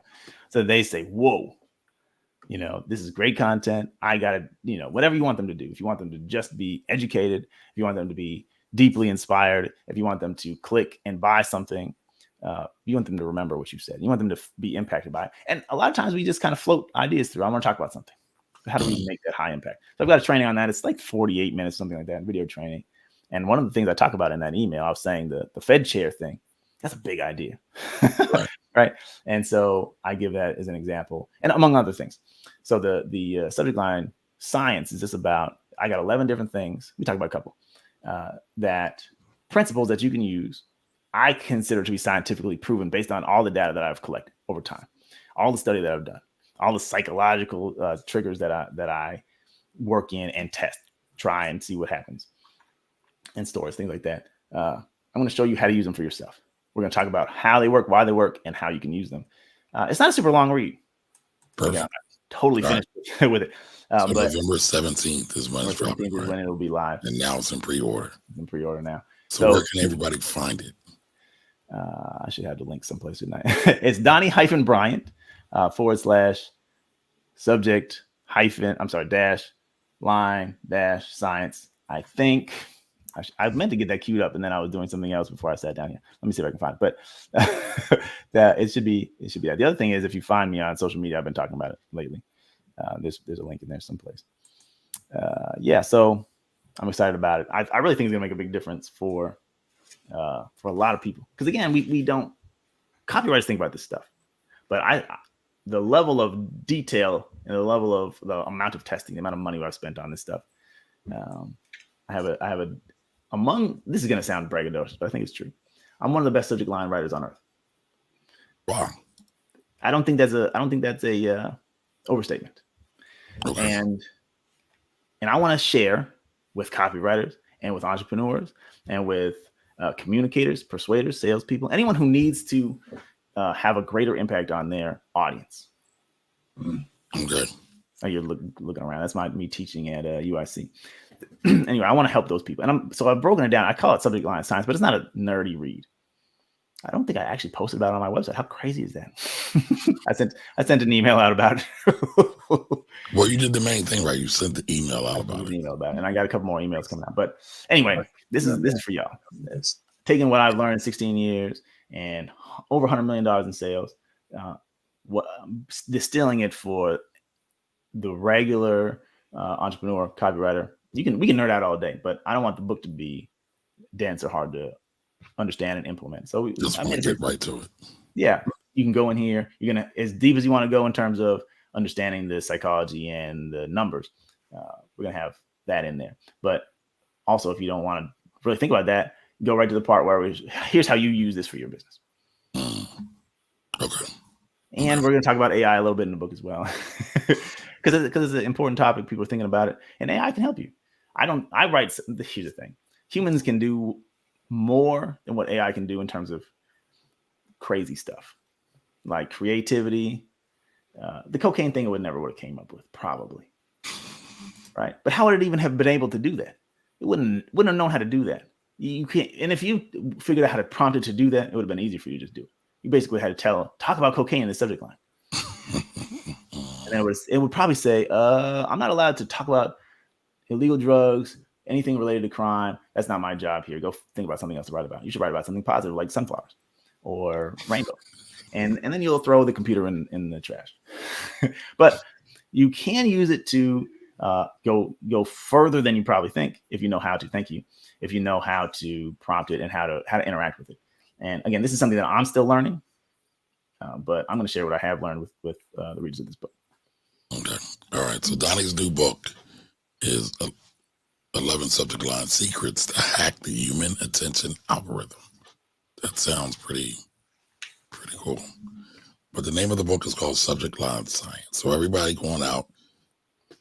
So they say, whoa, this is great content. I got to, whatever you want them to do. If you want them to just be educated, if you want them to be deeply inspired, if you want them to click and buy something, you want them to remember what you said. You want them to be impacted by it. And a lot of times we just kind of float ideas through. I want to talk about something. How do we make that high impact? So I've got a training on that. It's like 48 minutes, something like that, video training. And one of the things I talk about in that email, I was saying the Fed chair thing, that's a big idea. Right. And so I give that as an example, and among other things. So the subject line science is just about, I got 11 different things. We talk about a couple that principles that you can use. I consider to be scientifically proven based on all the data that I've collected over time, all the study that I've done, all the psychological triggers that I work in and test, try and see what happens, and stores, things like that. I'm going to show you how to use them for yourself. We're going to talk about how they work, why they work, and how you can use them. It's not a super long read. Perfect. Yeah, totally finished with it. So But November 17th is when it's dropping. is when it'll be live. And now it's in pre-order. It's in pre-order now. So where can everybody find it? I should have the link someplace tonight. It's Donnie-Bryant /subject - science. I think I meant to get that queued up, and then I was doing something else before I sat down here. Let me see if I can find it. But that it should be that. The other thing is, if you find me on social media, I've been talking about it lately. There's a link in there someplace. So I'm excited about it. I really think it's gonna make a big difference for a lot of people. Because again, we don't, copywriters think about this stuff, but the level of detail and the level of the amount of testing, the amount of money I've spent on this stuff. I have a among, this is going to sound braggadocious, but I think it's true. I'm one of the best subject line writers on earth. Wow. I don't think that's a overstatement. Okay. And I want to share with copywriters and with entrepreneurs and with communicators, persuaders, salespeople, anyone who needs to have a greater impact on their audience. Okay. Oh, you're looking around. That's me teaching at UIC. Anyway, I want to help those people. And I've broken it down. I call it subject line science, but it's not a nerdy read. I don't think I actually posted about it on my website. How crazy is that? I sent an email out about it. Well, you did the main thing, right? You sent the email out about it. And I got a couple more emails coming out. But anyway, this is for y'all. It's Taking what I've learned in 16 years and over $100 million in sales, distilling it for the regular entrepreneur, copywriter. We can nerd out all day, but I don't want the book to be dense or hard to understand and implement. So I want to get right to it. Yeah, you can go in here. You're gonna as deep as you want to go in terms of understanding the psychology and the numbers. We're gonna have that in there. But also, if you don't want to really think about that, go right to the part where here's how you use this for your business. Okay. And we're gonna talk about AI a little bit in the book as well, because it's an important topic. People are thinking about it, and AI can help you. Here's the thing: humans can do more than what AI can do in terms of crazy stuff like creativity. The cocaine thing, it would never would have came up with, probably, right? But how would it even have been able to do that? It wouldn't have known how to do that. You can't. And if you figured out how to prompt it to do that, it would have been easy for you to just do it. You basically had to talk about cocaine in the subject line, and then it would probably say, "I'm not allowed to talk about illegal drugs, anything related to crime. That's not my job here. Go think about something else to write about. You should write about something positive like sunflowers or rainbow." And then you'll throw the computer in the trash. But you can use it to go further than you probably think if you know how to. Thank you. If you know how to prompt it and how to interact with it. And again, this is something that I'm still learning, but I'm going to share what I have learned with the readers of this book. Okay. All right. So Donnie's new book is 11 subject line secrets to hack the human attention algorithm. That sounds pretty cool. But the name of the book is called Subject Line Science. So everybody going out,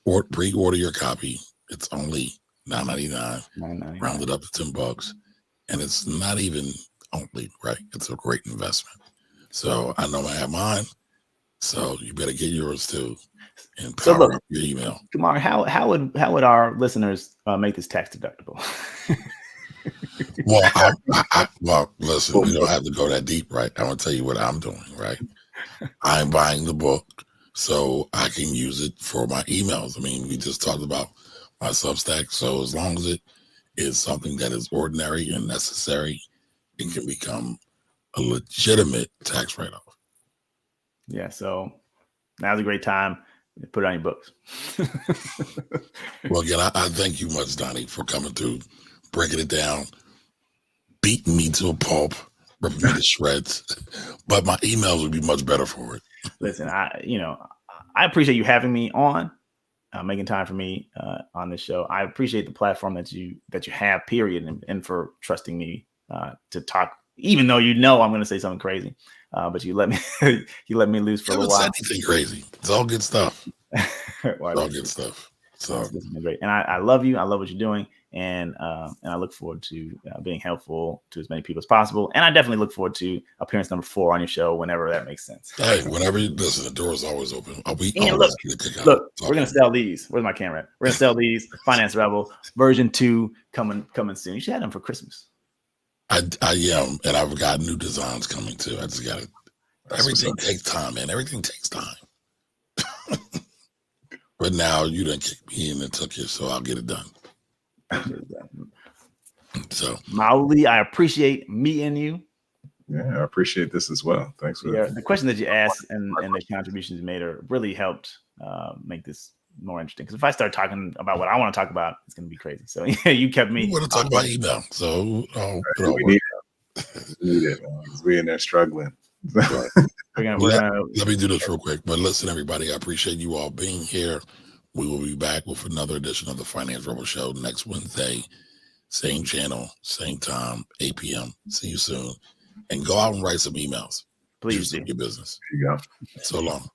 or pre-order your copy. It's only $9.99, rounded up to $10, and it's not even only right. It's a great investment. So I know I have mine. So you better get yours too, and power up your email. Kumar, how would our listeners make this tax deductible? Well, listen, we don't have to go that deep, right? I'm gonna tell you what I'm doing, right? I'm buying the book so I can use it for my emails. I mean, we just talked about my Substack, so as long as it is something that is ordinary and necessary, it can become a legitimate tax write-off. Yeah, so now's a great time to put it on your books. Well, again, I thank you much, Donnie, for coming through, breaking it down, beating me to a pulp, ripping me to shreds. But my emails would be much better for it. Listen, I appreciate you having me on, making time for me on this show. I appreciate the platform that you have, period, and for trusting me to talk, even though I'm going to say something crazy. But you let me loose for a little while. Anything crazy? It's all good stuff. Well, it's all good stuff. So this has been great, and I love you. I love what you're doing, and I look forward to being helpful to as many people as possible. And I definitely look forward to appearance number 4 on your show whenever that makes sense. Hey, whenever you listen, the door is always open. Look, we're gonna sell these. Where's my camera? We're gonna sell these. Finance Rebel version 2 coming soon. You should have them for Christmas. I am, and I've got new designs coming too. I just got it. Everything takes time, man. Everything takes time. But now you done kicked me in and took it, so I'll get it done. So, Mauli, I appreciate meeting you. Yeah, I appreciate this as well. Thanks for the question that you asked and the contributions you made are really helped make this more interesting. Because if I start talking about what I want to talk about, it's going to be crazy. So you kept me. We want to talk about email, so we need it. We're in there struggling. Let me do this real quick. But listen, everybody, I appreciate you all being here. We will be back with another edition of the Finance Rebel Show next Wednesday. Same channel, same time, 8 p.m. See you soon. And go out and write some emails. Please do your business. There you go. So long.